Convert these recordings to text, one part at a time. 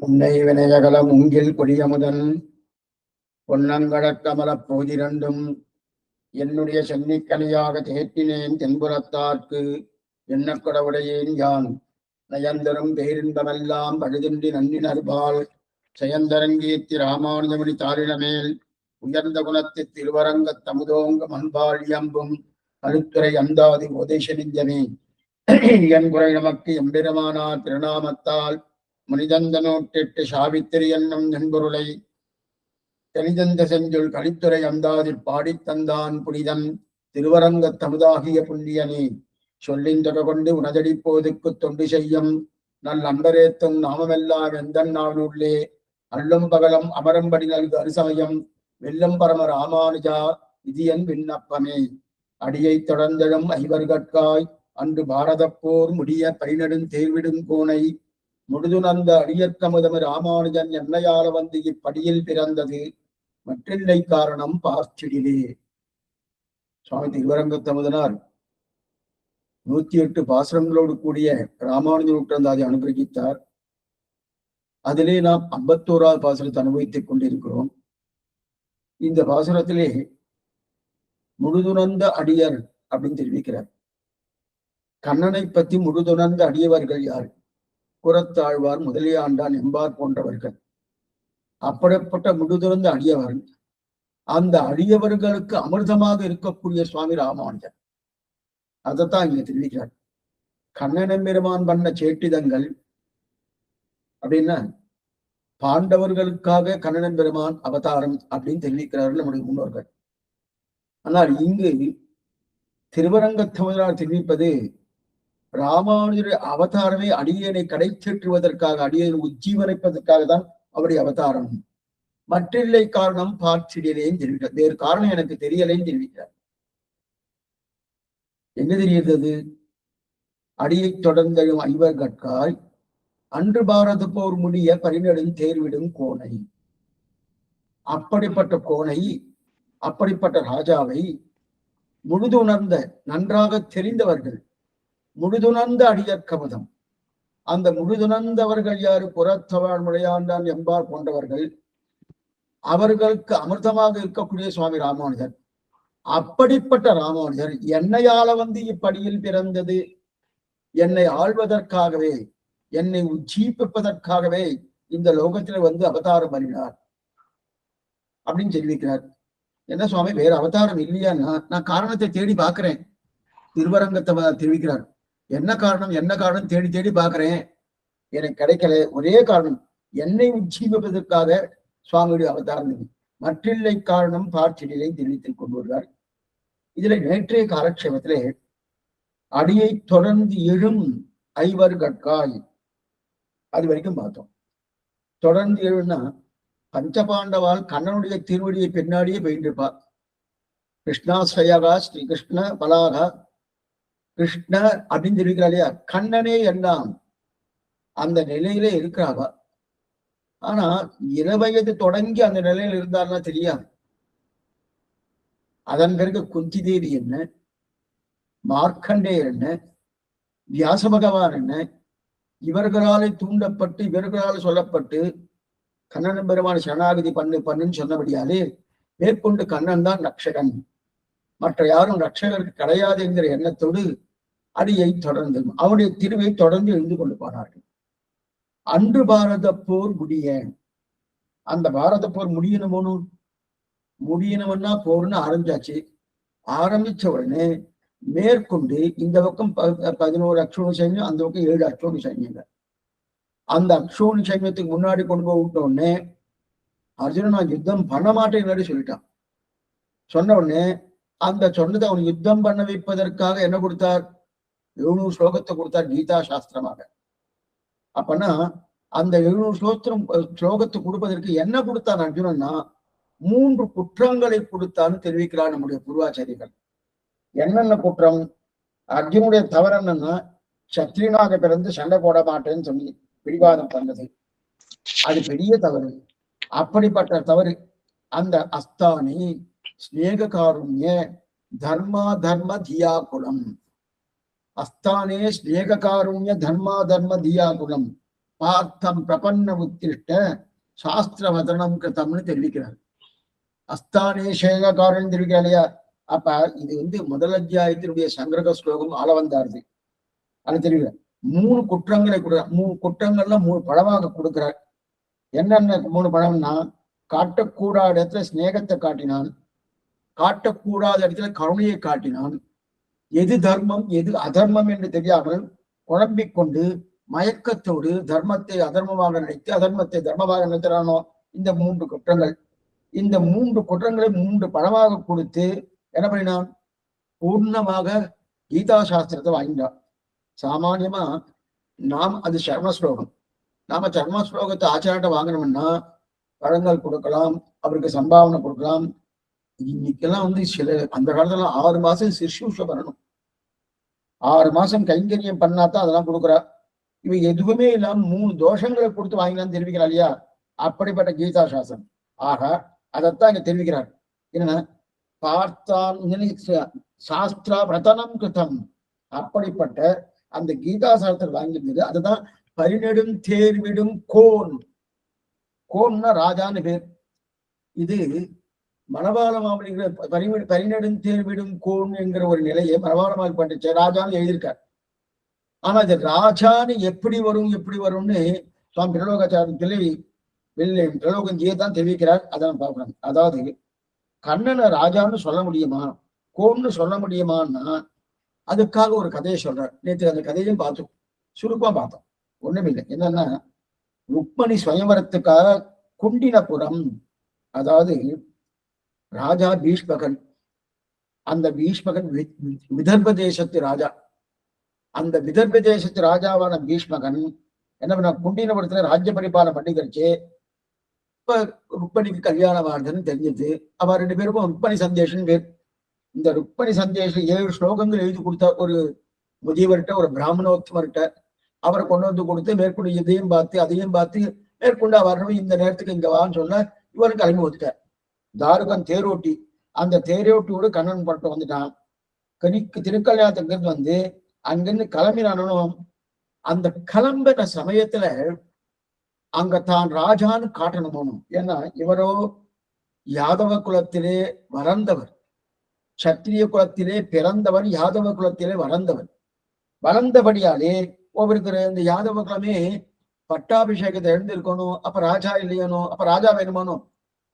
உன்னை வினையகல மூங்கில் கொடியமுதன் பொன்னங்கடக்கமலப் போதிரண்டும் என்னுடைய சென்னிக்கனியாக தேற்றினேன் தென்புறத்தார்க்கு என்ன குடவுடையேன் யான் நயந்தரும் பேரின்பமெல்லாம் பழுதின்றி நன்னினர்பால் செயந்தரங்கீர்த்தி ராமானுஜமுனி தாரிணமேல் உயர்ந்த குணத்து திருவரங்கத் தமுதோங்க மண்பாள் இயம்பும் அழுத்துறை அந்தாதி உதேச நெஞ்சமே என் குறை நமக்கு எம்பெருமானார் திருநாமத்தால் மனிதந்த நோட்டிட்டு சாவித்திரி என்னும் நண்பொருளை தெளிதந்த செஞ்சொல் கலித்துறை அந்தாதில் பாடித்தந்தான் புனிதன் திருவரங்கத் தமுதாகிய புண்ணியனே சொல்லிந்தொட கொண்டு உனதடிப்போதுக்கு தொண்டு செய்யும் நல் அன்பரேத்தும் நாமமெல்லாம் எந்தன் நாளுள்ளே அல்லும் பகலம் அமரம்படி நல்கு அரிசமயம் வெல்லும் பரம ராமானுஜா விதியன் விண்ணப்பமே அடியை தொடர்ந்தழும் ஐவர்கட்காய் அன்று பாரத போர் முடிய பரிநெடும் தேர்விடும் கோனை முழுதுணர்ந்த அடியற்கமுதம ராமானுஜன் என்னையால வந்து இப்படியில் பிறந்தது மற்றில்லை காரணம் பார்த்திடிலே. சுவாமி திருவரங்கத்தமுதனார் 108 பாசுரங்களோடு கூடிய ராமானுஜ நூற்றந்தாதி அனுகிரகித்தார். அதிலே நாம் 51வது பாசுரத்தை அனுபவித்துக் கொண்டிருக்கிறோம். இந்த பாசுரத்திலே முழுதுணர்ந்த அடியர் அப்படின்னு தெரிவிக்கிறார். கண்ணனை பற்றி முழுதுணர்ந்த அடியவர்கள் யார்? புறத்தாழ்வார், முதலியாண்டான், எம்பார் போன்றவர்கள். அப்படிப்பட்ட முழுதுணர்ந்த அடியவர், அந்த அடியவர்களுக்கு அமிர்தமாக இருக்கக்கூடிய சுவாமி ராமானுஜர். அதைத்தான் இங்க தெரிவிக்கிறார். கண்ணன் பெருமான் பண்ண சேட்டிதங்கள் அப்படின்னா பாண்டவர்களுக்காக கண்ணன் பெருமான் அவதாரம் அப்படின்னு தெரிவிக்கிறார்கள் நம்முடைய முன்னோர்கள். ஆனால் இங்கு திருவரங்கத்தமிழார் தெரிவிப்பது ராமானுஜருடைய அவதாரமே அடியனை கடைச்சேற்றுவதற்காக, அடியனை உஜ்ஜீவனிப்பதற்காக தான் அவருடைய அவதாரம். மற்றில்லை காரணம் பார்த்திடலேன்னு தெரிவிக்கிறார். வேறு காரணம் எனக்கு தெரியலைன்னு தெரிவிக்கிறார். என்ன தெரிகிறது? அடியை தொடர்ந்தழும் ஐவர் கட்காய் அன்று பாரத போர் முடிய பரிநெடும் தேர்விடும் கோனை. அப்படிப்பட்ட கோனை, அப்படிப்பட்ட ராஜாவை முழுதுணர்ந்த, நன்றாக தெரிந்தவர்கள், முழுதுணர்ந்த அடியற்கமுதம். அந்த முழுதுணர்ந்தவர்கள் யாரு? புறத்தவாழ் முளையாண்டான், எம்பார் போன்றவர்கள். அவர்களுக்கு அமிர்தமாக இருக்கக்கூடிய சுவாமி ராமானுஜர். அப்படிப்பட்ட ராமானுஜர் என்னையால வந்து இப்படியில் பிறந்தது, என்னை ஆள்வதற்காகவே, என்னை உஜ்ஜீபிப்பதற்காகவே இந்த லோகத்துல வந்து அவதாரம் பண்ணினார் அப்படின்னு தெரிவிக்கிறார். என்ன சுவாமி, வேற அவதாரம் இல்லையான்னா நான் காரணத்தை தேடி பார்க்கிறேன். திருவரங்கத்தை தெரிவிக்கிறார். என்ன காரணம், என்ன காரணம் தேடி தேடி பார்க்கிறேன், எனக்கு கிடைக்கல. ஒரே காரணம், என்னை உஜ்ஜீபிப்பதற்காக சுவாமியுடைய அவதாரம். மற்றில்லை காரணம் பார்த்திடலை தெரிவித்துக் கொண்டு வருவார். இதுல நேற்றைய காலக்ஷேபத்திலே அடியை தொடர்ந்து எழும் ஐவர் கட்காய் அது வரைக்கும் பார்த்தோம். தொடர்ந்து எழுன்னா பஞ்சபாண்டவால் கண்ணனுடைய திருவடியை பின்னாடியே போயிட்டிருப்பார். கிருஷ்ணாஸ்ரயகா ஸ்ரீ கிருஷ்ண பலாகா கிருஷ்ண அப்படின்னு தெரிவிக்கிறா இல்லையா? கண்ணனே எல்லாம் அந்த நிலையில இருக்கிறாவ. ஆனா 20 வயது தொடங்கி அந்த நிலையில இருந்தாருன்னா தெரியாது. அதன் பிறகு குந்தி தேவி என்ன, மார்க்கண்டேயர் என்ன, வியாச பகவான் என்ன, இவர்களாலே தூண்டப்பட்டு, இவர்களால் சொல்லப்பட்டு கண்ணன் பெருமான சரணாகதி பண்ணுன்னு சொன்னபடியாலே மேற்கொண்டு கண்ணன் தான் ரட்சகன், மற்ற யாரும் ரட்சகருக்கு கிடையாது என்கிற எண்ணத்தோடு அடியை தொடர்ந்து அவனுடைய திருவை தொடர்ந்து எழுந்து கொண்டு போனார்கள். அன்று பாரத போர் முடிய, அந்த பாரத போர் முடியணும்னா போர்னு ஆரம்பிச்சாச்சு. ஆரம்பிச்ச உடனே மேற்கொண்டு இந்த பக்கம் 11 அக்ஷோணி சைன்யம், அந்த பக்கம் 7 அக்ஷோணி சைன்யங்கள். அந்த அக்ஷோணி சைன்யத்துக்கு முன்னாடி கொண்டு போய் விட்ட உடனே அர்ஜுனன் நான் யுத்தம் பண்ண மாட்டேன்னு சொல்லிட்டான். சொன்ன உடனே அந்த சொன்னதை அவன் யுத்தம் பண்ண வைப்பதற்காக என்ன கொடுத்தார்? 700 ஸ்லோகத்தை கொடுத்தார் கீதா சாஸ்திரமாக. அப்பனா அந்த 700 ஸ்லோகத்தை கொடுப்பதற்கு என்ன கொடுத்தான் அர்ஜுனன்னா 3 குற்றங்களை கொடுத்தான்னு தெரிவிக்கிறார் நம்முடைய பூர்வாச்சாரிகள். என்னென்ன குற்றம்? அர்ஜுனுடைய தவறு என்னன்னா சத்ரியனாக பிறந்து சண்டை போட மாட்டேன்னு சொல்லி பிடிவாதம் பண்ணது. அது பெரிய தவறு. அப்படிப்பட்ட தவறு அந்த அஸ்தானி ஸ்நேக காருண்ய தர்மா தர்ம தியா குலம், அஸ்தானே ஸ்நேக காருண்ய தர்மா தர்ம தியா குலம் பார்த்தம் பிரபன்ன உத்திஷ்ட சாஸ்திர வதனம் கிருத்தம்னு தெரிவிக்கிறார். அஸ்தானே சேகக்காரன் தெரிவிக்கிறார் இல்லையா? அப்ப இது முதல் அத்தியாயத்தினுடைய சங்கிரக ஸ்லோகம் ஆளவந்தாருது. அது தெரிவிக்கிறார். 3 குற்றங்களை கொடுக்கிறார். 3 குற்றங்கள்ல 3 பழமாக கொடுக்கிறார். என்னென்ன 3 பழம்னா, காட்டக்கூடாத இடத்துல ஸ்நேகத்தை காட்டினான், காட்டக்கூடாத இடத்துல கருணையை காட்டினான், எது தர்மம் எது அதர்மம் என்று தெரியாமல் குழம்பிக் கொண்டு மயக்கத்தோடு தர்மத்தை அதர்மமாக நினைத்து அதர்மத்தை தர்மமாக நினைக்கிறானோ, இந்த 3 குற்றங்கள். இந்த 3 குற்றங்களை 3 பழமாக கொடுத்து என்ன பண்ணினான்? பூர்ணமாக கீதா சாஸ்திரத்தை வாங்கினான். சாமானியமா நாம் அது சர்ம ஸ்லோகம். நாம சர்ம ஸ்லோகத்தை ஆச்சாரத்தை வாங்கணும்னா பழங்கள் கொடுக்கலாம், அவருக்கு சம்பாவனை கொடுக்கலாம். இன்னைக்கெல்லாம் சில அந்த காலத்துல 6 மாசம் சிற்சூஷ பண்ணணும். 6 மாசம் கைங்கரியம் பண்ணாதான் அதெல்லாம் கொடுக்குறா. இவ எதுவுமே இல்லாம 3 தோஷங்களை கொடுத்து வாங்கினான்னு தெரிவிக்கிறா இல்லையா? அப்படிப்பட்ட கீதா சாஸ்திரம். ஆக அதைத்தான் இங்க தெரிவிக்கிறார். என்னன்னா, பார்த்தான் சாஸ்திரா பிரதனம் கிருத்தம். அப்படிப்பட்ட அந்த கீதா சாஸ்திரம் வாங்கியிருந்தது. அதுதான் பரிநெடும் தேர்விடும் கோன். கோன்னா ராஜான்னு பேர். இது மணவாள மாமனிங்கிற பரிநெடும் தேர்விடும் கோன் என்கிற ஒரு நிலையை மணவாள மாமி பண்ணிச்ச ராஜான்னு எழுதியிருக்கார். ஆனா இது ராஜான்னு எப்படி வரும்னு சுவாமி பிரலோகாச்சாரத்திலே பிரலோகஞ்சியை தான் தெரிவிக்கிறார். அதான் பார்க்கணும். அதாவது கண்ணனை ராஜான்னு சொல்ல முடியுமா, கோன்னு சொல்ல முடியுமான்னா அதுக்காக ஒரு கதையை சொல்றார். நேற்று அந்த கதையும் பார்த்தோம், சுருக்கமா பார்த்தோம். ஒண்ணுமில்லை. என்னன்னா, ருக்மணி ஸ்வயம்பரத்துக்காக குண்டினபுரம், அதாவது ராஜா பீஷ்மகன். அந்த பீஷ்மகன் விதர்ப தேசத்து ராஜா. அந்த விதர்ப தேசத்து ராஜாவான பீஷ்மகன் என்ன பண்ண, குண்டினபுரத்துல ராஜ்ய பரிபாலனை பண்ணிக்கிறச்சு. இப்ப ருக்மணிக்கு கல்யாணம் ஆகுதுன்னு தெரிஞ்சது. அவ 2 பேருக்கும் ருக்மணி சந்தேஷன் பேர். இந்த ருக்மணி சந்தேஷம் 7 ஸ்லோகங்கள் எழுதி கொடுத்தா ஒரு முதியவர்கிட்ட, ஒரு பிராமணோத்தமர்கிட்ட. அவரை கொண்டு வந்து கொடுத்து மேற்கொண்டு இதையும் பார்த்து அதையும் பார்த்து மேற்கொண்டு வரணும், இந்த நேரத்துக்கு இங்க வான்னு சொன்ன இவரும் கிளம்பி வந்துட்டார். தாருகன் தேரோட்டி. அந்த தேரோட்டியோடு கண்ணன் பட்டு வந்துட்டான். திருக்கல்யாணத்துக்கு வந்து அங்கிருந்து கிளம்பினானும். அந்த கிளம்பின சமயத்துல அங்க தான் ராஜான்னு காட்டணும். ஏன்னா இவரோ யாதவ குலத்திலே வளர்ந்தவர், சத்திரிய குலத்திலே பிறந்தவர், யாதவ குலத்திலே வளர்ந்தபடியாலே ஒவ்வொருத்தர் இந்த யாதவ குலமே பட்டாபிஷேகத்தை எழுந்திருக்கணும். அப்ப ராஜா இல்லையனும், அப்ப ராஜா வேணுமானும்.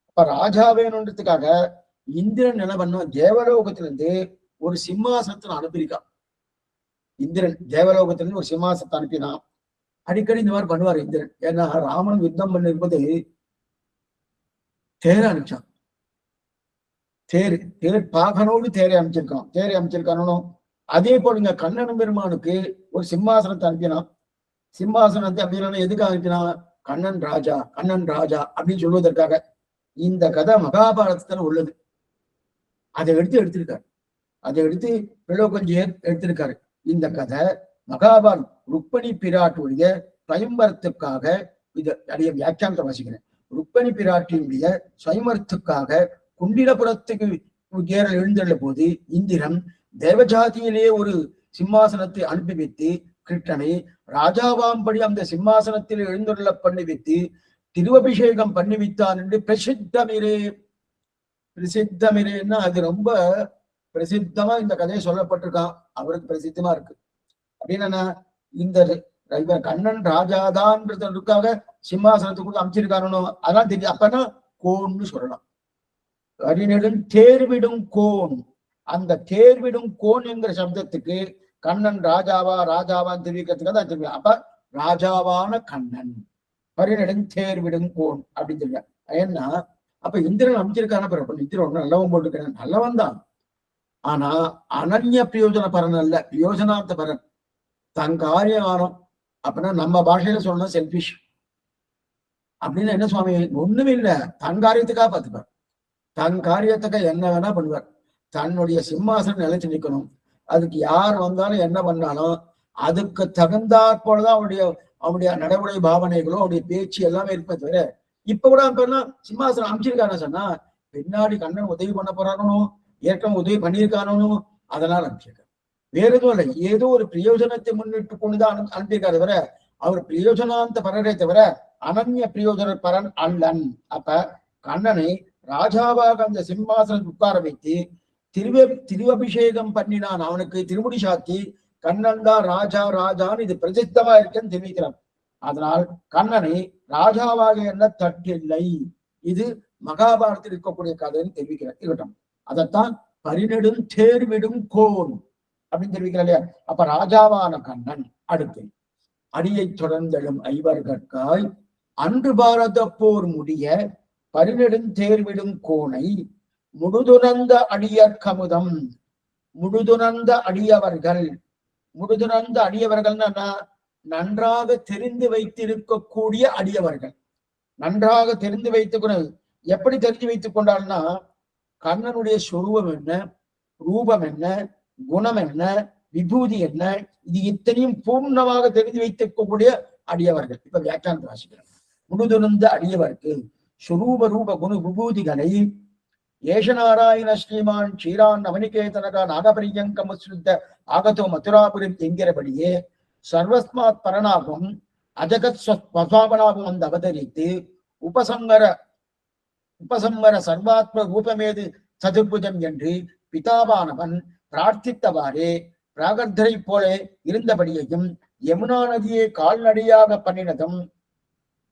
அப்ப ராஜா வேணுன்றதுக்காக இந்திரன் என்ன பண்ணும், தேவலோகத்திலிருந்து ஒரு சிம்மாசனத்தை அனுப்பியிருக்கான். இந்திரன் தேவலோகத்திலிருந்து ஒரு சிம்மாசனத்தை அனுப்பினான். அடிக்கடி இந்த மாதிரி பண்ணுவார் இந்திரன். ஏன்னா ராமன் யுத்தம் பண்ணிருப்பது தேரை அனுப்பிச்சான். தேர் பாகனோடு தேரை அமைச்சிருக்கானோ. அதே போல இங்க கண்ணன் பெருமானுக்கு ஒரு சிம்மாசனத்தை அனுப்பினான். சிம்மாசனத்தை அப்படின்னா எதுக்கு அனுப்பினான்? கண்ணன் ராஜா அப்படின்னு சொல்வதற்காக. இந்த கதை மகாபாரதத்துல உள்ளது. அதை எடுத்திருக்காரு. அதை எடுத்து பிரலோகஞ்சியர் எடுத்திருக்காரு. இந்த கதை மகாபாரத் ருக்மணி பிராட்டுடைய ஸ்வயம்பரத்துக்காக, இது அடைய வியாக்கியானத்தை வாசிக்கிறேன். ருக்மணி பிராட்டியுடைய ஸ்வயம்பரத்துக்காக குண்டினபுரத்துக்கு ஏறல் எழுந்துள்ள போது இந்திரன் தேவஜாதியிலே ஒரு சிம்மாசனத்தை அனுப்பி வைத்து கிருஷ்ணனை ராஜாவாம்படி அந்த சிம்மாசனத்தில் எழுந்துள்ள பண்ணி வைத்து திருவபிஷேகம் பண்ணி வைத்தான் என்று பிரசித்தமிரேன்னா அது ரொம்ப பிரசித்தமா இந்த கதையை சொல்லப்பட்டிருக்கான். அவருக்கு பிரசித்தமா இருக்கு. அப்படின்னா இந்த கண்ணன் ராஜாதான்றதுக்காக சிம்மாசனத்துக்குள்ள அமைச்சிருக்கானோ அதெல்லாம் தெரியும். அப்பனா கோன்னு சொல்லலாம். அரிநெடும் தேர்விடும் கோன். அந்த தேர்விடும் கோன் என்கிற சப்தத்துக்கு கண்ணன் ராஜாவான்னு தெரிவிக்கிறதுக்காக தான் தெரியும். அப்ப ராஜாவான கண்ணன் பரிநெடும் தேர்விடும் கோன் அப்படின்னு தெரியும். ஏன்னா அப்ப இந்திரன் அமைச்சிருக்கான பிறப்பு இந்திரன் நல்லவன் போட்டுக்கிறேன், நல்லவன் தான். ஆனா அனன்ய பிரயோஜன பரன் அல்ல, பிரயோஜனார்த்த பரன். தன் காரியம் ஆனம். அப்படின்னா நம்ம பாஷையில சொல்லணும் செல்பிஷ் அப்படின்னு. என்ன சுவாமி? ஒண்ணுமே இல்லை, தன் காரியத்துக்காக பார்த்துப்பார். தன் காரியத்துக்கு என்ன வேணா பண்ணுவார். தன்னுடைய சிம்மாசனம் நிலைச்சு நிற்கணும். அதுக்கு யார் வந்தாலும் என்ன பண்ணாலும் அதுக்கு தகுந்தாற் போலதான் அவனுடைய நடைமுறை பாவனைகளோ அவருடைய பேச்சு எல்லாமே இருப்பே தவிர, இப்ப கூட சிம்மாசனம் அமைச்சிருக்கான சொன்னா பின்னாடி கண்ணன் உதவி பண்ண போறானோ, ஏற்கனவே உதவி பண்ணியிருக்கானோ, அதனால அனுப்பிச்சிருக்காரு. வேற எதுவும் இல்லை. ஏதோ ஒரு பிரயோஜனத்தை முன்னிட்டு கொண்டுதான் அனுப்பியிருக்காரு தவிர அவர் பிரயோஜனாந்த பரரே தவிர அனன்ய பிரயோஜன பரன் அல்லன். அப்ப கண்ணனை ராஜாவாக அந்த சிம்மாசனம் உட்கார வைத்து திருவபிஷேகம் பண்ணினான். அவனுக்கு திருமுடி சாத்தி கண்ணன் தான் ராஜா ராஜான்னு இது பிரசித்தமா இருக்குன்னு தெரிவிக்கிறான். அதனால் கண்ணனை ராஜாவாக என்ன தட்டில்லை. இது மகாபாரத்தில் இருக்கக்கூடிய கதைன்னு தெரிவிக்கிறார். இருக்கட்டும், அதைத்தான் பரிநெடும் தேர்விடும் கோன் அப்படின்னு தெரிவிக்கிறார் இல்லையா? அப்ப ராஜாவான கண்ணன் அடுத்து அடியை தொடர்ந்தெழும் ஐவர்கற்காய் அன்று பாரத போர் முடிய பரிநெடும் தேர்விடும் கோனை முழுதுணர்ந்த அடியர் கமுதம். முழுதுணர்ந்த அடியவர்கள், முழுதுணர்ந்த அடியவர்கள்னா நன்றாக தெரிந்து வைத்திருக்கக்கூடிய அடியவர்கள். நன்றாக தெரிந்து வைத்துக் எப்படி தெரிஞ்சு வைத்துக் கொண்டால்னா கண்ணனுடைய சொரூபம் என்ன, ரூபம் என்ன, குணம் என்ன, விபூதி என்ன, இது இத்தனையும் பூர்ணமாக தெரிந்து வைத்திருக்கக்கூடிய அடியவர்கள். இப்ப வியாக்கியானத்தை வாசிக்கிறோம். முழுதுணர்ந்த அடியவர்க்கு சுரூப ரூப குண விபூதிகளை ஏஷநாராயண ஸ்ரீமான் ஸ்ரீரான் நவனிகேதனகா நாகபரியங்கமுத்த ஆகதோ மதுராபுரம் என்கிறபடியே சர்வஸ்மாத் பரணாகும் அஜகத் ஸ்வபாவனாகும் வந்து அவதரித்து உபசங்கர சர்வாத்ம ரூபமேது சதுர்புஜம் என்று பிதாவானவன் பிரார்த்தித்தவாறே பிராகர்த்தரை போல இருந்தபடியையும் யமுனா நதியை கால்நடையாக பண்ணினதும்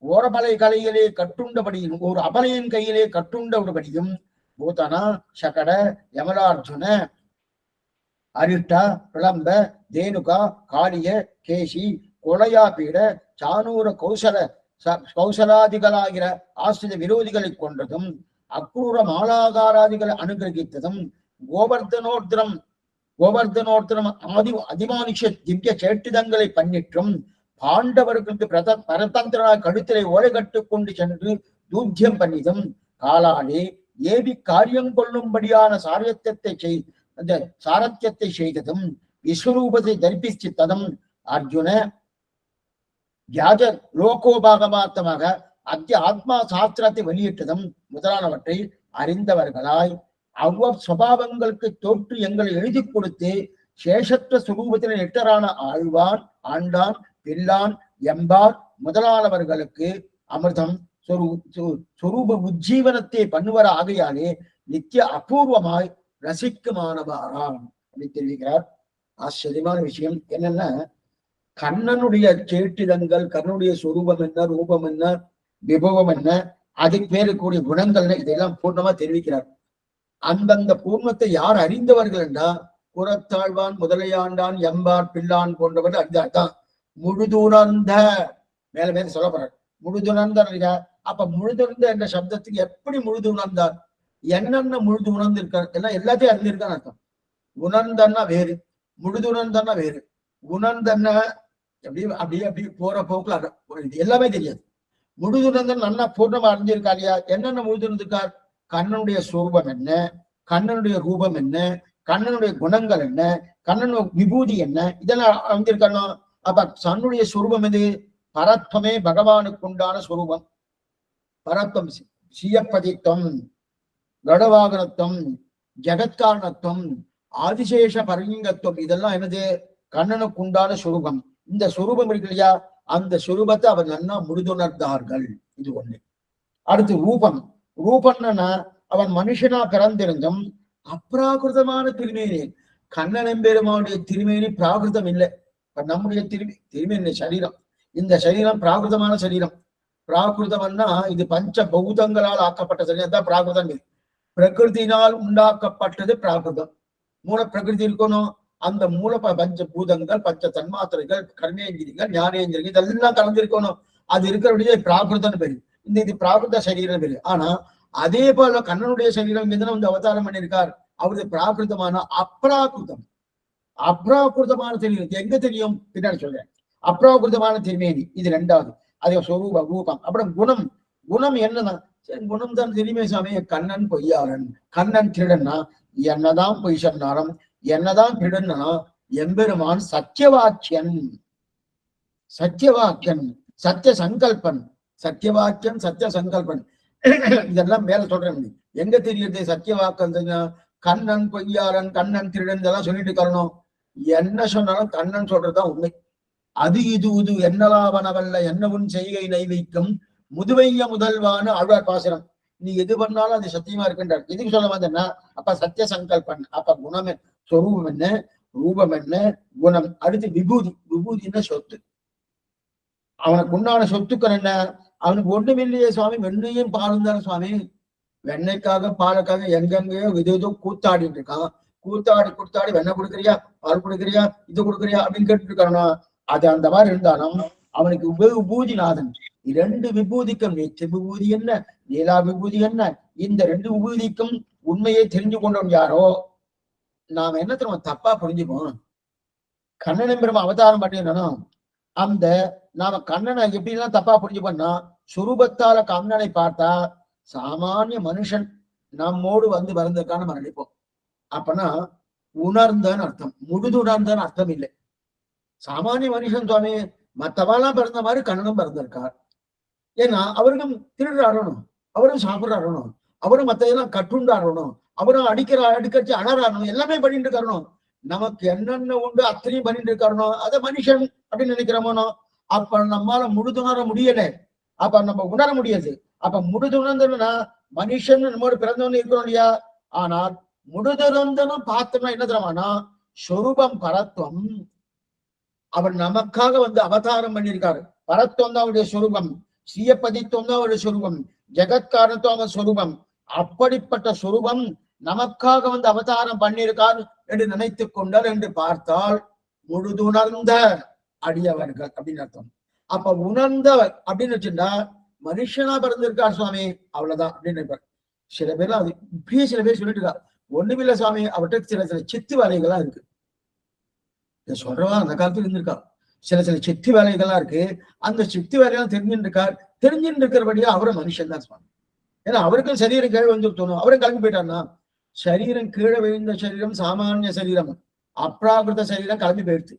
ஓரமலை கலையிலே கட்டுண்டபடியும் ஒரு அபலையின் கையிலே கட்டுண்டபடியும் பூதனா சகட யமலார்ஜுன அரிஷ்ட பிரளம்ப தேனுகா காளிய கேசி கொலையாபீட சானூர கௌசலாதிகளாகிற ஆசிரிய விரோதிகளை கொண்டதும் அக்ரூர மாலாகாராதிகளை அனுகிரகித்ததும் கோவர்தனோர்த்தனம் அதிமானுஷ திவ்ய சேட்டிதங்களை பண்ணிற்றும் பாண்டவர்களுக்கு பரதந்திரனாக கழுத்திலே ஓலை கட்டு கொண்டு சென்று தூத்தியம் பண்ணிதும் காலாலே ஏவி காரியம் கொள்ளும்படியான சாரத்தியத்தை செய்ததும் விஸ்வரூபத்தை தரிப்பித்ததும் அர்ஜுன வியாஜ லோகோபாகமாத்தமாக ஆத்மா சாஸ்திரத்தை வெளியிட்டதும் முதலானவற்றை அறிந்தவர்களாய் சுபாவங்களுக்கு தோற்று எங்களை எழுதி கொடுத்து சேஷத்துவ சுரூபத்தில் நெட்டரான ஆழ்வான் ஆண்டான் பில்லான் எம்பார் முதலானவர்களுக்கு அமிர்தம் சொரூப உஜ்ஜீவனத்தை பண்ணுவர ஆகையாலே நித்திய அபூர்வமாய் ரசிக்குமானவாராம் அப்படி தெரிவிக்கிறார். ஆச்சரியமான விஷயம் என்னன்னா கண்ணனுடைய சேட்டிதங்கள், கண்ணனுடைய சொரூபம் என்ன, ரூபம் என்ன, விபவம் என்ன, அதுக்கு பேருக்கூடிய குணங்கள் இதெல்லாம் பூர்ணமா தெரிவிக்கிறார். அந்தந்த பூர்ணத்தை யார் அறிந்தவர்கள் என்றா புறத்தாழ்வான் முதலையாண்டான் எம்பார் பில்லான் போன்றவர்கள் அறிந்தால்தான் முழுதுணர்ந்த மேல மேல சொல்லப்படுறார். முழுதுணர்ந்த அப்ப முழுதுணர்ந்த என்ற சப்தத்துக்கு எப்படி முழுது உணர்ந்தார், என்னென்ன முழுது உணர்ந்து இருக்கார், எல்லாம் எல்லாத்தையும் அறிந்திருக்கான்னு அர்த்தம். உணர்ந்தன்னா வேறு, முழுது உணர்ந்தன்னா வேறு. உணர்ந்தன்னா அப்படி போற போக்குல எல்லாமே தெரியாது. முழுதுணர்ந்தன் நன்னா பூர்ணமா அறிஞ்சிருக்கா இல்லையா? என்னென்ன முழுதுணர்ந்திருக்கார், கண்ணனுடைய சொரூபம் என்ன, கண்ணனுடைய ரூபம் என்ன, கண்ணனுடைய குணங்கள் என்ன, கண்ணனுடைய விபூதி என்ன, இதெல்லாம் அறிஞ்சிருக்கணும். அப்ப தன்னுடைய சொரூபம் எது? பரத்வமே பகவானுக்கு உண்டான சொரூபம். பரத்வம் சீயப்பதித்வம், கடவாகனத்துவம், ஜெகத்காரணத்துவம், ஆதிசேஷ பரலிங்கத்துவம், இதெல்லாம் என்னது? கண்ணனுக்கு உண்டான சொரூபம். இந்த சொரூபம் இருக்கு இல்லையா, அந்த சொரூபத்தை அவர் நன்னா முழுதுணர்ந்தார்கள். இது ஒண்ணு. அடுத்து ரூபம். ரூபம்னா அவன் மனுஷனா பிறந்திருந்தும் அப்ராகிருதமான திருமேனி. கண்ணன் எம்பெருமானுடைய திருமேனி பிராகிருதம் இல்லை. நம்முடைய திருமேனி சரீரம், இந்த சரீரம் பிராகிருதமான சரீரம். பிராகிருதம்னா இது பஞ்ச பௌதங்களால் ஆக்கப்பட்ட சரீரம் தான் பிராகிருதம். பிரகிருதியினால் உண்டாக்கப்பட்டது பிராகிருதம். மூல பிரகிருதி இருக்கணும். அந்த மூல பஞ்ச பூதங்கள், பஞ்ச தன்மாத்திரைகள், கர்மேந்திரிகள், ஞானேந்திரிகள் இதெல்லாம் கலந்திருக்கணும். அது இருக்கிறபடியே பிராகிருதம்னு பேரு. இது பிராகிருத சரீரம் பேரு. ஆனா அதே போல கண்ணனுடைய சரீரம் வந்து அவதாரம் பண்ணியிருக்கார். அவருடைய பிராகிருதமான அப்ராகிருதமான தெரியும். எங்க தெரியும் பின்னாடி சொல்றேன். அப்ராகிருதமான திருமேனி இது ரெண்டாவது. அதே சொரூப ரூபம். அப்புறம் குணம். குணம் என்னதான்? சரி, குணம் தான் தெரியுமே சாமி. கண்ணன் பொய்யாளன், கண்ணன் திருடன்னா, என்னதான் பொய் சொன்னாலும், என்னதான் திருடன்னா, எம்பெருமான் சத்தியவாக்கியன், சத்திய சங்கல்பன், சத்தியவாக்கியன், சத்திய சங்கல்பன். இதெல்லாம் மேல சொல்றேன். எங்க தெரியுது சத்தியவாக்கம்? கண்ணன் பொய்யாளன், கண்ணன் திருடன் இதெல்லாம் சொல்லிட்டு இருக்கணும். என்ன சொன்னாலும் கண்ணன் சொல்றதுதான் உண்மை. அது இது உது என்னலாவனவல்ல என்னவும் செய்கை நைவைக்கும் முதுவைய முதல்வான ஆழ்வார் பாசுரம். நீ எது பண்ணாலும் அது சத்தியமா இருக்குன்றார். எதுக்கு சொல்ல வந்தேன்னா, அப்ப சத்திய சங்கல்பன், அப்ப குணம் சொரூபம் என்ன, ரூபம் என்ன, குணம். அடுத்து விபூதி. விபூதினா சொத்து. அவனுக்கு உண்டான சொத்துக்கள் என்ன? அவனுக்கு ஒண்ணுமில்லையே சுவாமி, வெண்ணையும் பாலும் தானே சுவாமி. வெண்ணைக்காக பாலுக்காக எங்கெங்கயோ ஏதோ கூத்தாடிட்டு இருக்கான். கூத்தாடி வெண்ணெய் கொடுக்குறியா, பால் கொடுக்குறியா, இது கொடுக்குறியா அப்படின்னு கேட்டு இருக்கானா. அது அந்த மாதிரி இருந்தாலும் அவனுக்கு விபூதிநாதன். இரண்டு விபூதிக்கும் நித்திய விபூதி என்ன, நீலா விபூதி என்ன, இந்த ரெண்டு விபூதிக்கும் உண்மையை தெரிஞ்சு கொண்டவன் யாரோ. நாம என்ன தெரியுமா தப்பா புரிஞ்சுப்போம். கண்ணன் பெருமா அவதாரம் பண்ணினா அந்த நாம கண்ணனை எப்படிலாம் தப்பா புரிஞ்சுப்போம்னா, சுரூபத்தால கண்ணனை பார்த்தா சாமானிய மனுஷன் நம்மோடு வந்து பிறந்திருக்கான்னு நம்ம நினைப்போம். அப்பனா உணர்ந்தன்னு அர்த்தம், முழுதுணர்ந்தன்னு அர்த்தம் இல்லை. சாமானிய மனுஷன் சுவாமி மற்றவெல்லாம் பிறந்த மாதிரி கண்ணனும் பிறந்திருக்கார். ஏன்னா அவருக்கும் திருடுறாரணும், அவரும் சாப்பிடுறாரணும், அவரும் மற்றதெல்லாம் கட்டுண்டாரணும், அவரும் அடிக்கடி அழறாரணும், எல்லாமே பண்ணிட்டு இருக்காரணும். நமக்கு என்னென்ன உண்டு அத்தனையும் பண்ணிட்டு இருக்காரணும். அதை மனுஷன் அப்படின்னு நினைக்கிறோமோ. அப்ப நம்மால முழுதுணர முடியல. அப்ப நம்ம உணர முடியாது. அப்ப முழுதுணர்ந்தனா மனுஷன் நம்மோடு பிறந்தவன்னு இருக்கணும் இல்லையா. ஆனால் முழுதுணர்ந்தனும் பார்த்தோம்னா என்ன தரமானா, சொரூபம் பரத்துவம். அவர் நமக்காக வந்து அவதாரம் பண்ணியிருக்காரு. பரத்துவம் தான் அவருடைய சொரூபம், ஸ்ரீயப்பதித்துவம் தான் அவருடைய சொரூபம், ஜெகத்காரத்துவம் அவன் சொரூபம். அப்படிப்பட்ட சொரூபம் நமக்காக வந்து அவதாரம் பண்ணியிருக்கார் என்று நினைத்துக் கொண்டார் என்று பார்த்தால் முழுதுணர்ந்த அடியவர்கள் அப்படின்னு அர்த்தம். அப்ப உணர்ந்தவர் அப்படின்னு வச்சுட்டா மனுஷனா பிறந்திருக்கார் சுவாமி, அவ்வளவுதான் அப்படின்னு நினைப்பார். சில பேர்லாம் அது இப்படியே சில பேர் சொல்லிட்டு இருக்கா, ஒண்ணுமில்ல சுவாமி, அவர்கிட்ட சில சித்து வேலைகள்லாம் இருக்கு. இதை சொல்றவா அந்த காலத்துல இருந்திருக்கா. சில சித்து வேலைகள்லாம் இருக்கு. அந்த சித்து வேலையெல்லாம் தெரிஞ்சுட்டு இருக்கிறபடியா அவரும் மனுஷன் தான் சுவாமி. ஏன்னா அவருக்கும் சரீரம் கீழே வந்து தோணும். அவரும் கிளம்பி போயிட்டார்னா, சரீரம் கீழே விழுந்த சரீரம் சாமானிய சரீரம், அப்ராகிருத சரீரம் கிளம்பி போயிடுது.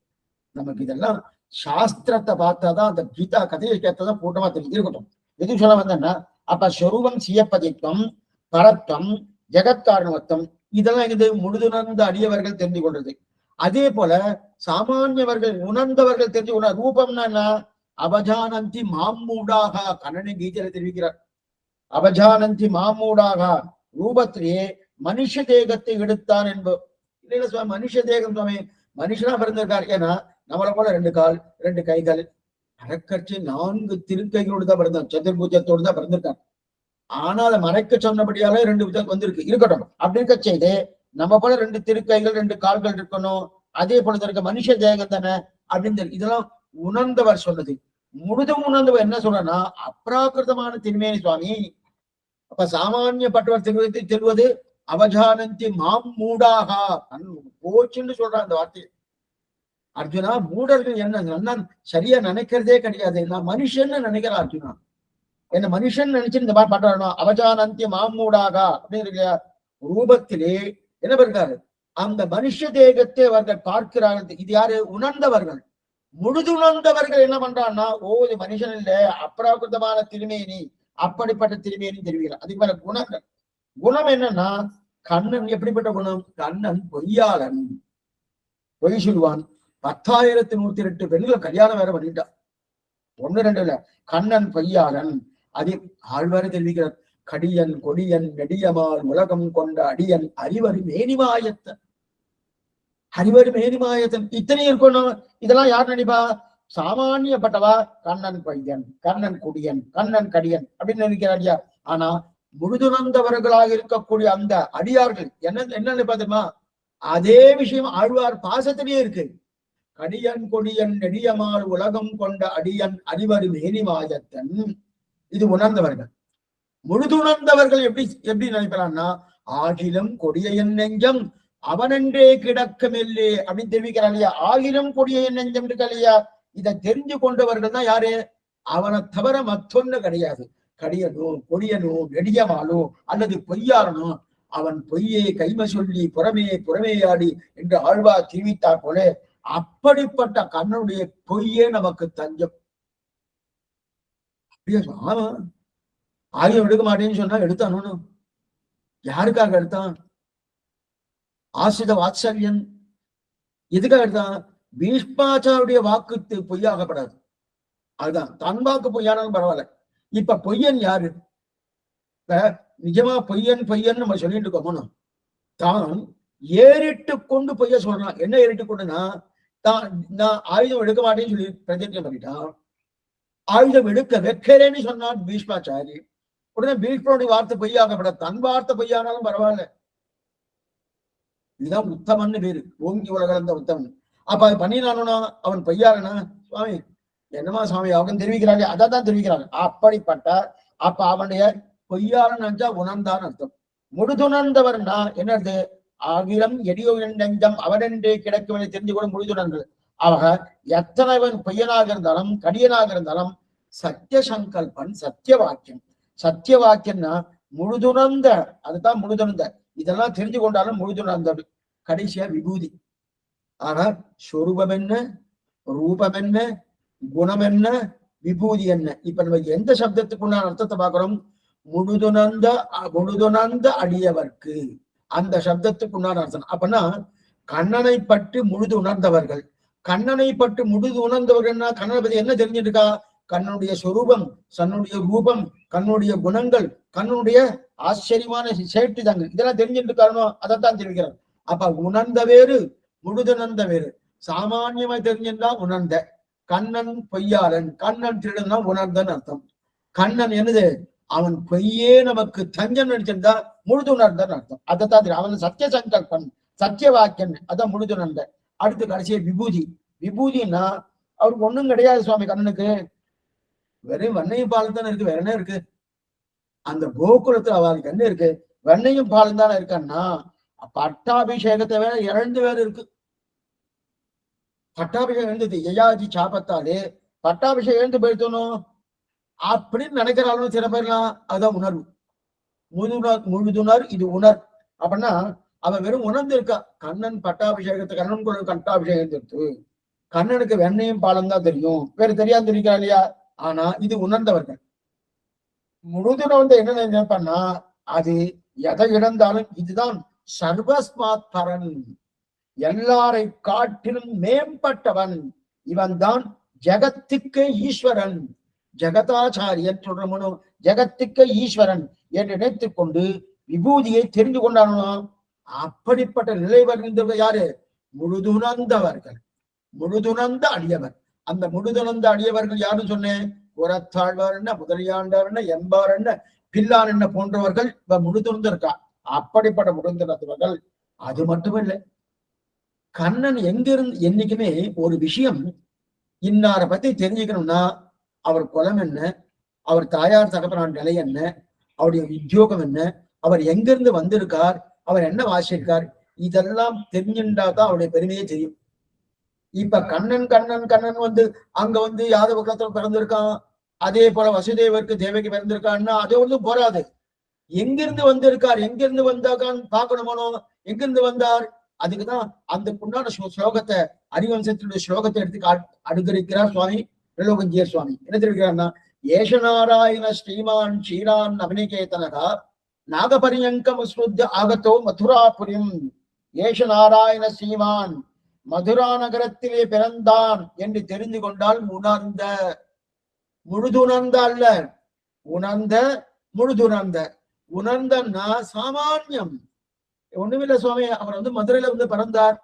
நமக்கு இதெல்லாம் சாஸ்திரத்தை பார்த்தாதான், அந்த கீதா கதையை கேட்டதான் கூட்டமா தெரியும். இருக்கட்டும், எது சொல்ல வந்தேன்னா, அப்ப சொரூபம் சியப்பதித்வம் பரத்வம் ஜெகத்காரணத்துவம் இதெல்லாம் இது முழுதுணர்ந்த அடியவர்கள் தெரிந்து கொண்டது. அதே போல சாமானியவர்கள் உணர்ந்தவர்கள் தெரிஞ்சு கொண்ட ரூபம்னா என்ன, அவஜானந்தி மாமூடாக கண்ணனை கீதையில தெரிவிக்கிறார். அவஜானந்தி மாமூடாக ரூபத்திலேயே மனுஷ தேகத்தை எடுத்தான் என்பது இல்லைன்னா சுவாமி. மனுஷ தேகம் சுவாமி மனுஷனா பிறந்திருக்கார். ஏன்னா நம்மளை போல 2 கால் 2 கைகள், அறக்கட்சி 4 திருக்கைகளோடு தான் பிறந்தார், சதுர்பூஜத்தோடு தான் பிறந்திருக்கார். ஆனா அதை மறைக்க சொன்னபடியாலே 2 புஜம் வந்திருக்கு. இருக்கட்டும், அப்படி இருக்க செய்து நம்ம போல 2 திருக்கைகள் 2 கால்கள் இருக்கணும். அதே போல இருக்க மனுஷ தேகம் தானே அப்படின்னு இதெல்லாம் உணர்ந்தவர் சொன்னது. முழுதும் உணர்ந்தவர் என்ன சொல்றனா, அப்ராகிருதமான திருமேனி சுவாமி. அப்ப சாமானியப்பட்டவர் தெரிவது அவஜானந்தி மாம் மூடாக போச்சுன்னு சொல்றான் அந்த வார்த்தையை. அர்ஜுனா, மூடர்கள் என்ன சரியா நினைக்கிறதே கிடையாது. நான் மனுஷன்னு நினைக்கிறேன் அர்ஜுனா. என்ன மனுஷன் நினைச்சு இந்த மாதிரி பண்றானோ, அவஜானந்தி மாமூடாக அப்படின்னு ரூபத்திலே என்ன இருக்காரு, அந்த மனுஷ தேகத்தை அவர்கள் பார்க்கிறார்கள். இது யாரு? உணர்ந்தவர்கள். முழுதுணர்ந்தவர்கள் என்ன பண்றான்னா, இது மனுஷன் இல்ல, அப்ராகிருதமான திருமேனி, அப்படிப்பட்ட திருமேனி தெரிவிக்கிறார். அதுக்கு மேல குணங்கள். குணம் என்னன்னா, கண்ணன் எப்படிப்பட்ட குணம்? கண்ணன் பொய்யாளன், பொய் சொல்லுவான். 10,108 பெண்கள் கல்யாணம் வேற பண்ணிட்டான். 1 2 இல்ல, கண்ணன் பொய்யாளன். அது ஆழ்வாரை தெரிவிக்கிறார். கடியன் கொடியன் நெடியமால் உலகம் கொண்ட அடியன் அறிவரு மேனிமாயத்தன். அறிவரு மேனிமாயத்தன் இத்தனையும் இருக்கணும். இதெல்லாம் யார் நினைப்பா? சாமானியப்பட்டவா கண்ணன் பையன், கண்ணன் குடியன், கண்ணன் கடியன் அப்படின்னு நினைக்கிறாரியா. ஆனா முழுதுணர்ந்தவர்களாக இருக்கக்கூடிய அந்த அடியார்கள் என்ன நினைப்பா தெரியுமா? அதே விஷயம் ஆழ்வார் பாசத்திலேயே இருக்கு. கடியன் கொடியன் நெடியமால் உலகம் கொண்ட அடியன் அறிவரு மேனிமாயத்தன். இது உணர்ந்தவர்கள். முழுதுணர்ந்தவர்கள் எப்படி நினைக்கிறான்னா, ஆகிலும் கொடிய என் நெஞ்சம் அவனென்றே கிடக்கமில்லே அப்படின்னு தெரிவிக்கிறான் இல்லையா. ஆகிலும் கொடிய என் நெஞ்சம் இருக்கா இல்லையா. இதை தெரிஞ்சு கொண்டவர்கள் தான் யாரு? அவனை தவிர மற்றொன்னு கிடையாது. கடியனோ கொடியனோ நெடியமாலோ அல்லது பொய்யாரனோ அவன் பொய்யே கைம சொல்லி புறமேயாடி என்று ஆழ்வார் தெரிவித்தார் போல, அப்படிப்பட்ட கண்ணனுடைய பொய்யே நமக்கு தஞ்சம். அப்படியே ஆமா, ஆகியம் எடுக்க மாட்டேன்னு சொன்னா எடுத்தானு. யாருக்காக எடுத்தான்? ஆசிரித வாத்சல்யன் எதுக்காக எடுத்தான்? பீஷ்மாச்சாருடைய வாக்கு பொய்யாகப்படாது. அதுதான் தன் வாக்கு பொய்யானாலும் பரவாயில்ல. இப்ப பொய்யன் யாரு? நிஜமா பொய்யன் பொய்யன் நம்ம சொல்லிட்டு இருக்கோமோ, தான் ஏறிட்டு கொண்டு பொய்ய சொல்றான். என்ன ஏறிட்டு கொண்டுனா, நான் ஆயுதம் எடுக்க மாட்டேன்னு சொல்லி பிரதிஜை பண்ணிட்டான். ஆயுதம் எடுக்க வைக்கிறேன்னு சொன்னான் பீஷ்மாச்சாரி. உடனே பீஷ்மனுடைய வார்த்தை பொய்யாகப்பட, தன் வார்த்தை பொய்யானாலும் பரவாயில்ல. இதுதான் உத்தமன்னு பேரு, ஓங்கி உலகளந்த உத்தமன். அப்ப அது பண்ணினானா அவன் பொய்யாகனா? சுவாமி என்னமா சுவாமி அவங்க தெரிவிக்கிறாங்க, அதான் தெரிவிக்கிறாங்க. அப்படிப்பட்ட அப்ப அவனுடைய பொய்யாளன் நினைச்சா உணர்ந்தான் அர்த்தம். முழுதுணர்ந்தவர்னா என்னது? ஆகிலம் எடியோ நெஞ்சம் அவனென்றே கிடக்குவனை தெரிஞ்சு கூட முழுதுணர்கள். அவக எத்தனைவன் பொய்யனாக இருந்தாலும் கடியனாக இருந்தாலும் சத்திய சங்கல்பன், சத்திய வாக்கியம். சத்திய வாக்கியம்னா முழுதுணர்ந்த, அதுதான் முழுதுணர்ந்த. இதெல்லாம் தெரிஞ்சு கொண்டாலும் முழுதுணர்ந்த. கடைசியா விபூதி. ஆனா சொரூபம் என்ன, ரூபம் என்ன, குணம் என்ன, விபூதி என்ன? இப்ப நம்ம எந்த சப்தத்துக்குள்ள அர்த்தத்தை பார்க்கிறோம்? முழுதுணர்ந்த அடியவர்க்கு, அந்த சப்தத்துக்குண்டான அர்த்தம். அப்பனா கண்ணனை பற்றி முழுது உணர்ந்தவர்கள். கண்ணனை பற்றி முழுது உணர்ந்தவர்கள்னா கண்ணனை பத்தி என்ன தெரிஞ்சிருக்கா? கண்ணுடைய சொரூபம், கண்ணுடைய ரூபம், கண்ணுடைய குணங்கள், கண்ணுடைய ஆச்சரியமான சேட்டு தாங்க, இதெல்லாம் தெரிஞ்சுட்டு காரணம் அதைத்தான் தெரிவிக்கிறார். அப்ப உணர்ந்த வேறு, முழுதுணர்ந்த வேறு. சாமான்யமாய் தெரிஞ்சிருந்தா உணர்ந்த. கண்ணன் பொய்யாளன், கண்ணன் திருடனா உணர்ந்தன்னு அர்த்தம். கண்ணன் என்னது? அவன் பொய்யே நமக்கு தஞ்சம் நினைச்சிருந்தா முழுதுணர்ந்தன்னு அர்த்தம். அதைத்தான் தெரியும். அவன் சத்திய சங்கல்பன், சத்திய வாக்கியன், அதான் முழுதுணர்ந்த. அடுத்து கடைசியா விபூதி. விபூதினா அவருக்கு ஒண்ணும் கிடையாது சுவாமி. கண்ணனுக்கு வெறும் வெண்ணையும் பாலும் தானே இருக்கு, வேற என்ன இருக்கு? அந்த கோகுலத்துல அவருக்கு என்ன இருக்கு? வெண்ணையும் பாலும் தானே இருக்கான்னா, பட்டாபிஷேகத்தை வேற இழந்து வேற இருக்கு. பட்டாபிஷேகம் எழுந்தது யயாஜி சாபத்தாலே பட்டாபிஷேகம் எழுந்து போயிட்டோம் அப்படின்னு நினைக்கிறாலும் சில பேர்லாம். அதுதான் உணர்வு. முழுதுணர் இது உணர். அப்படின்னா அவன் வெறும் உணர்ந்து இருக்கா. கண்ணன் பட்டாபிஷேகத்தை, கண்ணன் கூட பட்டாபிஷேகம் எடுத்து கண்ணனுக்கு வெண்ணையும் பாலம் தான் தெரியும், வேற தெரியாது தெரிவிக்கிறா இல்லையா? ஆனா இது உணர்ந்தவர்கள். முழுதுணர்ந்த என்ன நினைப்பான்னா, அது எதை இழந்தாலும் இதுதான் சர்வஸ்மாத் பரன், எல்லாரை காட்டிலும் மேம்பட்டவன், இவன் தான் ஜெகத்துக்கு ஈஸ்வரன், ஜெகதாச்சாரியன் சொல்றமனோ, ஜெகத்துக்கு ஈஸ்வரன் என்று நினைத்துக் கொண்டு விபூதியை தெரிந்து கொண்டானோ. அப்படிப்பட்ட நிலை வருகின்றவர் யாரு? முழுதுணர்ந்தவர்கள், முழுதுணர்ந்த அடியவர். அந்த முழுதுணர்ந்த அடியவர்கள் யாருன்னு சொன்னேன்? புறத்தாழ்வார் என்ன, முதலியாண்டார் என்ன, எம்பார் என்ன, பில்லான் என்ன போன்றவர்கள் முழுதுணர்ந்து இருக்கா. அப்படிப்பட்ட முழுதுணர்ந்தவர்கள். அது மட்டுமில்லை, கண்ணன் எங்கிருந்து என்னைக்குமே ஒரு விஷயம் இன்னாரை பத்தி தெரிஞ்சுக்கணும்னா அவர் குலம் என்ன, அவர் தாயார் தகப்பனார் நிலை என்ன, அவருடைய உத்தியோகம் என்ன, அவர் எங்கிருந்து வந்திருக்கார், அவர் என்ன வாசிச்சிருக்கார், இதெல்லாம் தெரிஞ்சுட்டாதான் அவருடைய பெருமையே தெரியும். இப்ப கண்ணன் கண்ணன் கண்ணன் அங்க யாதவ குலத்துல பிறந்திருக்கான், அதே போல வசுதேவருக்கு தேவகி பிறந்திருக்கான்னா அது போராது. எங்கிருந்து வந்திருக்கார், எங்கிருந்து வந்தாக்கான்னு பார்க்கணுமோ. எங்கிருந்து வந்தார், அதுக்குதான் அந்த புண்ணான ஸ்லோகத்தை, ஹரிவம்சத்தினுடைய ஸ்லோகத்தை எடுத்து அனுகரிக்கிறார் சுவாமி பிரலோகஞ்சியர் சுவாமி. என்ன தெரிவிக்கிறார்னா, ஏஷநாராயண ஸ்ரீமான் ஷீரான் அபினிகேதனகா நாகபரியங்கம் ஸ்ருத்ய ஆகத்தோ மதுராபுரியம். ஏஷநாராயண ஸ்ரீமான் மதுரா நகரத்திலே பிறந்தான் என்று தெரிந்து கொண்டால் உணர்ந்த, முழுதுணர்ந்த அல்ல, உணர்ந்த முழுதுணர்ந்த. உணர்ந்தன்னா சாமான்யம் ஒண்ணுமில்ல சுவாமி. அவர் மதுரையில பிறந்தார்,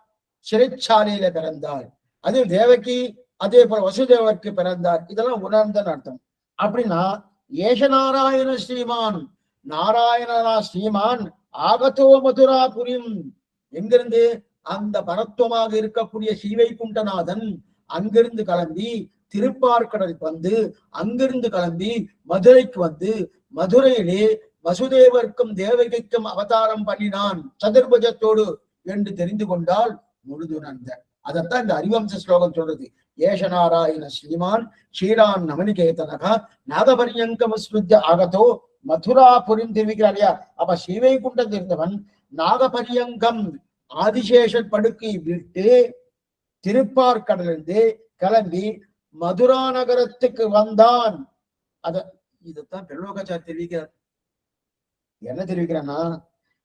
சிறைச்சாலையில பிறந்தார், அது தேவகி அதே போல வசுதேவருக்கு பிறந்தார், இதெல்லாம் உணர்ந்தன்னு அர்த்தம். அப்படின்னா ஏஷநாராயண ஸ்ரீமான், நாராயணனா ஸ்ரீமான் ஆகத்தோ மதுராபுரியும், எங்கிருந்து? அந்த பரத்துவமாக இருக்கக்கூடிய ஸ்ரீவைகுண்டநாதன் அங்கிருந்து கிளம்பி திருப்பார்கடலுக்கு அங்கிருந்து கிளம்பி மதுரைக்கு மதுரையிலே வசுதேவருக்கும் தேவகிக்கும் அவதாரம் பண்ணினான் சதுர்புஜத்தோடு என்று தெரிந்து கொண்டால் முழுதுணர்ந்த. அதைத்தான் இந்த ஹரிவம்ச ஸ்லோகம் சொல்றது. ஏஷநாராயண ஸ்ரீமான் ஷீரான் நவனிகேதனகா நாகபரியங்கம் ஸ்ருத்ய ஆகத்தோ மதுராபுரியும் தெரிவிக்கிறார் இல்லையா? அப்ப ஸ்ரீவைகுண்டம் இருந்தவன் நாகபரியங்கம் ஆதிசேஷன் படுக்கை விட்டு திருப்பார்கடலிருந்து கிளம்பி மதுரா நகரத்துக்கு வந்தான். இதைத்தான் பிரலோகாச்சார் தெரிவிக்கிறார். என்ன தெரிவிக்கிறான்னா,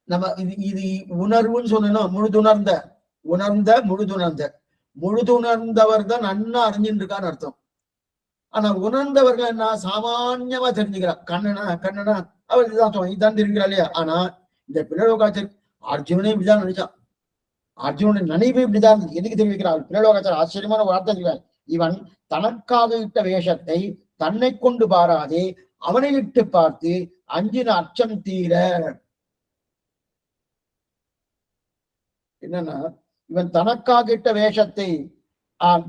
நம்ம இது உணர்வுன்னு சொன்னா முழுதுணர்ந்த, உணர்ந்த முழுதுணர்ந்த. முழுதுணர்ந்தவர் தான் நன்னா அறிஞ்சிட்டு இருக்கான்னு அர்த்தம். ஆனா உணர்ந்தவர்கள் என்ன சாமான்யமா தெரிஞ்சுக்கிறார். கண்ணனா அவர் இதுதான் சொல்லுவாங்க, இதுதான் தெரிஞ்சுக்கிறா இல்லையா. ஆனா இந்த பிள்ளலோகாச்சர் அர்ஜுனனே இப்படிதான் நினைச்சான். அர்ஜுனன் நினைவு இப்படிதான் இருந்தது. எதுக்கு தெரிவிக்கிறார் பிள்ளலோகாச்சர்? ஆச்சரியமான வார்த்தை சொல்றார். இவன் தனக்காக இட்ட வேஷத்தை தன்னை கொண்டு பாராதே அவனை இட்டு பார்த்து அஞ்சின அச்சம் தீர. என்னன்னா, இவன் தனக்காக இட்ட வேஷத்தை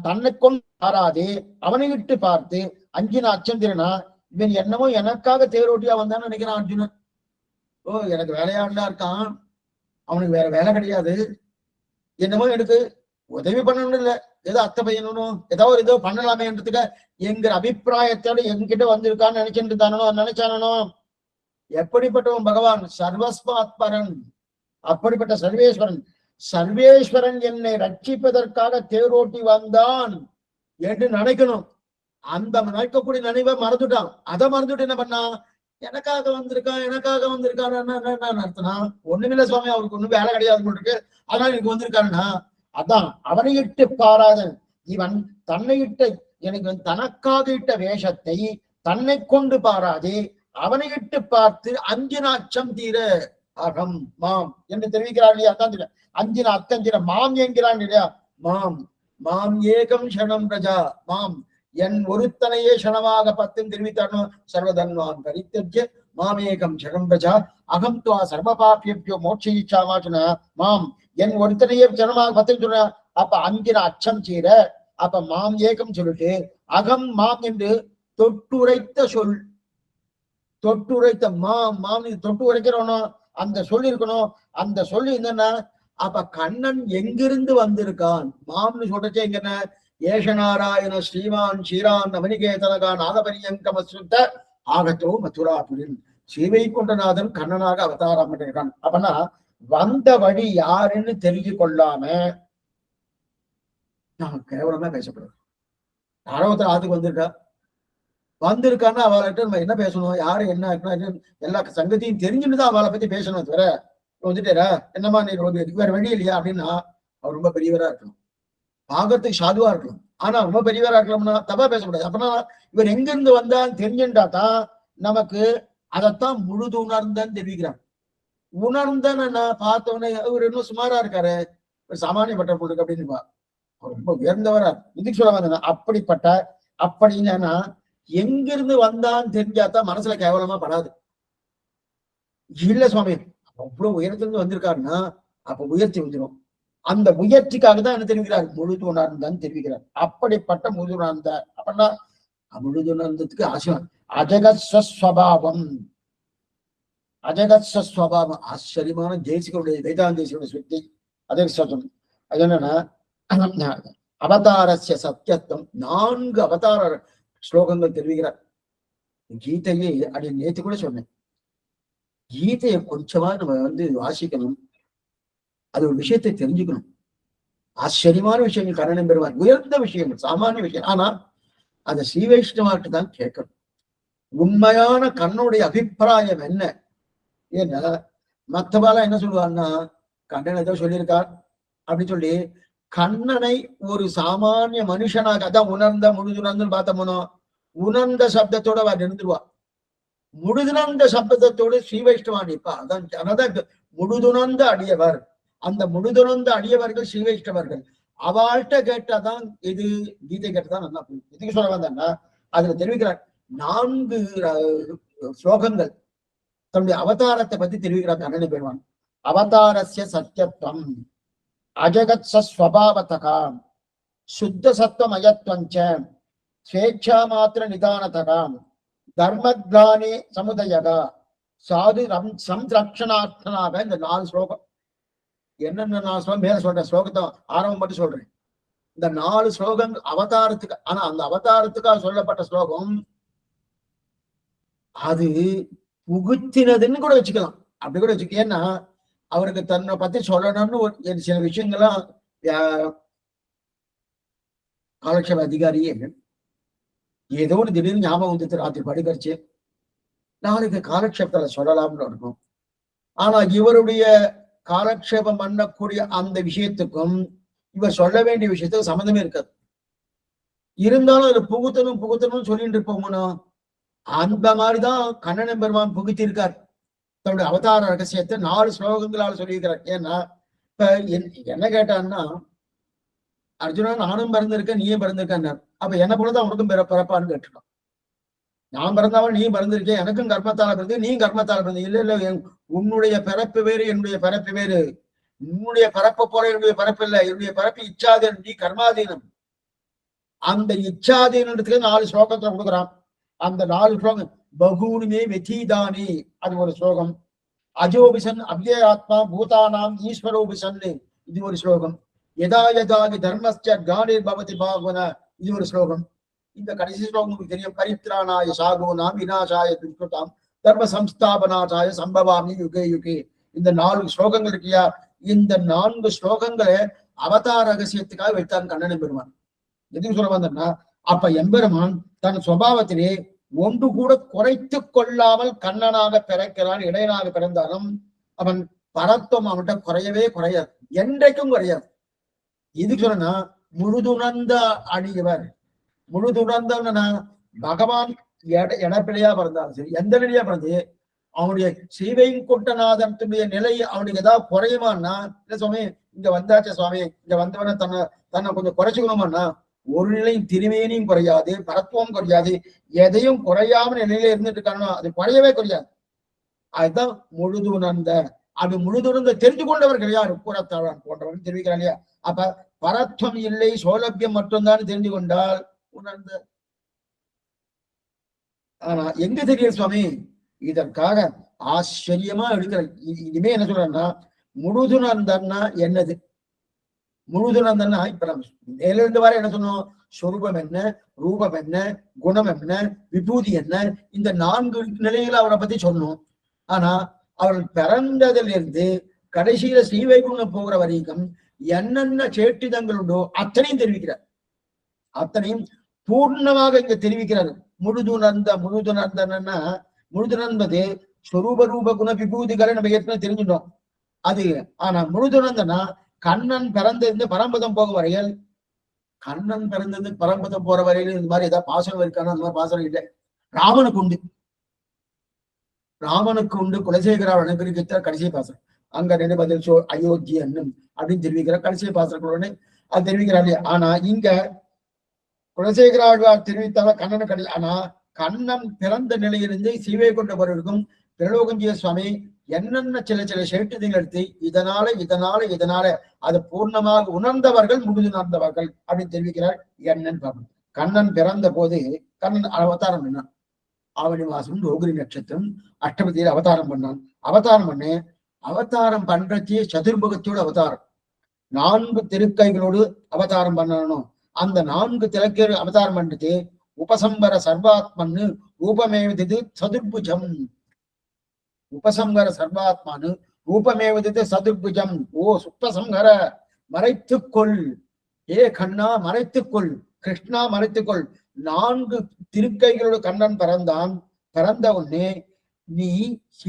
தன்னை கொண்டு பாராதே அவனை விட்டு பார்த்து அஞ்சின அச்சம் தீரனா, இவன் என்னமோ எனக்காக தேரோட்டியா வந்தான்னு நினைக்கிறான் அர்ஜுனன். ஓ, எனக்கு வேலையாண்டா இருக்கான், அவனுக்கு வேற வேலை கிடையாது, என்னமோ எனக்கு உதவி பண்ணணும் இல்ல, ஏதோ அத்தை பையனும் ஏதோ பண்ணலாமேன்றதுக்கு என்கிற அபிப்பிராயத்தோட என்கிட்ட வந்திருக்கான்னு நினைச்சுட்டு தானோ நினைச்சானோ. எப்படிப்பட்டவன் பகவான்? சர்வஸ்மாத்மரன், அப்படிப்பட்ட சர்வேஸ்வரன். சர்வேஸ்வரன் என்னை ரட்சிப்பதற்காக தேரோட்டி வந்தான் என்று நினைக்கணும். அந்த நினைக்கக்கூடிய நினைவை மறந்துட்டான். அதை மறந்துட்டு என்ன பண்ணா, எனக்காக வந்திருக்கான் அர்த்தனா, ஒண்ணுமில்ல சுவாமி, அவருக்கு ஒண்ணும் வேலை கிடையாது இருக்கு, அதனால எனக்கு வந்திருக்காருன்னா அதான் அவனை இட்டு பாராதன். இவன் தன்னை இட்ட, எனக்கு தனக்காக இட்ட வேஷத்தை தன்னை கொண்டு பாராதே அவனை இட்டு பார்த்து அஞ்சின அச்சம் தீர அகம் மாம் என்று தெரிவிக்கிறார் இல்லையா. அதான் அஞ்சின அத்தஞ்சின மாம் என்கிறான் இல்லையா. மாம் ஏகம் க்ஷணம் பிரஜா, மாம் என் ஒருத்தனையே க்ஷணமாக பத்தும் தெரிவித்தானோ. சர்வதன்வான் பரித்யஜ்ய மாமேகம் க்ஷணம் பிரஜா அகம் துவா சர்வபாபியோ மோட்சயிச்சாமா சொன்ன. மாம் என் ஒருத்தனையே க்ஷணமாக பத்துன்னு சொன்ன. அப்ப அஞ்சின அச்சம் தீர, அப்ப மாம் ஏகம் சொல்லிட்டு அகம் மாம் என்று தொட்டுரைத்த சொல், தொட்டுரைத்த மாம் இது தொட்டு உரைக்கிறோனோ அந்த சொல்லி இருக்கணும். அந்த சொல்லி என்னன்னா, அப்ப கண்ணன் எங்கிருந்து வந்திருக்கான் மாம்னு சொல்றச்சே எங்கன்னா, ஏஷநாராயண ஸ்ரீமான் ஸ்ரீரான் நவனிகேதனகா நாதபரியங்கமசுத்த ஆகத்தோ மதுராபுரின் ஸ்ரீவை கொண்டநாதன் கண்ணனாக அவதாரம் பண்ணிருக்கான். அப்பனா வந்த வழி யாருன்னு தெரிஞ்சு கொள்ளாம நான் கேவலமா பேசப்படுறேன். யாரோ ஒருத்தர் ஆத்துக்கு வந்திருக்கான்னா அவள்கிட்ட நம்ம என்ன பேசணும், யாரு என்ன எல்லா சங்கத்தையும் தெரிஞ்சுன்னு தான் அவளை பத்தி பேசணும். தவிர வந்துட்டேரா என்னமா நீ வேற வழி இல்லையா அப்படின்னா அவர் ரொம்ப பெரியவரா இருக்கணும், பாகத்துக்கு சாதுவா இருக்கணும். ஆனா ரொம்ப பெரியவரா இருக்கணும்னா தப்பா பேசக்கூடாது. அப்படின்னா இவர் எங்க இருந்து வந்தான்னு தெரிஞ்சுட்டா தான் நமக்கு அதைத்தான் முழுது உணர்ந்தன்னு தெரிவிக்கிறார். உணர்ந்தன்னு நான் பார்த்தோன்னே இவர் இன்னும் சுமாரா இருக்காரு, சாமானியப்பட்ட பொருளுக்கு அப்படின்னு ரொம்ப உயர்ந்தவரா இதுக்கு சொல்ல வந்தாங்க. அப்படிப்பட்ட அப்படின்னா எங்கிருந்து வந்தான்னு தெரிஞ்சாதான் மனசுல கேவலமா படாது. இல்ல சுவாமி அவ்வளவு உயரத்திலிருந்து வந்திருக்காருன்னா அப்ப உயர்ச்சி வந்துடும். அந்த முயற்சிக்காக தான் என்ன தெரிவிக்கிறார், முழுது உணர்ந்தான்னு தெரிவிக்கிறார். அப்படிப்பட்ட முழுது உணர்ந்த அப்படின்னா முழுது உணர்ந்ததுக்கு ஆசியம் அஜகஸ்வபாவம், அஜகஸ்வபாவம் ஆச்சரியமான தேசிகளுடைய வேதாந்த தேசிகளுடைய சுத்தி. அதே சொல்லும் அது என்னன்னா, அவதாரஸ்ய சத்தியத்துவம் 4 அவதார ஸ்லோகங்கள் தெரிவிக்கிறார். கீதையை அடி நேற்று கூட சொன்னேன், கீதையை கொஞ்சமா நம்ம வாசிக்கணும், அது ஒரு விஷயத்தை தெரிஞ்சுக்கணும். ஆச்சரியமான விஷயங்கள் கரணம் பெறுவார், உயர்ந்த விஷயங்கள், சாமானிய விஷயம். ஆனா அதை ஸ்ரீ வைஷ்ணவாட்டு தான் கேட்கணும். உண்மையான கண்ணனுடைய அபிப்பிராயம் என்ன? ஏன்னா மற்றவாலாம் என்ன சொல்லுவாங்கன்னா, கண்ணன் ஏதோ சொல்லியிருக்கார் அப்படின்னு சொல்லி கண்ணனை ஒரு சாமானிய மனுஷனாக அதான் உணர்ந்த முழுதுணர்ந்துன்னு பார்த்தோம்னோ, உணர்ந்த சப்தத்தோட அவர் நின்றுவா. முழுதுணர்ந்த சப்தத்தோடு ஸ்ரீ வைஷ்ணவா நிற்பா. அதான் முழுதுணர்ந்த அடியவர். அந்த முழுதுணர்ந்த அடியவர்கள் ஸ்ரீ வைஷ்ணவர்கள். அவள்கிட்ட கேட்டாதான் இது கீதை கேட்டதான் நல்லா புரியும். இதுக்கு சொல்ல வந்தேன்னா அதுல தெரிவிக்கிறார் 4 ஸ்லோகங்கள் தன்னுடைய அவதாரத்தை பத்தி தெரிவிக்கிறார். கண்ணனை பெறுவான். அவதாரஸ்ய சத்தியத்துவம் அஜகத் ஸ்வபாவதகாம் சுத்த சத்வமயத்வஞ்ச ஸ்வேச்சா மாத்திர நிதானதகாம் தர்மத்வானே சமுதயகா சாது சம்ரக்ஷணார்த்தனாக. இந்த 4 ஸ்லோகம் என்னென்ன 4 ஸ்லோகம் மேல சொல்றேன், ஸ்லோகத்தை ஆரம்பம் மட்டும் சொல்றேன். இந்த 4 ஸ்லோகங்கள் அவதாரத்துக்கு, ஆனா அந்த அவதாரத்துக்காக சொல்லப்பட்ட ஸ்லோகம் அது புகுத்தினதுன்னு கூட வச்சுக்கலாம், அப்படி கூட வச்சுக்க. ஏன்னா அவருக்கு தன்னை பத்தி சொல்லணும்னு சில விஷயங்கள்லாம் காலக்ஷேப அதிகாரியே ஏதோ ஒரு திடீர்னு ஞாபகம் வந்து ராத்திரி படுக்கரிச்சு நாளைக்கு காலக்ஷேபத்துல சொல்லலாம்னு இருக்கும். ஆனா இவருடைய காலக்ஷேபம் பண்ணக்கூடிய அந்த விஷயத்துக்கும் இவர் சொல்ல வேண்டிய விஷயத்துக்கு சம்மந்தமே இருக்காது. இருந்தாலும் அதுல புகுத்தணும் சொல்லிட்டு இருப்போம்னா அந்த மாதிரிதான் கண்ணன் பெருமான் புகுத்திருக்கார். தன்னுடைய அவதார ரகசியத்தை 4 ஸ்லோகங்களால சொல்லியிருக்கிறார். ஏன்னா இப்ப என்ன கேட்டான்னா, அர்ஜுனா நானும் பிறந்திருக்கேன் நீயும் பிறந்திருக்கேன். அப்ப என்ன போலதான் உனக்கும் பிறப்பான்னு கேட்டுருக்கான். நான் பிறந்தவன் நீ பிறந்திருக்கேன், எனக்கும் கர்மத்தால பிறந்து நீ கர்மத்தால பிறந்த. இல்ல உன்னுடைய பிறப்பு வேறு என்னுடைய பிறப்பு வேறு. உன்னுடைய பிறப்பு போல என்னுடைய பிறப்பு இல்லை. என்னுடைய பிறப்பு இச்சாதீனம், நீ கர்மாதீனம். அந்த இச்சாதீனத்துக்கு 4 ஸ்லோகத்துல கொடுக்குறான். அந்த 4 ஸ்லோகம் பகூனுமே வெதீதானி அது ஒரு ஸ்லோகம். அஜோபிசன் அவ்யயாத்மா பூதானாம் ஈஸ்வரோபிசன் இது ஒரு ஸ்லோகம். யதா யதாகி தர்மஸ்ய கானிர் பவதி பாகுன இது ஒரு ஸ்லோகம். இந்த கடைசி ஸ்லோகம் உங்களுக்கு தெரியும். பரித்ராணாய சாகுனாம் விநாசாய துஷ்கிருதாம் தர்ம சம்ஸ்தாபனாசாய சம்பவாமி யுகே யுகே. இந்த 4 ஸ்லோகங்கள் இருக்கியா, இந்த 4 ஸ்லோகங்களை அவதார ரகசியத்துக்காக வைத்தான் கண்ணன் பெருமான். எதுக்கு சொல்ல வந்தேன்னா, அப்ப எம்பெருமான் தன் சுபாவத்திலே ஒன்று கூட குறைத்து கொள்ளாமல் கண்ணனாக பிறக்கிறான். இடையனாக பிறந்தாலும் அவன் பரத்துவம் அவன்கிட்ட குறையவே குறையாது, என்றைக்கும் குறையாது. எதுக்கு சொன்னா முழுதுணர்ந்த அணியவர். முழுதுணர்ந்தவனா பகவான் இடப்பிழையா பிறந்தாலும் சரி, எந்த நிலையா பிறந்து அவனுடைய ஸ்ரீவைகுண்டநாதனுடைய நிலை அவனுக்கு ஏதாவது குறையுமான்னா, இல்ல சுவாமி இங்க வந்தாச்ச சுவாமி இங்க வந்தவன தன்னை கொஞ்சம் குறைச்சுக்கணுமான்னா ஒரு நிலையும் திருமேனியும் குறையாது, பரத்துவம் குறையாது, எதையும் குறையாம நிலையில இருந்துட்டு இருக்கானோ அது குறையவே குறையாது. அதுதான் முழுதுணர்ந்த. அது முழுதுணர்ந்த தெரிந்து கொண்டவர்கள் யார்? கூறத்தாழ்வான் போன்றவர்கள் தெரிவிக்கிறான் இல்லையா? அப்ப பரத்துவம் இல்லை சௌலபியம் மட்டும்தான் தெரிந்து கொண்டால் உணர்ந்த. ஆனா எங்க தெரியும் சுவாமி? இதற்காக ஆச்சரியமா எடுக்கிற. இனிமே என்ன சொல்றேன்னா, முழுதுணர்ந்தன்னா என்னது? முழுதுணர்ந்தன்னா இப்ப நம்ம மேலிருந்து வர என்ன சொன்னோம்? சொரூபம் என்ன, ரூபம் என்ன, குணம் என்ன, விபூதி என்ன, இந்த 4 நிலைகளை அவரை பத்தி சொன்னோம். ஆனா அவர் பிறந்ததிலிருந்து கடைசியில ஸ்ரீவைகுண்டம் போகிற வரைக்கும் என்னென்ன சேட்டிதங்கள் உண்டோ அத்தனையும் தெரிவிக்கிறார். அத்தனையும் பூர்ணமாக இங்க தெரிவிக்கிறார். முழுதுணர்ந்தன்னா முழுதுணர்ந்தது ஸ்வரூப ரூப குண விபூதிகளை நம்ம ஏற்கனவே தெரிஞ்சுட்டோம் அது. ஆனா முழுதுணர்ந்தனா கண்ணன் பிறந்திருந்து பரம்பதம் போக வரையில், கண்ணன் பிறந்திருந்து பரம்பதம் போற வரையில் இந்த மாதிரி ஏதாவது பாசனம் இருக்கான? அந்த மாதிரி பாசனம் இல்லை. ராமனுக்கு உண்டு, ராமனுக்கு உண்டு. குலசேகரால் அனுகிரகித்த கடைசி பாசனம் அங்க ரெண்டு பதில் அயோத்தி அண்ணன் அப்படின்னு தெரிவிக்கிற கடைசி பாசனங்களுடனே அது தெரிவிக்கிறாரு. ஆனா இங்க குலசேகராழ்வார் தெரிவித்தால கண்ணனை கிடையாது. ஆனா கண்ணன் பிறந்த நிலையிலிருந்து சீவை கொண்டவர்களுக்கும் திரலோகஞ்சிய சுவாமி என்னென்ன சில சேட்டுதல் எடுத்து இதனால அது பூர்ணமாக உணர்ந்தவர்கள் முழுதுணர்ந்தவர்கள் அப்படின்னு தெரிவிக்கிறார். என்னன்னு பார்க்கணும். கண்ணன் பிறந்த போது கண்ணன் அவதாரம் பண்ணான். ஆவணி மாசம் ரோகிணி நட்சத்திரம் அஷ்டபதியில் அவதாரம் பண்ணான். அவதாரம் பண்றச்சே சதுர்முகத்தோடு அவதாரம், 4 திருக்கைகளோடு அவதாரம் பண்ணணும். அந்த 4 திலக்கை அவதாரம் பண்ணிட்டு உபசம்பர சர்வாத்மன்னு ரூபமேவது சதுர்புஜம். உபசங்கர சர்வாத்மானு ரூபமேவது சதுர்புஜம். ஓ சுப்பசங்கர மறைத்துக்கொள், ஏ கண்ணா மறைத்துக்கொள், கிருஷ்ணா மறைத்துக்கொள். 4 திருக்கைகளோடு கண்ணன் பிறந்தான். பிறந்த உடனே நீ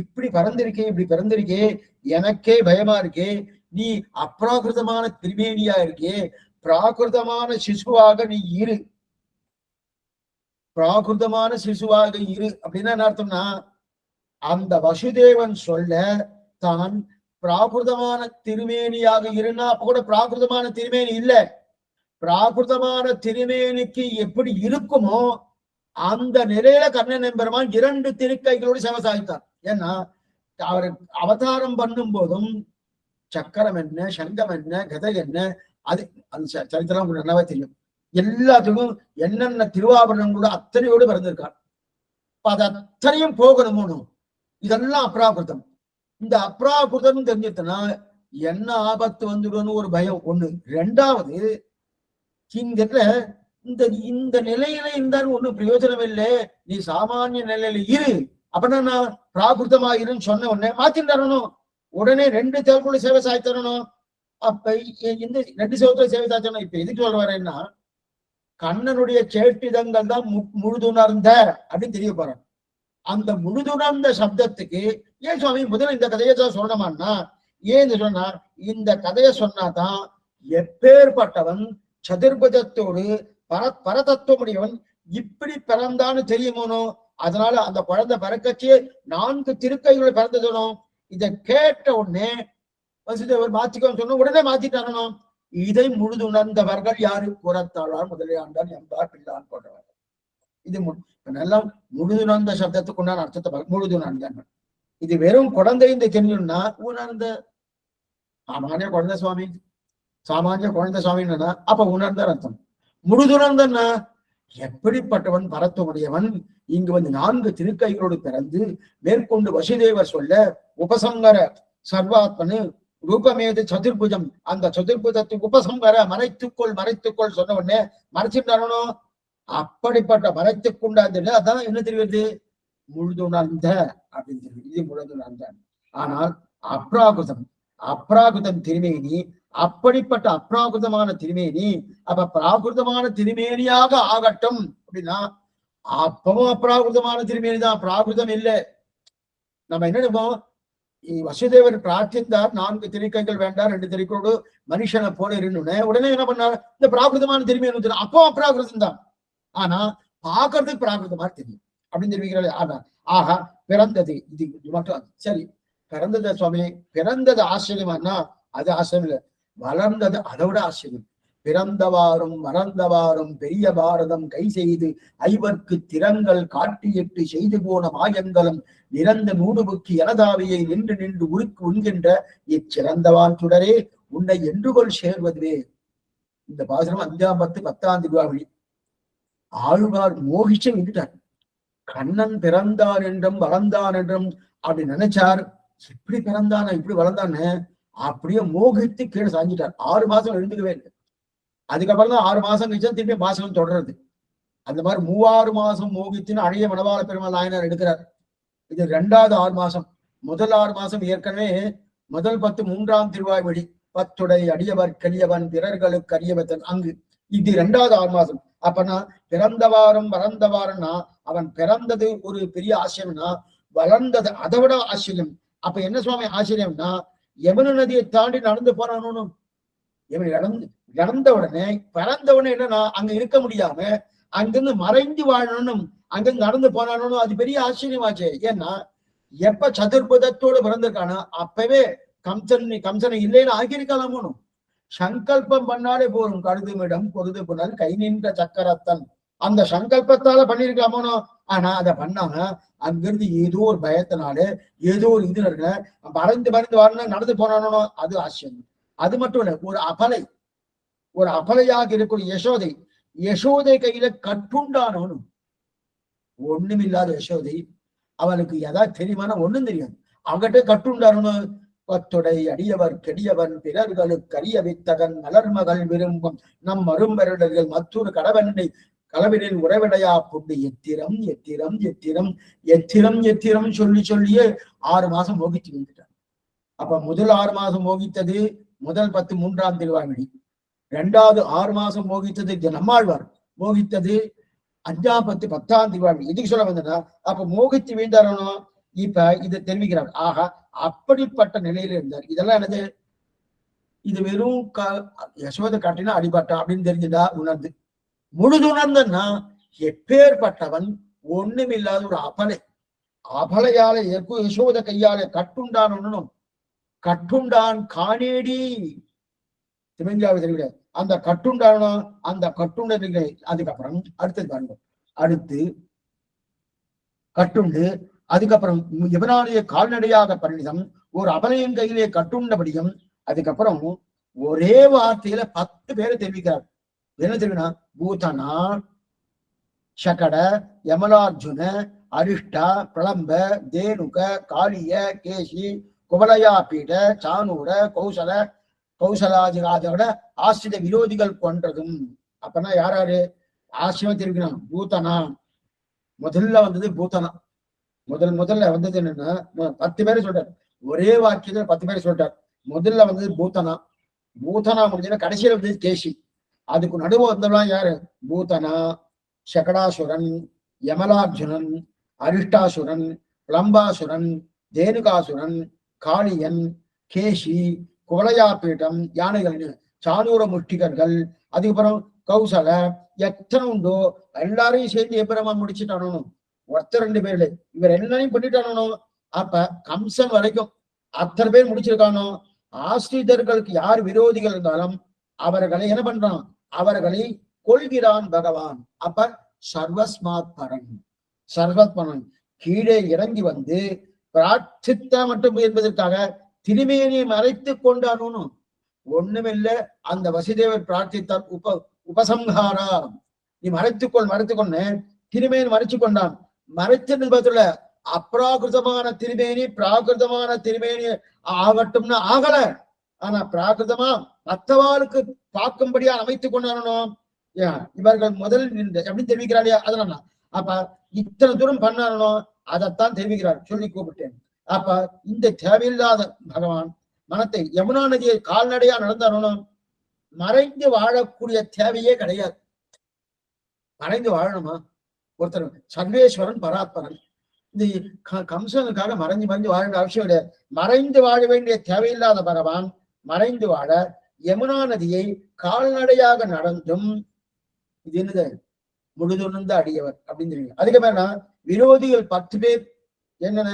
இப்படி பிறந்திருக்கே எனக்கே பயமா இருக்கே, நீ அப்ராகிருதமான திருமேனியா இருக்கே, பிராகிருதமான சிசுவாக நீ இரு, பிராகிருதமான சிசுவாக இரு. அப்படின்னா என்ன அர்த்தம்னா, அந்த வசுதேவன் சொல்ல தான் பிராகிருதமான திருமேனியாக இருந்தா அப்ப கூட பிராகிருதமான திருமேனி இல்ல. பிராகிருதமான திருமேனிக்கு எப்படி இருக்குமோ அந்த நிலையில கண்ணன் எம்பெருமான் 2 திருக்கைகளோடு சேவை சாதித்தார். ஏன்னா அவர் அவதாரம் பண்ணும் போதும் சக்கரம் என்ன, சங்கம் என்ன, கதை என்ன, அது அந்த சரித்திரம் நல்லாவே தெரியும். எல்லாத்துக்கும் என்னென்ன திருவாபரணங்களோட அத்தனையோடு பிறந்திருக்கார். அது அத்தனையும் போகணுமோ, இதெல்லாம் அப்ராகிருதம். இந்த அப்ராகிருதம் தெரிஞ்சுட்டுனா என்ன ஆபத்து வந்துடும்னு ஒரு பயம் ஒண்ணு. 2வது இந்த நிலையில இருந்தாலும் ஒண்ணும் பிரயோஜனம் இல்லை, நீ சாமானிய நிலையில இரு. அப்படின்னா நான் பிராகிருதமா இருன்னு சொன்ன உடனே மாத்தின்னு தரணும். உடனே 2 தேவக்குள்ள சேவை சாய் தரணும். அப்ப இந்த 2 சேவத்துல சேவை சாய் தரணும். இப்ப எதுக்கு சொல்ல வரேன்னா, கண்ணனுடைய சேட்டிதங்கள் தான் முழுதுணர்ந்த அப்படின்னு தெரிய போறான். அந்த முழுதுணர்ந்த சப்தத்துக்கு ஏன் சுவாமி முதல்ல இந்த கதையை தான் சொல்லணுமான்னா, ஏன் சொன்னா இந்த கதையை சொன்னாதான் எப்பேற்பட்டவன் சதுர்புஜத்தோடு பரதத்துவமுடையவன் இப்படி பிறந்தான்னு தெரியுமோனோ. அதனால அந்த குழந்தை பிறக்கச்சே 4 திருக்கைகளை பிறந்ததுனும். இதை கேட்ட உடனே வசுதேவர் மாத்திக்கோன்னு சொன்ன உடனே மாத்திட்டானோ. இதை முழுதுணர்ந்தவர்கள் யாரு? புறத்தாழ்வார், முதலியாண்டான், எம்பார், பிள்ளான் போன்றவர்கள். இது நல்லா முழுதுணர்ந்த சப்தத்துக்கு உண்டான அர்த்தத்தை முழுதுணர்ந்தான். இது வெறும் குழந்தை இந்த தெரியும்னா உணர்ந்த சாமானிய குழந்தை சுவாமி, சாமானிய குழந்தை சுவாமின்னா அப்ப உணர்ந்த அர்த்தம். முழுதுணர்ந்தன்னா எப்படிப்பட்டவன் பரத்துவமுடையவன் இங்கு வந்து 4 திருக்கைகளோடு பிறந்து மேற்கொண்டு வசுதேவர் சொல்ல உபசங்கர சர்வாத்மனு ரூபமேது சதுர்புஜம், அந்த சதுர்புஜத்தை உபசங்கர மறைத்துக்கொள் சொன்ன உடனே மறைச்சுட்டானோ. அப்படிப்பட்ட மறைத்துக்கொண்டாது அதான் என்ன தெரிவது? முழுதுணர்ந்த அப்படின்னு தெரியுது. இது முழுதுணர்ந்த. ஆனால் அப்ராகுதம் திருமேனி, அப்படிப்பட்ட அப்ராகுதமான திருமேனி. அப்ப பிராகிருதமான திருமேனியாக ஆகட்டும் அப்படின்னா அப்பவும் அப்ராகிருதமான திருமேனி தான், பிராகிருதம் இல்லை. நம்ம என்ன வசுதேவர் பிரார்த்தித்தார் 4 திருக்கைகள் வேண்டாம், 2 திருக்கையோடு மனுஷனை போல இருந்துன்னு உடனே என்ன பண்ணார்? இந்த பிராகிருதமான திருமேனி அப்போ அப்ராகிருதம் தான். ஆனா பாக்குறதுக்கு பிராகிருதமா தெரியும் அப்படின்னு தெரிவிக்கிறாரு. ஆனா ஆஹா பிறந்தது இது மட்டும் சரி. பிறந்தது சுவாமி, பிறந்தது ஆச்சரியமானா அது ஆச்சரியம் இல்லை, வளர்ந்தது அதை விட ஆச்சரியம். பிறந்தவாறும் மறந்தவாறும் பெரிய பாரதம் கை செய்து ஐவர்க்கு திறங்கள் காட்டியிட்டு செய்து போன மாயங்களும் நிறந்த நூடுபுக்கு எனதாவியை நின்று உருக்கு உண்கின்ற இச்சிறந்தவான் சுடரே உன்னை என்றுகொள் சேர்வதுவே. இந்த பாசனம் 5ஆம் 10 10ஆம் திருவாவளி. ஆழ்வார் மோகிச்சு விட்டுட்டார். கண்ணன் பிறந்தான் என்றும் வளர்ந்தான் என்றும் அப்படி நினைச்சார். எப்படி பிறந்தான இப்படி வளர்ந்தான்னு அப்படியே மோகித்து கீழே சாஞ்சிட்டார். 6 மாசம் எழுந்துக்கவே இல்லை. அதுக்கப்புறம் தான் 6 மாசம் கழிச்சா திருப்பி மாசம் தொடர்றது. அந்த மாதிரி 3 மாசம் மோகித்துன்னு அழகிய மணவாள பெருமாள் நாயனார் எடுக்கிறார். இது 2வது 6 மாசம். முதல் 6 மாசம் ஏற்கனவே முதல் 10 3ஆம் திருவாய்மொழி பத்துடை அடியவர் கலியவன் பிறர்களுக்கு அறியவத்தன் அங்கு. இது 2வது 6 மாசம். அப்பனா பிறந்தவாறும் வளர்ந்தவாறுன்னா அவன் பிறந்தது ஒரு பெரிய ஆச்சரியம்னா வளர்ந்தது அதை விட ஆச்சரியம். அப்ப என்ன சுவாமி ஆச்சரியம்னா யமுனை நதியை தாண்டி நடந்து போறானு. இவன் இறந்த உடனே பிறந்த உடனே என்னன்னா அங்க இருக்க முடியாம அங்கிருந்து மறைந்து வாழணும், அங்கிருந்து நடந்து போனானு. அது பெரிய ஆச்சரியமாச்சு. ஏன்னா எப்ப சதுர்புதத்தோடு பிறந்திருக்கானோ அப்பவே கம்சனை இல்லைன்னு ஆக்கியிருக்கலாமோனும். சங்கல்பம் பண்ணாலே போரும் கருதுமிடம் பொருது புனல் கை நின்ற சக்கரத்தன், அந்த சங்கல்பத்தால பண்ணிருக்கலாமோனோ. ஆனா அதை பண்ணாம அங்கிருந்து ஏதோ ஒரு பயத்தினால ஏதோ ஒரு இது இருக்க மறைந்து வரணும் நடந்து போனானோ. அது ஆச்சரியம். அது மட்டும் இல்ல, ஒரு அபலையாக இருக்கக்கூடிய யசோதை கையில கட்டுண்டானவனும். ஒண்ணுமில்லாத யசோதை, அவனுக்கு எதாவது தெரியுமானா ஒண்ணும் தெரியாது. அவங்கிட்ட கட்டுண்டானவனு. பத்துடை அடியவர் கெடியவன் பிறர்களுக்கு அறிய வித்தகன் மலர்மகள் விரும்பும் நம் மரும்பெருடர்கள் மற்றொரு களவினில் உறவிடையா புண்டு எத்திரம் எத்திரம் எத்திரம் எத்திரம் எத்திரம் சொல்லியே 6 மாசம் மோகிச்சு வந்துட்டான். அப்ப முதல் 6 மாசம் மோகித்தது முதல் 10 3ஆம் திருவாய்மொழி. 2வது 6 மாசம் மோகித்தது நம்மாழ்வார். மோகித்தது 5ஆம் 10 10ஆம் திருவாய்மொழி. இதுக்கு சொல்ல வந்தா அப்ப மோகித்து வீழ்ந்தாரனோ. இப்ப இதை தெரிவிக்கிறார். ஆகா அப்படிப்பட்ட நிலையில இருந்தார். இதெல்லாம் என்னது? இது வெறும் யசோதை காட்டினா அடிபட்டா அப்படின்னு தெரிஞ்சுதா? உணர்ந்து முழுதுணர்ந்தன்னா எப்பேற்பட்டவன் ஒண்ணுமில்லாத ஒரு அபலையால யசோத கையால கட்டுண்டான் ஒண்ணும். கட்டுண்டான் காணேடி திருமஞ்சாவை தெரிவிட அந்த கட்டுண்டானோ. அந்த கட்டுண்ட அதுக்கப்புறம் அடுத்தது பாருங்க. அடுத்து கட்டுண்டு அதுக்கப்புறம் எவனாலேயே கால்நடையாக பரிணிதம் ஒரு அபலையின் கையிலே கட்டுண்டபடியும். அதுக்கப்புறம் ஒரே வார்த்தையில 10 பேரை தெரிவிக்கிறார். என்ன தெரியும்னா பூதனா சகட யமலார்ஜுன அரிஷ்டா பிரளம்ப தேனுக காளிய கேசி குவலயா பீட சானூர கௌசலாதிராஜோட ஆசிரித விரோதிகள் கொன்றதும். அப்பனா யாராரு ஆசிரியம் தெரிவிக்கணும்? பூதனா. முதல்ல வந்தது பூதனா. முதல்ல வந்தது என்னன்னா 10 பேரை சொல்றார். ஒரே வாக்கியத்துல 10 பேரை சொல்றார். முதல்ல வந்தது பூதனா. முடிஞ்சா கடைசியில வந்தது கேசி. அதுக்கு நடுவு வந்தவெல்லாம் யாரு? பூதனா, சகடாசுரன், யமலார்ஜுனன், அரிஷ்டாசுரன், பிளம்பாசுரன், தேனுகாசுரன், காளியன், கேசி, குவலையாப்பீட்டம், யானைகள் சானூர முஷ்டிகர்கள், அதுக்கப்புறம் கௌசல, எத்தனை உண்டோ எல்லாரையும் சேர்ந்து எம்பெருமான் முடிச்சுட்டானோ. ஒருத்தர் 2 பேர்ல இவர் எல்லாரையும் பண்ணிட்டானோ. அப்ப கம்சன் வரைக்கும் அத்தனை பேர் முடிச்சிருக்கானோ. ஆஸ்ரிதர்களுக்கு யார் விரோதிகள் இருந்தாலும் அவர்களை என்ன பண்றான், அவர்களை கொள்கிறான் பகவான். அப்ப சர்வஸ்மாத் பரன், சர்வத் பரன் கீழே இறங்கி வந்து பிரார்த்தித்த மட்டும் என்பதற்காக திருமேனியை மறைத்து கொண்டானு ஒண்ணுமில்ல. அந்த வசுதேவர் பிரார்த்தித்தார் உபசம்ஹாரா, நீ மறைத்துக்கொண்டு திருமேனி மறைச்சு கொண்டான். மறைச்சதுல அப்ராகிருதமான திருமேனி பிராகிருதமான திருமேனி ஆகட்டும்னா ஆகல. ஆனா பிராகிருதமா மற்றவாளுக்கு பார்க்கும்படியா அமைத்துக் கொண்டானோ. இவர்கள் முதல் எப்படி தெரிவிக்கிறாள் அதனால அப்ப இத்தனை தூரம் பண்ணானோ அதைத்தான் தெரிவிக்கிறார் சொல்லி கூப்பிட்டேன். அப்ப இந்த தேவையில்லாத பகவான் மனத்தை யமுனா நதியை கால்நடையா நடந்தானோ. மறைந்து வாழக்கூடிய தேவையே கிடையாது. மறைந்து வாழணுமா? ஒருத்தர் சர்வேஸ்வரன் பராத்பரன், இந்த கம்சனுக்காக மறைஞ்சு வாழ வேண்டிய அவசியம் கிடையாது. மறைந்து வாழ வேண்டிய தேவையில்லாத பகவான் மறைந்து வாழ யமுனா நதியை கால்நடையாக நடந்தும் இது என்னது முழுதுணர்ந்த அடியவர் அப்படின்னு தெரியும். அதுக்கு மேல விரோதிகள் 10 பேர் என்னென்ன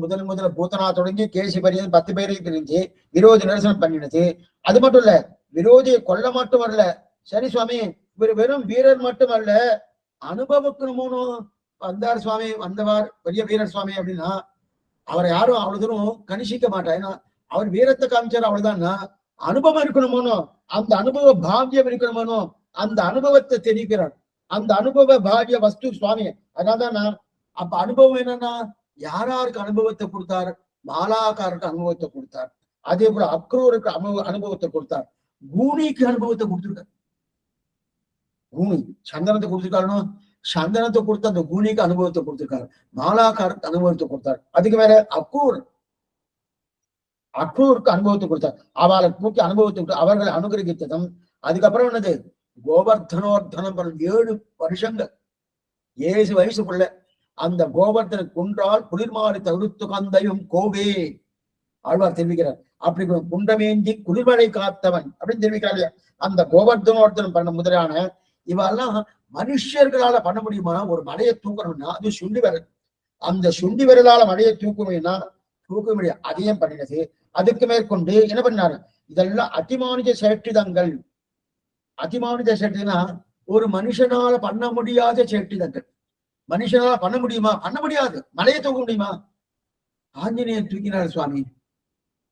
முதல்ல பூத்தனா தொடங்கி கேசி பரியன் 10 பேரையும் தெரிஞ்சு விரோதி நிரசனம் பண்ணினது. அது மட்டும் இல்ல, விரோதியை கொல்ல மட்டும் வரல. சரி சுவாமி, இவர் வெறும் வீரர் மட்டும் அல்ல, அனுபவிக்கணுமோ வந்தார் சுவாமி, வந்தவார் பெரிய வீரர் சுவாமி அப்படின்னா அவரை யாரும் அவ்வளவு தூரம் கணிசிக்க மாட்டா. ஏன்னா அவர் வீரத்தை காமிச்சார் அவ்வளவுதான்னா, அனுபவம் இருக்கணுமோனோ, அந்த அனுபவ பாவியம் இருக்கணுமோனோ, அந்த அனுபவத்தை தெரிவிக்கிறார். அந்த அனுபவ பாவிய வஸ்து சுவாமி. அதனால்தான் அப்ப அனுபவம் என்னன்னா, யாராருக்கு அனுபவத்தை கொடுத்தார்? மாலாக்காருக்கு அனுபவத்தை கொடுத்தார். அதே போல அக்ரூருக்கு அனுபவத்தை கொடுத்தார். கூனிக்கு அனுபவத்தை கொடுத்திருக்கார். கூனி சந்தனத்தை கொடுத்திருக்காருனோ, சந்தனத்தை கொடுத்து அந்த கூனிக்கு அனுபவத்தை கொடுத்திருக்காரு. மாலாக்காருக்கு அனுபவத்தை கொடுத்தார். அதுக்கு மேல அக்ரூருக்கு அனுபவத்தை கொடுத்தார். அவளை தூக்கி அனுபவத்தை கொடுத்து அவர்களை அனுகிரகித்ததும். அதுக்கப்புறம் என்னது, கோவர்தனோர்தனம் 7 வருஷங்கள் 7 வயசுக்குள்ள அந்த கோவர்தனை குன்றால் குளிர்மாறி தவிர்த்து கந்தையும் கோவே ஆழ்வார் தெரிவிக்கிறார். அப்படி குன்றமேந்தி குளிர்மழை காத்தவன் அப்படின்னு தெரிவிக்கிறார். அந்த கோவர்தனோர்தனம் பண்ண முதலான இவெல்லாம் மனுஷர்களால பண்ண முடியுமா? ஒரு மலையை தூக்கணும்னா அது சுண்டி விரல், அந்த சுண்டி விரலால மலையை தூக்குமையா தூக்க முடியாது. அதையும் பண்ணினது. அதுக்கு மேற்கொண்டு என்ன பண்ணாரு, இதெல்லாம் அதிமானுஜ சேட்டிதங்கள். அதிமானுஜ சேட்டினா ஒரு மனுஷனால பண்ண முடியாத சேட்டிதங்கள். மனுஷனால பண்ண முடியுமா? பண்ண முடியாது. மலையை தூக்க முடியுமா? ஆஞ்சநேயர் தூக்கினார் சுவாமி,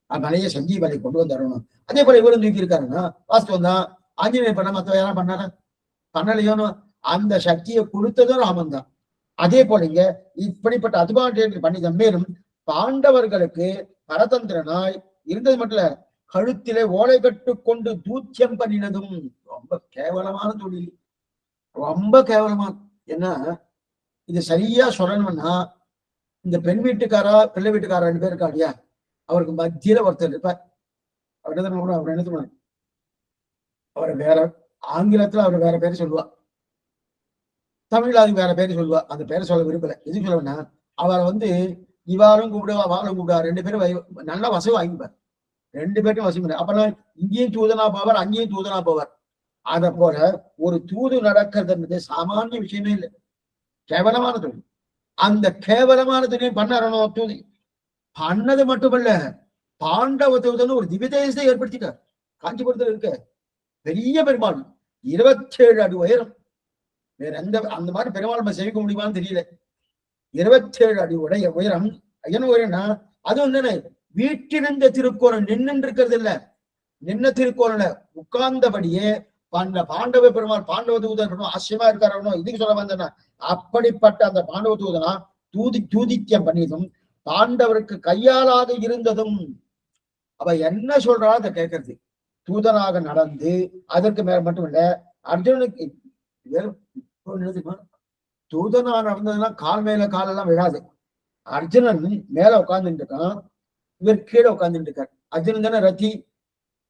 மலையை சஞ்சீவலை கொண்டு வந்தரணும். அதே போல இவரும் தூக்கி இருக்காருன்னா வாஸ்தவம் தான். ஆஞ்சநேயர் பண்ண மற்ற யாரும் பண்ணாரா? பண்ணலையோனோ. அந்த சக்தியை கொடுத்ததும் ராமன் தான். அதே போல இங்க இப்படிப்பட்ட அதிமானுஜ பண்ணித. மேலும் பாண்டவர்களுக்கு பரதந்திரனாய் இருந்தது மட்டும் இல்ல, கழுத்திலே ஓலை கட்டு கொண்டு தூத்தியம் பண்ணினதும் ரொம்ப கேவலமான தொழில். ரொம்ப கேவலமான. ஏன்னா இது சரியா சொல்லணும்னா, இந்த பெண் வீட்டுக்காரா பிள்ளை வீட்டுக்காரா 2 பேர் இருக்கா இல்லையா, அவருக்கு மத்தியில ஒருத்தர் இருப்பார். அவர் என்ன அவரை வேற ஆங்கிலத்துல அவர் வேற பேர் சொல்லுவா, தமிழ்ல அது வேற பேர் சொல்லுவா. அந்த பேரை சொல்ல விரும்பல. எதுக்கு சொல்லுவேன்னா, அவரை இவாரும் கூப்பிடுவா வாழும் கூப்பிடுவா. 2 பேரும் நல்லா வசதி வாங்கிப்பார். 2 பேருக்கும் வசதி. அப்பெல்லாம் இங்கேயும் தூதனா போவார், அங்கேயும் தூதனா போவார். அத போல ஒரு தூது நடக்கிறதுன்றது சாமானிய விஷயமே இல்லை, கேவலமான தொழில். அந்த கேவலமான தொழில் பண்ணாரோ தூதி பண்ணது மட்டுமல்ல, பாண்டவ தூதன் ஒரு திவ்யதேசத்தை ஏற்படுத்திட்டார். காஞ்சிபுரத்துல இருக்க பெரிய பெருமாள் 27 அடி உயரம். வேற அந்த மாதிரி பெருமாள் சேவிக்க முடியுமான்னு தெரியல. 27 அடி உயரம். என்ன உயரம்னா அது வீட்டிருந்த திருக்கோலம் நின்று இருக்கிறது இல்ல, நின்ன திருக்கோல உட்கார்ந்தபடியே பாண்டவ பெருமாள் பாண்டவ தூதன் ஆச்சரியமா இருக்காரோ. இதுக்கு சொல்ல வந்தேன்னா, அப்படிப்பட்ட அந்த பாண்டவ தூதனா தூதித்தியம் பண்ணியதும் பாண்டவருக்கு கையாளாக இருந்ததும். அவ என்ன சொல்றா அதை கேட்கறது. தூதனாக நடந்து அதற்கு மேல மட்டும் இல்ல, அர்ஜுனுக்கு தூதனா நடந்ததுன்னா கால் மேல காலெல்லாம் விழாது. அர்ஜுனன் மேல உட்கார்ந்துட்டு இருக்கான், இவர் கீழே உட்கார்ந்துட்டு இருக்கார். அர்ஜுனன் தானே ரத்தி,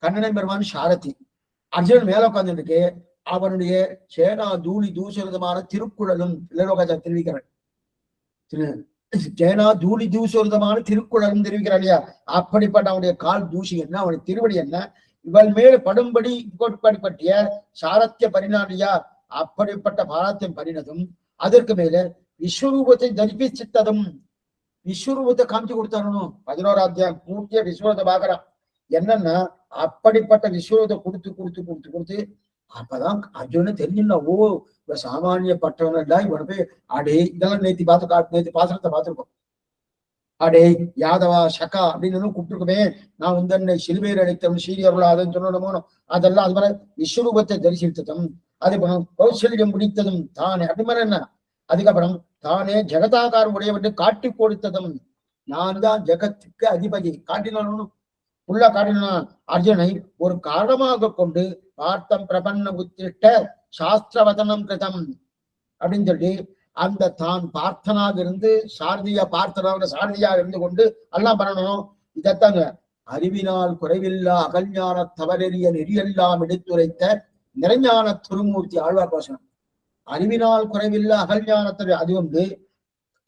கண்ணனை பெருமான் சாரதி. அர்ஜுனன் மேல உட்கார்ந்துட்டு இருக்கு. அவனுடைய சேனா தூளி தூசுரதமான திருக்குறளும் தெரிவிக்கிறார். சேனா தூளி தூசுரதமான திருக்குறளும் தெரிவிக்கிறார் இல்லையா. அப்படிப்பட்ட அவனுடைய கால் தூசி என்ன, அவனுடைய திருவடி என்ன, இவள் மேல் படும்படி பட்டிய சாரத்திய பரிணாமியா அப்படிப்பட்ட பாரத்தியம் பரிணதும் அதற்கு மேல விஸ்வரூபத்தை தரிப்பிச்சிட்டதும் விஸ்வரூபத்தை காமிச்சு கொடுத்தாரணும். 11ஆம் அத்தியாயம் பூர்த்திய விஸ்வரூபத்தை பாக்குறான். என்னன்னா அப்படிப்பட்ட விஸ்வரூபத்தை கொடுத்து கொடுத்து கொடுத்து கொடுத்து அப்பதான் அர்ஜுனு தெரிஞ்சுன்னா ஓ இவ சாமானிய பட்டவன் இல்ல, இவனை போய் அடே இதெல்லாம் நேத்தி பாசனத்தை பார்த்திருக்கோம். அடே யாதவா சகா அப்படின்னு கூப்பிட்டுருக்குமே, நான் உந்தன்னை சிலுவையில் அடைத்தவன் சீரியர்களாதன்னு சொல்லணுமோ அதெல்லாம் அது மாதிரி விஸ்வரூபத்தை தரிசித்ததும் அதுக்கப்புறம் கௌசல்யம் பிடித்ததும் தானே அப்படி மாதிரி என்ன அதுக்கப்புறம் தானே ஜெகதாகாரம் உடையவற்றை காட்டி கொடுத்ததும் நான் தான் ஜெகத்துக்கு அதிபதி காட்டினாலும் உள்ள காட்டினான். அர்ஜுனை ஒரு காரணமாக கொண்டு பார்த்தம் பிரபன்ன உத்திட்ட சாஸ்திரவதனம் கிருதம் அப்படின்னு சொல்லி அந்த தான் பார்த்தனாக இருந்து பார்த்தனாக சாரதியாக இருந்து கொண்டு எல்லாம் பண்ணணும். இதைத்தாங்க அறிவினால் குறைவில்லா அகல்ஞான தவறெறிய நெறியெல்லாம் எடுத்துரைத்த நிறைஞான திருமூர்த்தி ஆழ்வார் பாசனம். அறிவினால் குறைவில்லா அகல்ஞானத்தை அது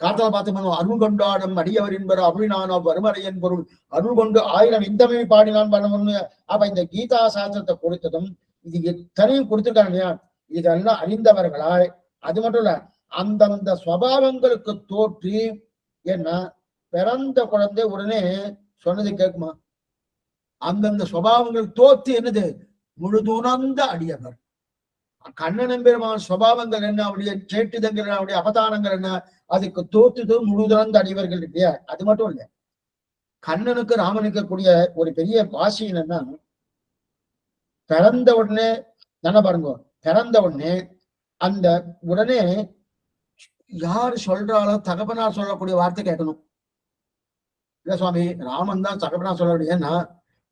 காத்தல பார்த்து அருள் கொண்டாடும் அடியவர் என்பவர் அருளினானோ வறுமறையன் பொருள் அருள் கொண்டு 1000 இந்தமை பாடினான் பண்ணணும்னு. அப்ப இந்த கீதா சாஸ்திரத்தை கொடுத்ததும் இது எத்தனையும் கொடுத்துருக்காங்க இல்லையா, இதெல்லாம் அறிந்தவர்களாய் அது மட்டும் இல்ல அந்தந்த சுவாவங்களுக்கு தோற்றி என்ன பிறந்த குழந்தை உடனே சொன்னது கேட்குமா? அந்தந்த சுவாவங்களுக்கு தோற்று என்னது முழுதுணர்ந்த அடியவர். கண்ணன் பெருமான் சுவாவங்கள் என்ன, அவருடைய சேட்டுதங்கள் என்ன, அவருடைய அவதானங்கள் என்ன, அதுக்கு தோற்றுது முழுதுணர்ந்த அடியவர்கள் இல்லையா. அது மட்டும் இல்ல கண்ணனுக்கு ராமனுக்கு கூடிய ஒரு பெரிய வாசி என்னன்னா பிறந்த உடனே தானே பாருங்க, பிறந்த உடனே அந்த உடனே யாரு சொல்றாளோ தகப்பனார் சொல்லக்கூடிய வார்த்தை கேட்கணும். இல்ல சுவாமி ராமன் தான் தகப்பனார் சொல்ல, ஏன்னா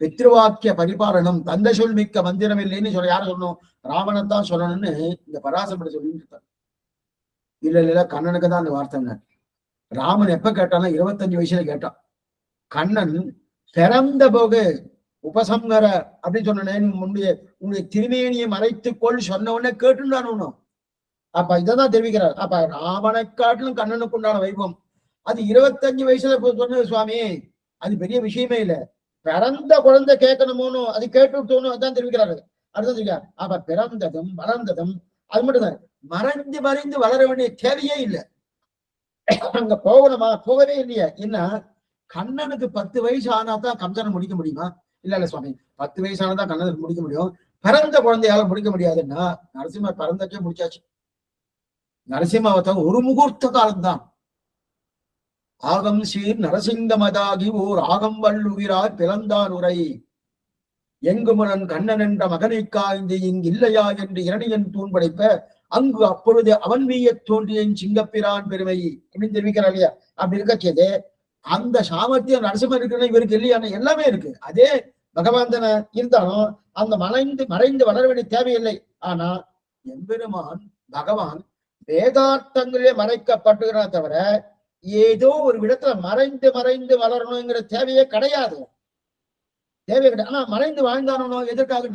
பித்ருவாக்கிய பரிபாலனம் தந்தை சொல் மிக்க மந்திரம் இல்லைன்னு சொல்ல யாரும் சொல்லணும், ராமனைத்தான் சொல்லணும்னு இந்த பராசப்படி சொல்லிட்டு இருக்காரு. இல்ல கண்ணனுக்கு தான் அந்த வார்த்தைங்க. ராமன் எப்ப கேட்டானா 25 வயசுல கேட்டான். கண்ணன் பிறந்த போது உபசங்கர அப்படின்னு சொன்னேன், உன்னுடைய திருமேனியை மறைத்துக்கொள் சொன்ன உடனே கேட்டுன்னு. அப்ப இதான் தெரிவிக்கிறார். அப்ப ராமனை காட்டிலும் கண்ணனுக்கு உண்டான வைபவம் அது 25 வயசுல சொன்னது சுவாமி, அது பெரிய விஷயமே இல்ல. பிறந்த குழந்தை கேட்கணுமோனு அது கேட்டு அதான் தெரிவிக்கிறாரு. அடுத்தது தெரிவிக்க அப்ப பிறந்ததும் வளர்ந்ததும் அது மட்டும்தான், மறைந்து மறைந்து வளர வேண்டிய தேவையே இல்லை. அங்க போகணுமா? போகவே இல்லையா. என்ன கண்ணனுக்கு 10 வயசு ஆனாதான் கம்சனை முடிக்க முடியுமா? இல்ல சுவாமி 10 வயசு ஆனாதான் கண்ணனுக்கு முடிக்க முடியும், பிறந்த குழந்தையால முடிக்க முடியாதுன்னா நரசிம்மர் பிறந்தக்கே முடிச்சாச்சு. நரசிம்ம அவதாரம் ஒரு முகூர்த்த காலம்தான். ஆகம் சீர் நரசிங்கமதாகி ஓர் ஆகம் வல்லுயிராய் பிறந்தான் உரை எங்குமனன் கண்ணன் என்ற மகனை காய்ந்து இங்கு இல்லையா என்று இரணியன் தூண் படைப்ப அங்கு அப்பொழுது அவன் வீய தோன்றிய சிங்கப்பிரான் பெருமை அப்படின்னு தெரிவிக்கிறார் இல்லையா. அப்படி இருக்கச்சது அந்த சாமர்த்தியம் நரசிம்மர் இருக்குன்னு இவருக்கு இல்லையான எல்லாமே இருக்கு. அதே பகவான் இருந்தாலும் அந்த மறைந்து வளர வேண்டிய தேவையில்லை. ஆனா எம்பெருமான் பகவான் வேதார்த்தங்களே மறைக்கப்பட்டுகிறா தவிர ஏதோ ஒரு விடத்துல மறைந்து மறைந்து வளரணுங்கிற தேவையே கிடையாது. தேவை கிடையாது. ஆனா மறைந்து வாழ்ந்தானோ எதற்காக?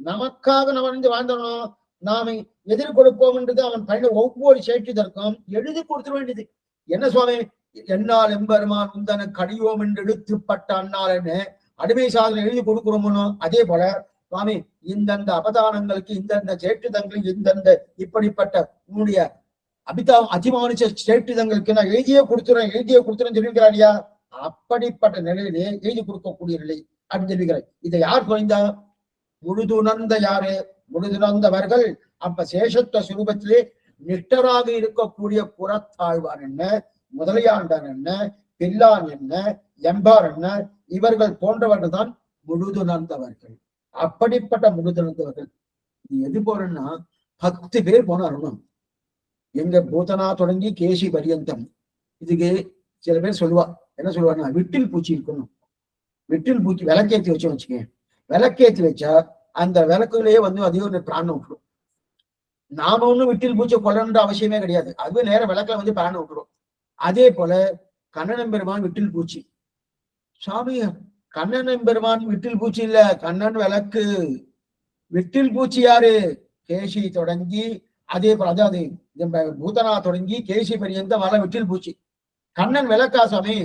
நமக்காக மறைந்து வாழ்ந்தனோ நாம எதிர் கொடுப்போம் என்றது அவன் பயண ஒவ்வொரு சேட்சிதற்கும் எழுதி கொடுத்துட வேண்டியது. என்ன சுவாமி என்னால் எம்பெருமான் உந்தன கடியோம் என்று எழுத்துப்பட்ட அண்ணால் என்ன அடிமை சாதனை எழுதி கொடுக்கிறோமோ அதே போல சுவாமி இந்தந்த அவதானங்களுக்கு இந்தந்த சேட்டுதங்களுக்கு இந்தந்த இப்படிப்பட்ட உன்னுடைய அதிமானுஷ சேட்டுதங்களுக்கு நான் எழுதியே கொடுத்துறேன் சொல்லியிருக்கிறாரியா. அப்படிப்பட்ட நிலையிலே எழுதி கொடுக்கக்கூடிய நிலை அப்படின்னு சொல்லியிருக்கிறார். இதை யார் குறைந்தா? முழுதுணர்ந்த யாரு? முழுதுணர்ந்தவர்கள். அப்ப சேஷத்துவ சுரூபத்திலே நிஷ்டராக இருக்கக்கூடிய புறத்தாழ்வான் என்ன, முதலியாண்டான் என்ன, பில்லான் என்ன, எம்பார் என்ன, இவர்கள் போன்றவர்கள் தான் முழுதுணர்ந்தவர்கள். அப்படிப்பட்ட முழுதுணர்ந்தவர்கள் இது எது போறன்னா 10 பேர் போன அருணம். எங்க பூதனா தொடங்கி கேசி பரியந்தம். இதுக்கு சில பேர் சொல்லுவா என்ன சொல்லுவாங்கன்னா விட்டில் பூச்சி இருக்கணும். விட்டில் பூச்சி விளக்கேற்றி வச்சுக்க, விளக்கேற்றி வச்சா அந்த விளக்குலயே அதே ஒரு பிராணம் விட்டுரும். நாம ஒண்ணும் விட்டில் பூச்சியை கொல்லணுன்ற அவசியமே கிடையாது, அதுவே நேரம் விளக்குல பிராணம் விட்டுரும். அதே போல கண்ணன் பெருமான் விட்டில் பூச்சி. சுவாமி கண்ணன் பெருமான் விட்டில் பூச்சி இல்ல, கண்ணன் விளக்கு. விட்டில் பூச்சி யாரு? கேசி தொடங்கி அதே போல அதாவது பூதனா தொடங்கி கேசி பரியந்த வர விட்டில் பூச்சி. கண்ணன் விளக்கா சுவாமி?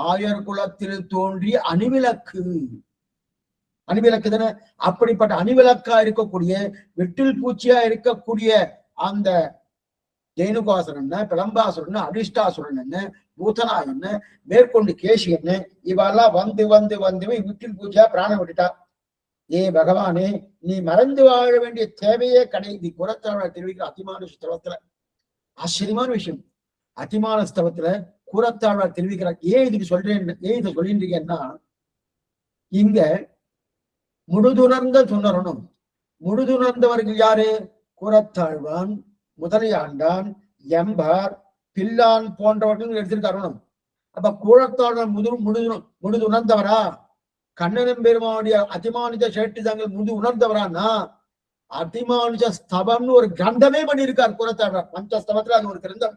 ஆயர் குலத்தில் தோன்றி அணிவிளக்கு. அணிவிளக்குதானே. அப்படிப்பட்ட அணிவிளக்கா இருக்கக்கூடிய வெட்டில் பூச்சியா இருக்கக்கூடிய அந்த ஜெயினுகாசுரன், பிரம்பாசுரன், அரிஷ்டாசுரன் என்ன, பூதனா என்ன, மேற்கொண்டு கேசி என்ன, இவெல்லாம் வந்து வந்து வந்து வீட்டில் பூஜையா பிராணம் விட்டுட்டா. ஏ பகவானே, நீ மறந்து வாழ வேண்டிய தேவையே கிடையாது. குரத்தாழ்வார் தெரிவிக்கிற அதிமானுஷ ஸ்தவத்துல ஆச்சரியமான விஷயம். அதிமான ஸ்தவத்துல குரத்தாழ்வார் தெரிவிக்கிறார். ஏன் இதுக்கு சொல்றேன், ஏன் இதை சொல்லின்றீங்கன்னா, இங்க முழுதுணர்ந்த சொன்னரணும். முழுதுணர்ந்தவர்கள் யாரு? குரத்தாழ்வான், முதலையாண்டான், எம்பார், பில்லான் போன்றவர்கள் எடுத்திருக்காரணும். அப்ப குரத்தாழ்வான் முழுது உணர்ந்தவரா? கண்ணனம் பெருமானுடைய அதிமானுஜ சேட்டிதங்கள் முழு உணர்ந்தவரான்னா அதிமானுஜ ஸ்தவம்னு ஒரு கிரந்தமே பண்ணியிருக்கார் குரத்தாழ்வார். பஞ்சஸ்தவத்துல அது ஒரு கிரந்தம்,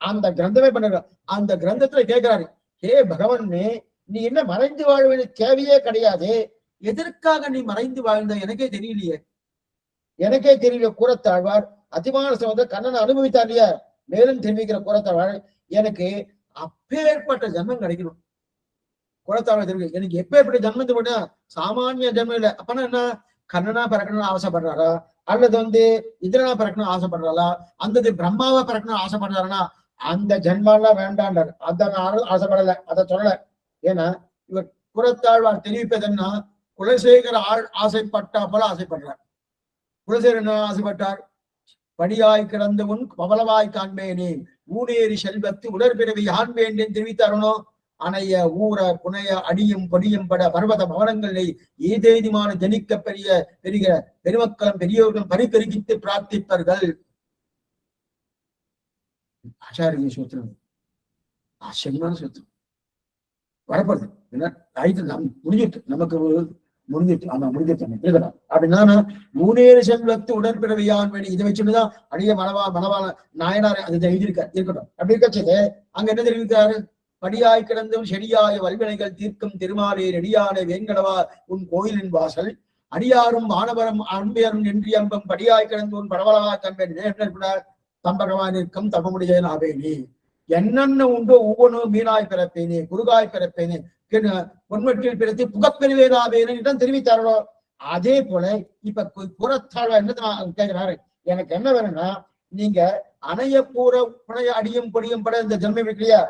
அந்த கிரந்தமே பண்ணிருக்கார். அந்த கிரந்தத்துல கேட்கிறாரு, ஹே பகவானே, நீ என்ன மறைந்து வாழ வேண்டிய தேவையே கிடையாது, எதற்காக நீ மறைந்து வாழ்ந்த எனக்கே தெரியலையே, எனக்கே தெரியல. குரத்தாழ்வார் அதிமான ஸ்தவத்தை கண்ணனை அனுபவித்தார் இல்லையா? மேலும் தெரிவிக்கிற குரத்தாழ்வார், எனக்கு அப்பேற்பட்ட ஜன்மம் கிடைக்கணும். குலத்தாழ்வார் தெரிவிக்க, எனக்கு எப்பேற்பட்ட ஜன்மத்தை பண்ண சாமானிய ஜன்மம் இல்லை. அப்பனா என்ன, கண்ணனா பிறக்கணும்னு ஆசைப்படுறாரா, அல்லது இந்திரனா பிறக்கணும்னு ஆசைப்படுறாளா, அந்த பிரம்மாவை பிறக்கணும்னு ஆசைப்படுறாருன்னா அந்த ஜென்மெல்லாம் வேண்டாண்டார். அதை நான் ஆசைப்படலை, அதை சொல்லலை. ஏன்னா இவர் குலத்தாழ்வார் தெரிவிப்பதுன்னா குலசேகர ஆசைப்பட்டா போல ஆசைப்படுறார். குலசேகர் என்ன ஆசைப்பட்டார்? படியாய் கிடந்து உன் பவளவாய் காண்பேனே, ஊனேறி செல்வத்து உடற்பிறவி ஆண்பேன் தெரிவித்தாரனோ. அணைய ஊற புனைய அடியும் பொடியும் பட பர்வத பவனங்களை ஏதேதிமான ஜனிக்க பெரிய பெருமக்களும் பெரியோர்களும் பரிபெருகித்து பிரார்த்திப்பார்கள். ஆச்சாரிய சூத்திரம், ஆச்சரியமான சூத்திரம் வரப்படுது. முடிஞ்சிட்டு நமக்கு முடிஞ்சிட்டு, ஆமா முடிஞ்சிட்டு அப்படின்னா மூணேறு செல்வத்து உடற்பிறவியான் வேண்டி இதை வச்சுட்டுதான் அடிய மனவாள நாயனார் அது எழுதியிருக்க இருக்கட்டும். அப்படி இருக்கச்சது அங்க என்ன தெரிவிக்கிறாரு? படியாய் கிடந்தும் செடியாய வல்வினைகள் தீர்க்கும் திருமாலே நெடியான வேங்கடவா உன் கோயிலின் வாசல் அடியாரும் மாணவரும் அன்பரும் என்றியம்பம் படியாய் கிடந்து உன் பரவலவா கம்பேன் தம்பகவான் நிற்கும் தபமுடிய ஆவேனே. என்னென்ன உண்டோ ஒவ்வொன்றும் மீனாய் பிறப்பேனே, குறுகாய் பிறப்பேனே, பொன்மட்டில் பிறத்து புகப்பெறுவேனாவேனே இடம் தெரிவித்தார்களோ. அதே போல இப்ப புறத்தாழ்வா என்ன கேட்கிறாரு, எனக்கு என்ன வேணும்னா, நீங்க அணைய பூர புனைய அடியும் பொடியும் பட இந்த ஜென்மம் இல்லையா,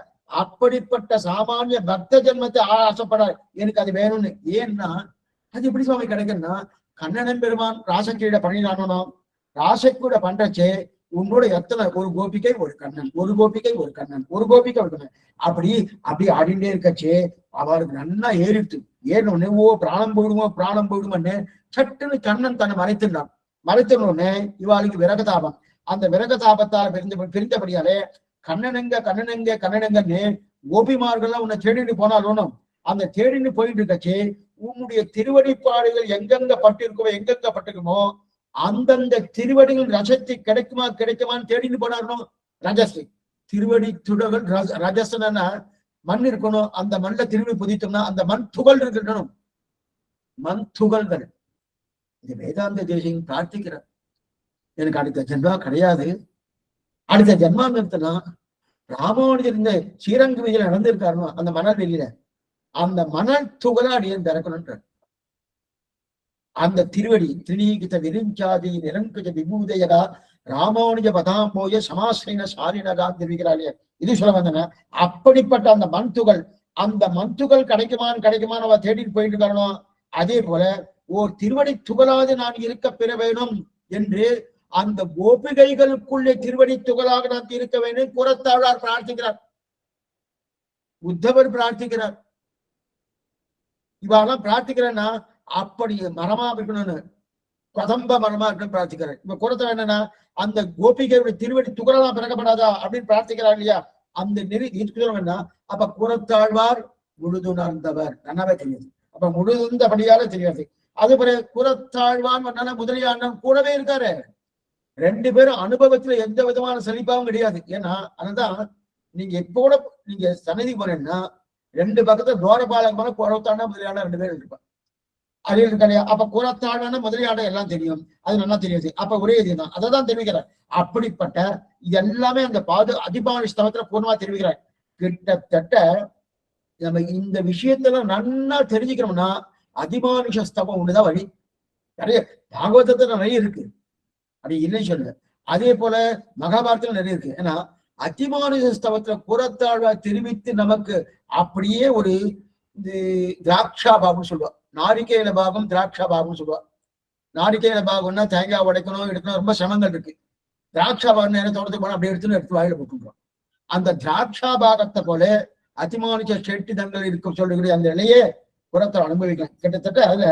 அப்படிப்பட்ட சாமானிய பக்த ஜென்மத்தை ஆசைப்படாது, எனக்கு அது வேணும்னு. ஏன்னா அது எப்படி சுவாமி கிடைக்குன்னா, கண்ணனன் பெருமான் ராசக்கீட பண்ணினானோ, ராசக்கூட பண்றச்சே உன்னோட எத்தனை ஒரு கோபிக்கை ஒரு கண்ணன், ஒரு கோபிக்கை ஒரு கண்ணன், ஒரு கோபிக்கை ஒரு கண்ணன், அப்படி ஆடிண்டே இருக்கச்சே அவருக்கு நல்லா ஏறிட்டு ஏறினோடனே ஓ பிராணம் போயிடுமோன்னு சட்டுன்னு கண்ணன் தன்னை மறைத்துனோடனே இவாளுக்கு விரகதாபம். அந்த விரகதாபத்தால் பிரிந்தபடியாலே கண்ணனங்கன்னு கோபிமார்கள்லாம் உன்னை தேடிட்டு போனாலும் அந்த தேடின்னு போயிட்டு இருக்கச்சு உன்னுடைய திருவடிப்பாடுகள் எங்கெங்க பட்டிருக்குமோ அந்தந்த திருவடிகள் ரசத்தை கிடைக்குமான்னு தேடின்னு போனாலும் ரஜஸ்ரீ திருவடி துடகள் ரஜஸ்னா மண் இருக்கணும். அந்த மண்ணில் திருவடி புதித்தோம்னா அந்த மண் துகள் இருக்கணும், மண் துகள்கள். இது வேதாந்த தேசியம் பிரார்த்திக்கிறார், எனக்கு அடுத்த ஜென்மா கிடையாது, அடுத்த ஜென்மாந்தனா ராமானுஜர் இந்த ஸ்ரீரங்கமிதியில நடந்திருக்காருனோ அந்த மணல் வெளியில அந்த மணல் துகளா அடியன் திறக்கணும்ன்ற அந்த திருவடி திரிநீகித விரிஞ்சாதி நிரங்குஜ விபூதயகா ராமானுஜ பதாம்போய சமாசிரின சாரினகா தெரிவிக்கிறாள். இது சொல்ல வந்தன. அப்படிப்பட்ட அந்த மண் துகள் கிடைக்குமான்னு அவ தேடிட்டு போயிட்டு இருக்கணும். அதே போல ஓர் திருவடி துகளாது நான் இருக்க பெற வேணும் என்று அந்த கோபிகைகளுக்குள்ளே திருவடி துகளாக நான் இருக்க வேண்டும் குரத்தாழ்வார் பிரார்த்திக்கிறார், உத்தவர் பிரார்த்திக்கிறார். இவாளெல்லாம் பிரார்த்திக்கிறேன்னா அப்படி மரமா இருக்கணும்னு, கதம்ப மரமா இருக்கணும்னு பிரார்த்திக்கிறார். இப்ப குரத்தாழ்வார் என்னன்னா அந்த கோபிகையுடைய திருவடி துகளெல்லாம் பிறக்கப்படாதா அப்படின்னு பிரார்த்திக்கிறார் இல்லையா? அந்த நெறி என்ன? அப்ப குரத்தாழ்வார் முழுதுணர்ந்தவர், நன்னாவே தெரியாது. அப்ப முழுதுந்தபடியால தெரியாது. அது பிறகு குரத்தாழ்வான் முதலியாண்டன் கூடவே இருக்காரு. ரெண்டு பேரும் அனுபவத்துல எந்த விதமான செழிப்பாவும் கிடையாது. ஏன்னா அதுதான் நீங்க எப்போட நீங்க சன்னதி போனீங்கன்னா ரெண்டு பக்கத்துல துவாரபாலகமான குரத்தாண்டா முதலியாண்டா ரெண்டு பேரும் இருப்பாங்க. அது கிடையாது. அப்ப குரத்தாண்டான முதலியாண்டா எல்லாம் தெரியும், அது நல்லா தெரியாது. அப்ப ஒரே இதுதான், அதை தான் தெரிவிக்கிறார். அப்படிப்பட்ட இது எல்லாமே அந்த அதிபான ஸ்தவத்துல பூர்ணமா தெரிவிக்கிறார். கிட்டத்தட்ட நம்ம இந்த விஷயத்துல நன்னா தெரிஞ்சுக்கணும்னா அதிமானுஷஸ்தவம் ஒண்ணுதான் வழி. நிறைய பாகவதத்துல நிறைய இருக்கு, அப்படி இல்லைன்னு சொல்லுங்க. அதே போல மகாபாரதத்துல நிறைய இருக்கு. ஏன்னா அதிமானுஷஸ்தவத்துல புறத்தாழ்வார் தெரிவித்து நமக்கு அப்படியே ஒரு திராட்சா பாகம் சொல்லுவா. நாரிகேல பாகம் திராட்சா பாகம் சொல்லுவா. நாரிகேல பாகம்னா தேங்காய் உடைக்கணும் எடுக்கணும், ரொம்ப சிரமங்கள் இருக்கு. திராட்சா பாகம் என்ன தோட்டத்துக்கு போனா அப்படியே எடுத்து வாயில போட்டுருவோம். அந்த திராட்சா பாகத்தை போல அதிமானுஷ செட்டிதங்கள் இருக்கும் சொல்லுகிற அந்த நிலையே புறத்தை அனுபவிக்கலாம். கிட்டத்தட்ட அதுல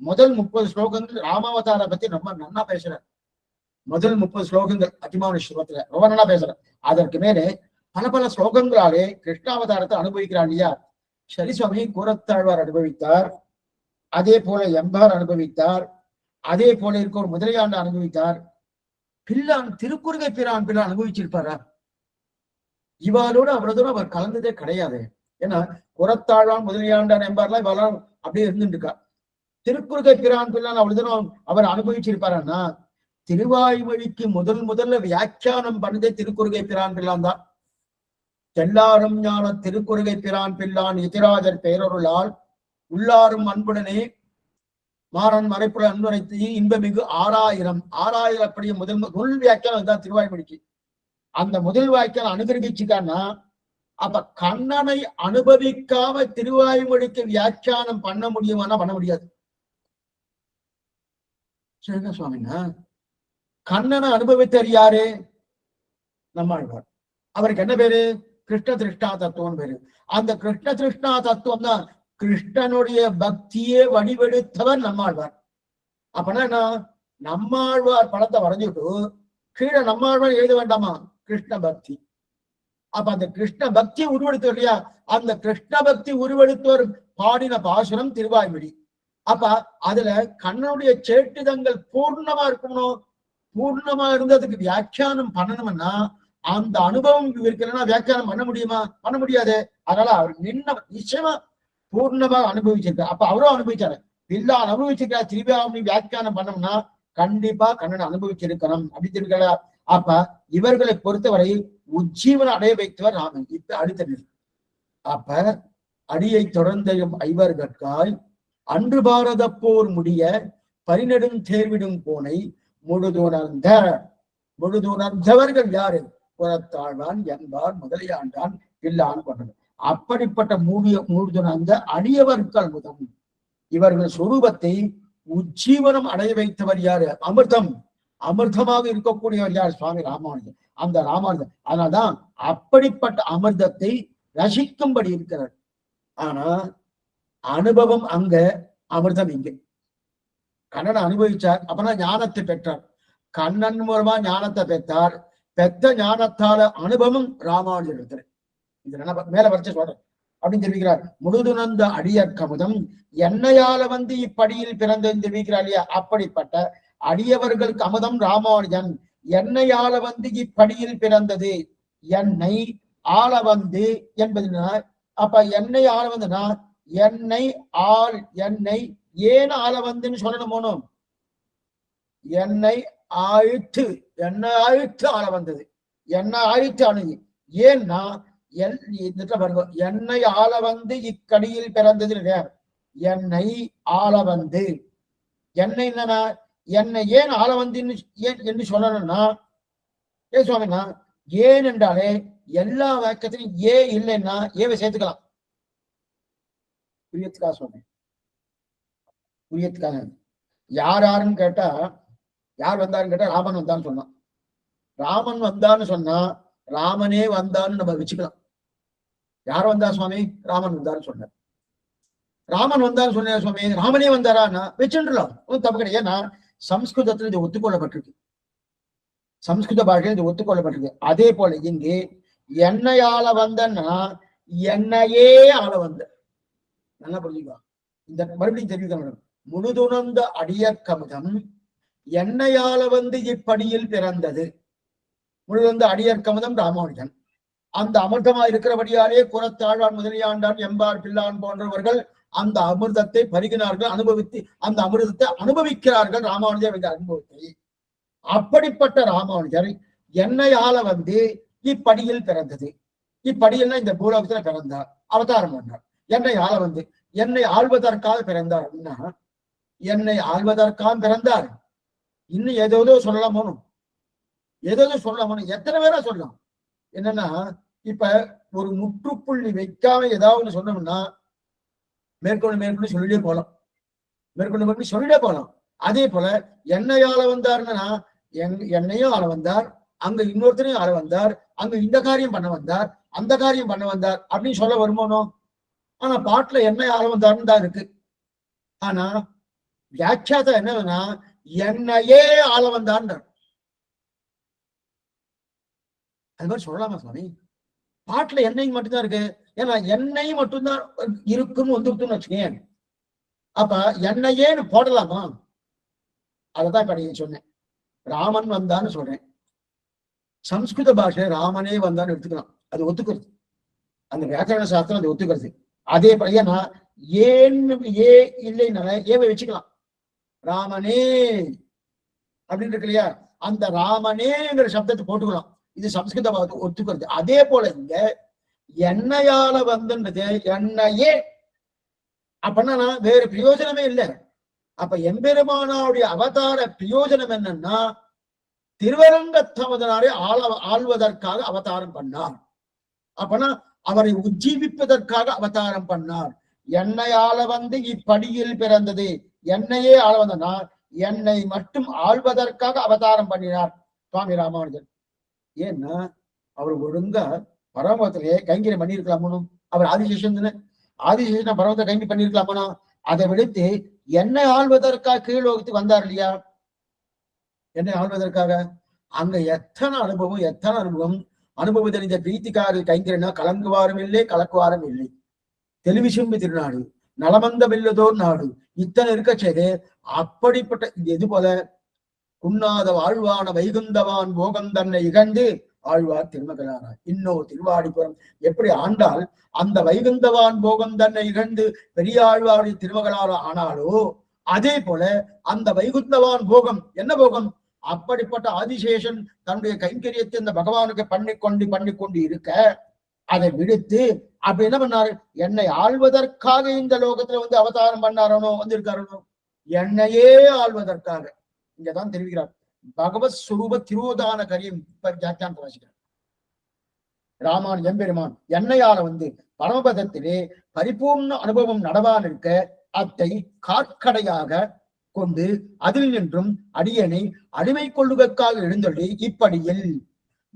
முதல் 30 ஸ்லோகங்கள் ராமாவதார பத்தி ரொம்ப நன்னா பேசுறார். முதல் 30 ஸ்லோகங்கள் அதிமானுஷ ஸ்லோகத்துல ரொம்ப நன்னா பேசுறார். அதற்கு மேலே பல பல ஸ்லோகங்களாலே கிருஷ்ணாவதாரத்தை அனுபவிக்கிறார் இல்லையா. சரி சுவாமி, கூரத்தாழ்வார் அனுபவித்தார், அதே போல எம்பார் அனுபவித்தார், அதே போல இருக்க ஒரு முதலியாண்டு அனுபவித்தார். பிள்ளான் திருக்குறுகை பிரான் பிள்ளை அனுபவிச்சிருப்பாரா? இவாளோடு அவரதோடு அவர் கலந்ததே கிடையாது. ஏன்னா புறத்தாழ்வான் முதலியாண்டான் எம்பார்லாம் இவெல்லாம் அப்படியே இருந்துட்டு இருக்கா. திருக்குறுகை பிரான் பிள்ளான் அவ்வளவுதான் அவர் அனுபவிச்சிருப்பாருன்னா, திருவாய்மொழிக்கு முதல்ல வியாக்கியானம் பண்ணதே திருக்குறுகை பிரான் பிள்ளான் தான். தெல்லாரும் ஞான திருக்குறுகை பிரான் பிள்ளான் எதிராஜர் பேரொருளால் உள்ளாரும் அன்புடனே மாறன் மறைப்புல அன்புரைத்து இன்பமிகு 6000 அப்படியே முதல் வியாக்கியானம் தான் திருவாய்மொழிக்கு. அந்த முதல் வாக்கியம் அனுகிரகிச்சுக்கான்னா, அப்ப கண்ணனை அனுபவிக்காம திருவாய்மொழிக்கு வியாக்கியானம் பண்ண முடியுமானா பண்ண முடியாது. சரிங்க சுவாமின்னா, கண்ணனை அனுபவித்தர் யாரு? நம்மாழ்வார். அவருக்கு என்ன பேரு? கிருஷ்ண திருஷ்ணா தத்துவம் பேரு. அந்த கிருஷ்ண திருஷ்ணா தத்துவம் தான் கிருஷ்ணனுடைய பக்தியே வடிவெடுத்தவர் நம்மாழ்வார். அப்பனா என்ன, நம்மாழ்வார் படத்தை வரைஞ்சிட்டு கீழே நம்மாழ்வார் எழுத வேண்டாமா? கிருஷ்ண பக்தி. அப்ப அந்த கிருஷ்ண பக்தி உருவெடுத்தவர் இல்லையா, அந்த கிருஷ்ண பக்தி உருவெடுத்தவர் பாடின பாசுரம் திருவாய்மொழி. அப்ப அதுல கண்ணனுடைய சேட்டிதங்கள் பூர்ணமா இருக்கணும். பூர்ணமா இருந்ததுக்கு வியாக்கியானம் பண்ணணும்னா அந்த அனுபவம் இருக்கிறன்னா வியாக்கியானம் பண்ண முடியுமா? பண்ண முடியாது. அதனால அவர் நிச்சயமா பூர்ணமாக அனுபவிச்சிருக்கார். அப்ப அவரும் அனுபவிச்சாரு. இல்ல அனுபவிச்சிருக்கா திருவாய்மொழி வியாக்கியானம் பண்ணோம்னா கண்டிப்பா கண்ணன் அனுபவிச்சிருக்கணும் அப்படின்னு இருக்கிற. அப்ப இவர்களை பொறுத்தவரை உஜ்ஜீவன அடைய வைத்தவர் ராமன். இப்ப அடுத்த நிலை. அப்ப அடியை தொடர்ந்தையும் ஐவர்கற்காய் அன்று பாரத போர் முடிய பரிநெடும் தேர்விடும் போனை முழுதுணர்ந்தவர்கள் யாரு? புறத்தாழ்வான் என்பார் முதலியாண்டான் பிள்ளான் கொண்டது. அப்படிப்பட்ட மூடுதுணர்ந்த அடியவர்கள் முதம் இவர்கள் சொரூபத்தை உஜ்ஜீவனம் அடைய வைத்தவர் யாரு? அமிர்தமாக இருக்கக்கூடியவர் யார்? சுவாமி ராமானுஜன். அந்த ராமானுஜன் அதனால்தான் அப்படிப்பட்ட அமிர்தத்தை ரசிக்கும்படி இருக்கிறார். ஆனா அனுபவம் அங்க, அமிர்தம் இங்கே. கண்ணனை அனுபவிச்சார், அப்பனா ஞானத்தை பெற்றார். கண்ணன் மூலமா ஞானத்தை பெற்றார். பெற்ற ஞானத்தால அனுபவம் ராமானுஜன். இது மேல வரைச்சு சொல்றேன் அப்படின்னு தெரிவிக்கிறார். முழுதுணர்ந்த அடியற்கமுதம் என்னையால இப்படியில் பிறந்தது தெரிவிக்கிறார் இல்லையா. அப்படிப்பட்ட அடியவர்களுக்கு அமுதம் ராமானுஜன். என்னையால இப்படியில் பிறந்தது. என்னை ஆள என்பதுனா, அப்ப என்னை ஆள என்னை என்னை ஏன் ஆள சொல்லணும். என்னை ஆயிற்று ஆள வந்தது. என்ன ஆயிற்று அணுகி. ஏன்னா என்னை ஆள இக்கடியில் பிறந்தது. என்னை ஆள என்னை என்னன்னா, என்னை ஏன் ஆள ஏன் என்று சொல்லணும்னா, ஏன் சுவாமினா, ஏன் என்றாலே எல்லா வாக்கியத்திலும் ஏ இல்லைன்னா ஏவை சேர்த்துக்கலாம். புரியத்துக்காக சொன்னேன். புரியத்துக்காக யாருன்னு கேட்டா, யார் வந்தாருன்னு கேட்டா ராமன் வந்தான்னு சொன்னான். ராமன் வந்தான்னு சொன்னா ராமனே வந்தான்னு நம்ம வச்சுக்கலாம். யார் வந்தா சுவாமி? ராமன் வந்தாருன்னு சொன்னார். ராமன் வந்தான்னு சொன்ன சுவாமி, ராமனே வந்தாரான்னா வச்சுடலாம், தப்பு கிடையாது. ஏன்னா சம்ஸ்கிருதத்துல இது ஒத்துக்கொள்ளப்பட்டிருக்கு. சம்ஸ்கிருத பாஷையில் இது ஒத்துக்கொள்ளப்பட்டிருக்கு. அதே போல இங்கே என்னையால வந்தன்னா என்னையே ஆள வந்த. நல்லா புரிஞ்சுக்கோ. இந்த மறுபடியும் தெரிவிக்க, முழுதுணர்ந்த அடியற்கமுதம் என்னையால இப்படியில் பிறந்தது. முழுதுணர்ந்த அடியற்கமுதம் ராமானுஜன். அந்த அமிர்தமா இருக்கிறபடியாலே குறத்தாழ்வான் முதலியாண்டான் எம்பார் பிள்ளான் போன்றவர்கள் அந்த அமிர்தத்தை பருகினார்கள், அனுபவித்து அந்த அமிர்தத்தை அனுபவிக்கிறார்கள். ராமானுஜர் என்ற அனுபவத்தை. அப்படிப்பட்ட ராமானுஜர் என்னையால இப்படியில் பிறந்தது. இப்படியல்னா இந்த பூலோகத்துல பிறந்தார், அவதாரம் பண்ணார். என்னை ஆள வந்து என்னை ஆள்வதற்காக பிறந்தார் அப்படின்னா என்னை ஆள்வதற்காக பிறந்தார். இன்னும் ஏதோ சொல்லலாம் போனும், ஏதோ சொல்லலாம் போனும், எத்தனை பேரா சொல்லலாம். என்னன்னா இப்ப ஒரு முற்றுப்புள்ளி வைக்காம ஏதாவது சொன்னோம்னா மேற்கொண்டு சொல்லிட்டே போலாம், மேற்கொண்டு சொல்லிட்டே போலாம். அதே போல என்னையால வந்தாருன்னா என்னையும் ஆள வந்தார், அங்க இன்னொருத்தரையும் ஆள வந்தார், அங்க இந்த காரியம் பண்ண வந்தார், அந்த காரியம் பண்ண வந்தார் அப்படின்னு சொல்ல வருமானோ? ஆனா பாட்டுல என்னை ஆள வந்தாருன்னு தான் இருக்கு. ஆனா வியாக்கியாதம் என்னன்னா என்னையே ஆள வந்தார். அது மாதிரி சொல்லலாமா சுவாமி? பாட்டுல எண்ணெய் மட்டும்தான் இருக்கு. ஏன்னா எண்ணெய் மட்டும்தான் இருக்குன்னு வந்துருக்குன்னு வச்சுக்கேன். அப்ப எண்ணெயேன்னு போடலாமா? அததான் இப்ப சொன்னேன். ராமன் வந்தான்னு சொல்றேன். சம்ஸ்கிருத பாஷை ராமனே வந்தான்னு எடுத்துக்கலாம், அது ஒத்துக்கிறது. அந்த வியாக்கரண சாஸ்திரம் அது ஒத்துக்கிறது. அதே போல ஏன்னா ஏன்னு ஏ இல்லைன்னா ஏவை வச்சுக்கலாம். ராமனே அப்படின்னு இருக்கு இல்லையா, அந்த ராமனேங்கிற சப்தத்தை போட்டுக்கலாம். இது சம்ஸ்கிருத ஒத்துக்கிறது. அதே போல இங்க என்னையால வந்துன்றது என்னையே அப்படின்னா வேற பிரயோஜனமே இல்லை. அப்ப எம்பெருமானாவுடைய அவதார பிரயோஜனம் என்னன்னா திருவரங்கத்தமதனாரை ஆள்வதற்காக அவதாரம் பண்ணார். அப்பனா அவரை உஜ்ஜீவிப்பதற்காக அவதாரம் பண்ணார். என்னையால வந்து இப்படியில் பிறந்தது, என்னையே ஆள வந்தனா என்னை மட்டும் ஆள்வதற்காக அவதாரம் பண்ணினார் சுவாமி ராமானுஜன். ஏன்னா அவர் ஒழுங்கா பரமத்திலேயே கைங்கரியம் பண்ணியிருக்கலாமோ? அவர் ஆதிசேஷன் தானே, ஆதிசேஷன் பரமத்தை கைங்கி பண்ணியிருக்கலாமோ? அதை விடுத்து என்னை ஆள்வதற்காக கீழோகத்துக்கு வந்தார் இல்லையா? என்னை ஆள்வதற்காக அங்க எத்தனை அனுபவம் அனுபவம் தெரிந்த பிரீத்திக்காரர் கைங்கரனா கலங்குவாரும் இல்லை கலக்குவாரும் இல்லை. தெளிவிசும்பு திருநாடு நலமந்த வெல்லதோர் நாடு இத்தனை இருக்க செய்து அப்படிப்பட்ட எது போல குன்னாத வாழ்வான வைகுந்தவான் போகம் தன்னை இகழ்ந்து ஆழ்வார் திருமகளானார். இன்னொரு திருவாடிப்புறம் எப்படி ஆண்டால் அந்த வைகுந்தவான் போகம் தன்னை இகழ்ந்து பெரிய ஆழ்வாருடைய திருமகளான ஆனாலோ அதே போல அந்த வைகுந்தவான் போகம் என்ன போகம்? அப்படிப்பட்ட ஆதிசேஷன் தன்னுடைய கைங்கரியத்தை இந்த பகவானுக்கு பண்ணிக்கொண்டு இருக்க அதை விடுத்து அப்படி என்ன பண்ணாரு? என்னை ஆள்வதற்காக இந்த லோகத்துல வந்து அவதாரம் பண்ணாரனோ வந்திருக்காரனோ, என்னையே ஆள்வதற்காக. இங்கதான் தெரிவிக்கிறார் பகவத் சுரூப திருவோதான கரியம். வியாக்கியானத்தை வாசிக்கிறார் ராமான் எம்பெருமான் என்னையால வந்து பரமபதத்திலே பரிபூர்ண அனுபவம் நடவான் இருக்க அத்தை காற்கடையாக கொண்டு அதில் நின்றும் அடியனை அடிமை கொள்ளுவதற்காக எழுந்தொள்ளி இப்படியில்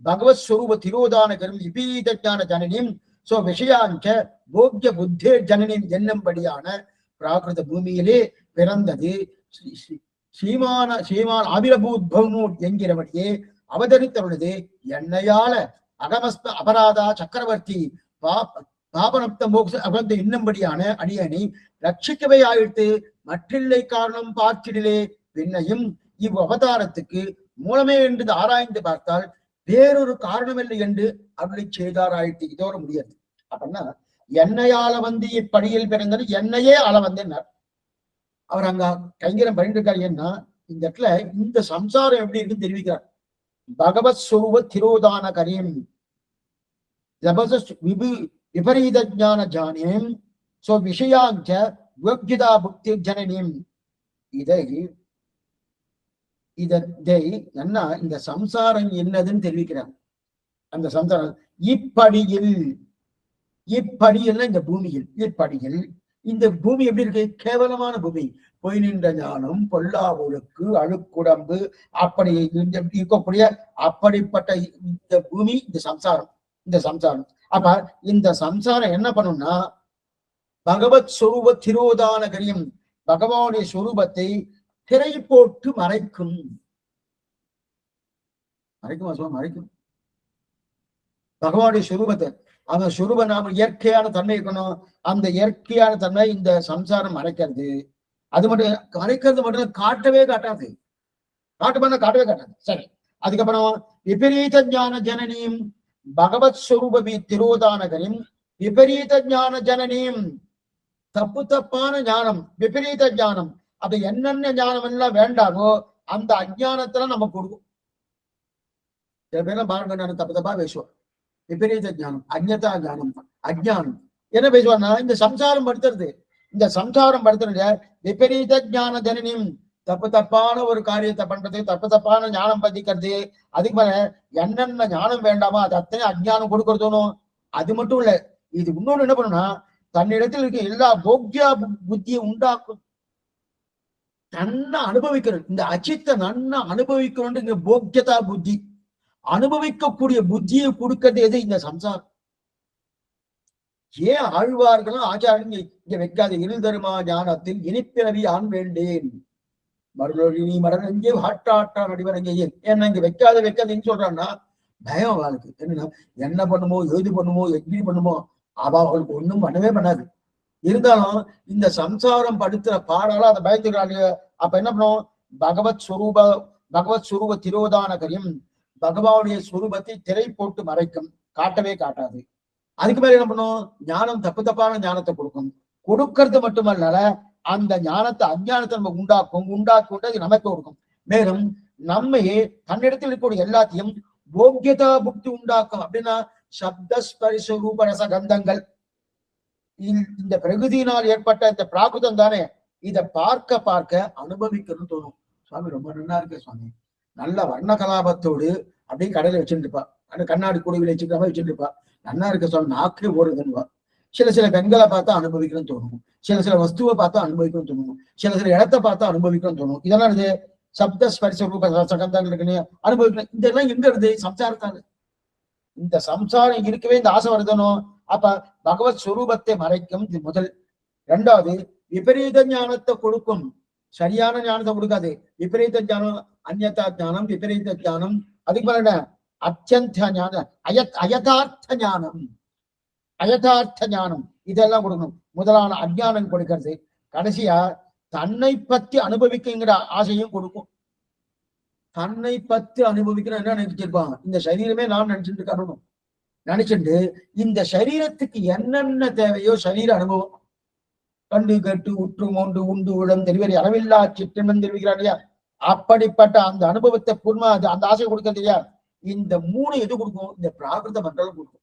பகவத் ஸ்வரூப திரோதான கரும் விபீத ஞான ஜனனியும் சோ விஷயாஞ்ச போக்கிய புத்தே ஜனனின் என்னும்படியான பிராகிருத பூமியிலே பிறந்தது ஸ்ரீமான அபிரபூத்பவமூர் என்கிறபடியே அவதரித்தருளது என்னையால அகமஸ்த அபராதா சக்கரவர்த்தி பாபனப்த மோக்ஷ அகந்த இன்னும்படியான அடியனை ரட்சிக்கவே ஆயிட்டு மற்றில்லை காரணம் பார்த்திடிலே பின்னையும் இவ் அவதாரத்துக்கு மூலமே என்று ஆராய்ந்து பார்த்தால் வேறொரு காரணம் இல்லை என்று அருளை செய்தாராயிட்டு. இதோட முடியாது. அப்படின்னா என்னையால வந்து இப்படியில் பிறந்தது என்னையே ஆள வந்தேன்னார். அவர் அங்க கைங்கரம் பண்ணிட்டு இருக்காரு. ஏன்னா இந்த இடத்துல இந்த சம்சாரம் எப்படி இருக்குன்னு தெரிவிக்கிறார். பகவத் ஸ்வரூப திரோதான கரியம் விபரீத ஞான ஜானியம் சோ விஷயாஞ்ச யோக்யதா புக்தி ஜனனியம். இதை என்ன இந்த சம்சாரம் என்னதுன்னு தெரிவிக்கிறார். அந்த சம்சாரம் இப்படியில் இந்த பூமியில் இப்படியில் இந்த பூமி எப்படி இருக்கு? கேவலமான பூமி. பொய் நின்ற ஞானம் பொல்லா ஒழுக்கு அழுக்குடம்பு அப்படி இருக்கக்கூடிய அப்படிப்பட்ட இந்த பூமி இந்த சம்சாரம். அப்ப இந்த சம்சாரம் என்ன பண்ணும்னா பகவத் சொரூப திரோதான கரியம் பகவானுடைய சொரூபத்தை திரை போட்டு மறைக்கும். பகவானுடைய சொரூபத்தை அந்த சொரூப நாம இயற்கையான தன்மை இருக்கணும். அந்த இயற்கையான தன்மை இந்த சம்சாரம் மறைக்கிறது. அது மட்டும் மறைக்கிறது மட்டும் காட்டவே காட்டாது. காட்டவே காட்டாது. சரி, அதுக்கப்புறம் விபரீத ஞான ஜனனியும் பகவத் ஸ்வரூபி திரோதானகரியும் விபரீத ஞான ஜனனியும் தப்பான ஞானம் விபரீத ஞானம். அப்ப என்னென்ன ஞானம் எல்லாம் வேண்டாமோ அந்த அஜானத்துல நம்ம கொடுக்கும். சில பேர்லாம் பாருங்க தப்பா பேசுவோம். விபரீத ஞானம் அஜ்ஞதா ஞானம் அஜ்ஞானம் என்ன பேசுவான்னா இந்த சம்சாரம் படுத்துறது, இந்த சம்சாரம் படுத்துறது விபரீத ஞான ஜனனியும், தப்பு தப்பான ஒரு காரியத்தை பண்றது, தப்பு தப்பான ஞானம் பதிக்கிறது, அதுக்கு மேல என்னென்ன ஞானம் வேண்டாமோ அது அத்தனை அஜ்ஞானம் கொடுக்கறதுனும். அது மட்டும் இல்ல, இது இன்னொன்னு என்ன பண்ணுனா தன்னிடத்தில் இருக்க எல்லா போக்யா புத்தியை உண்டாக்கும், நன்னா அனுபவிக்கணும். இந்த அச்சித்தை நன்னா அனுபவிக்கணும். இங்க போக்கியதா புத்தி, அனுபவிக்கக்கூடிய புத்தியை கொடுக்கிறது எது? இந்த சம்சாரம். ஏன் ஆழ்வார்களும் ஆச்சாரங்க இங்க வைக்காத இருள் தருமா ஞானத்தில் இனிப்பிறவி ஆண் வேண்டேன் மறுநொழி நீ மரணங்கே ஹாட்டாட்டா நடிவரங்க என்ன இங்க வைக்காதுன்னு சொல்றான்னா பயம் அவளுக்கு. என்னன்னா என்ன பண்ணுமோ, ஏது பண்ணுமோ, எப்படி பண்ணுமோ, அவளுக்கு ஒண்ணும் பண்ணவே பண்ணாது. இருந்தாலும் இந்த சம்சாரம் படுத்துற பாடால அதை பயந்துக்கிறாங்க. அப்ப என்ன பண்ணும்? பகவத் சுரூப திரோதான கரியம், பகவானுடைய சுரூபத்தை திரை போட்டு மறைக்கும், காட்டவே காட்டாது. அதுக்கு மேல என்ன பண்ணும்? ஞானம் தப்பு தப்பான ஞானத்தை கொடுக்கும். கொடுக்கறது மட்டுமல்ல, அந்த ஞானத்தை அஞ்ஞானத்தை நம்ம உண்டாக்கி அது நமக்கு கொடுக்கும். மேலும் நம்மையே தன்னிடத்தில் இருக்கக்கூடிய எல்லாத்தையும் போக்கியதா புக்தி உண்டாக்கும். அப்படின்னா சப்த ஸ்பரிச ரூப ரச கந்தங்கள், இந்த பிரகிருதியினால் ஏற்பட்ட இந்த பிராகிருதம் தானே, இதை பார்க்க பார்க்க அனுபவிக்கணும்னு தோணும். சுவாமி ரொம்ப நல்லா இருக்கு சுவாமி, நல்ல வர்ண கலாபத்தோடு அப்படியே கடையில வச்சுட்டு இருப்பா, அந்த கண்ணாடி கூடையில வச்சுக்கிற மாதிரி வச்சுட்டு இருப்பா. நல்லா இருக்க சுவாமி, நாக்கே ஓடுதுன்னுவா. சில பெண்களை பார்த்தா அனுபவிக்கணும்னு தோணும், சில வஸ்துவை பார்த்தா அனுபவிக்கணும்னு தோணும், சில இடத்தை பார்த்தா அனுபவிக்கணும்னு தோணும். இதெல்லாம் இது சப்த ஸ்பரிச ரூப சகந்தங்கள் இருக்குன்னு அனுபவிக்கணும். இதெல்லாம் எங்க இருந்து? சம்சாரத்தாரு. இந்த சம்சாரம் இருக்கவே இந்த ஆசை வருதனும். அப்ப பகவத் சுரூபத்தை மறைக்கும் முதல். இரண்டாவது விபரீத ஞானத்தை கொடுக்கும், சரியான ஞானத்தை கொடுக்காது. விபரீத ஞானம், அந்யதா ஞானம், விபரீத ஞானம், அதுக்கு மேல அத்தியந்த ஞானம், அயதார்த்த ஞானம், இதெல்லாம் கொடுக்கணும். முதலான அஜ்ஞானம் கொடுக்கிறது. கடைசியா தன்னை பத்தி அனுபவிக்குங்கிற ஆசையும் கொடுக்கும். தன்னை பத்தி அனுபவிக்கணும் என்ன நினைச்சிருப்பான்? இந்த சரீரமே நான் நினைச்சிட்டு இருக்கணும். நினைச்சுட்டு இந்த சரீரத்துக்கு என்னென்ன தேவையோ சரீர அனுபவம், கண்டு கட்டு உற்று மோண்டு உண்டு உடம் தெரிவறி அளவில்லா சிற்றமன் தெரிவிக்கிறார் இல்லையா? அப்படிப்பட்ட அந்த அனுபவத்தை பூர்மா அந்த ஆசை கொடுக்கிறது இல்லையா? இந்த மூணு எது கொடுக்கும்? இந்த பிராகிருத மண்டலம் கொடுக்கும்.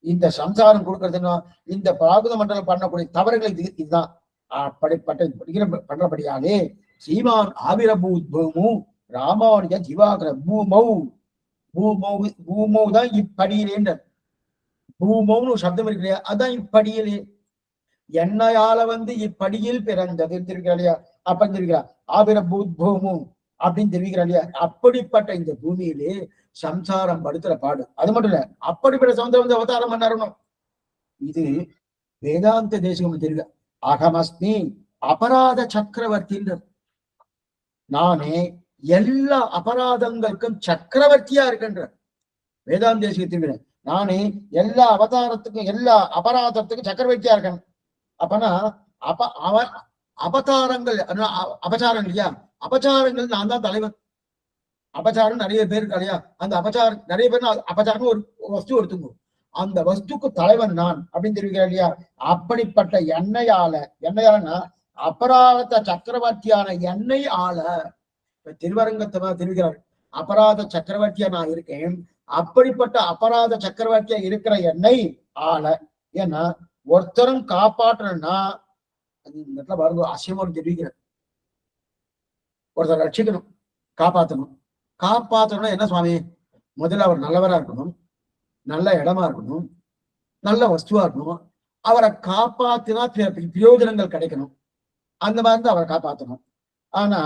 இந்த சம்சாரம் கொடுக்கறதுன்னா இந்த பிராகிருத மண்டலம் பண்ணக்கூடிய தவறுகள் இதுதான். அப்படிப்பட்ட பண்றபடியாலே சீமான் ஆவிரபூத்பூமு ராமானுஜ திவாகர பூமௌ தான் இப்படியிலே. பூமௌன்னு சப்தம் இருக்கு இல்லையா? அதான் இப்படியிலே. என்னையால இப்படியில் பிறந்தது தெரிவிக்கிறா இல்லையா? அப்ப தெரிவிக்கிறா ஆவிரபூத்பூமு அப்படின்னு தெரிவிக்கிறா இல்லையா? அப்படிப்பட்ட இந்த பூமியிலே சம்சாரம் படுத்துற பாடு. அது மட்டும் இல்ல, அப்படிப்பட்ட சமுத்திரம் அவதாரம் பண்ணணும். இது வேதாந்த தேசம் தெரியுது. அகமஸ்மி அபராத சக்கரவர்த்தின்றது. நானே எல்லா அபராதங்களுக்கும் சக்கரவர்த்தியா இருக்கின்ற வேதாந்த தேசிகத்தின். நானே எல்லா அவதாரத்துக்கும் எல்லா அபராதத்துக்கும் சக்கரவர்த்தியா இருக்கேன். அப்பனா அபதாரங்கள் அபச்சாரம் இல்லையா? அபச்சாரங்கள் நான் தான் தலைவன். அபச்சாரம் நிறைய பேர் இல்லையா? அந்த அபச்சாரம் நிறைய பேர் அபச்சாரம் ஒரு வஸ்து எடுத்துங்க, அந்த வஸ்துக்கு தலைவன் நான் அப்படின்னு தெரிவிக்கிறேன் இல்லையா? அப்படிப்பட்ட என்னையாலன்னா அபராத சக்கரவர்த்தியான என்னை ஆள திருவரங்கத்தை தெரிவிக்கிறார். அபராத சக்கரவர்த்தியா நான் இருக்கேன். அப்படிப்பட்ட அபராத சக்கரவர்த்தியா இருக்கிற என்னை ஆள. ஏன்னா ஒருத்தரும் காப்பாற்றணும்னா பாருங்க, அசியமோடு தெரிவிக்கிறார். ஒருத்தர் ரட்சிக்கணும், காப்பாற்றணும் என்ன சுவாமி? முதல்ல அவர் நல்லவரா இருக்கணும், நல்ல இடமா இருக்கணும், நல்ல வஸ்துவா இருக்கணும். அவரை காப்பாத்தினா பிரயோஜனங்கள் கிடைக்கணும். அந்த மாதிரி தான் அவரை காப்பாற்றணும். ஆனா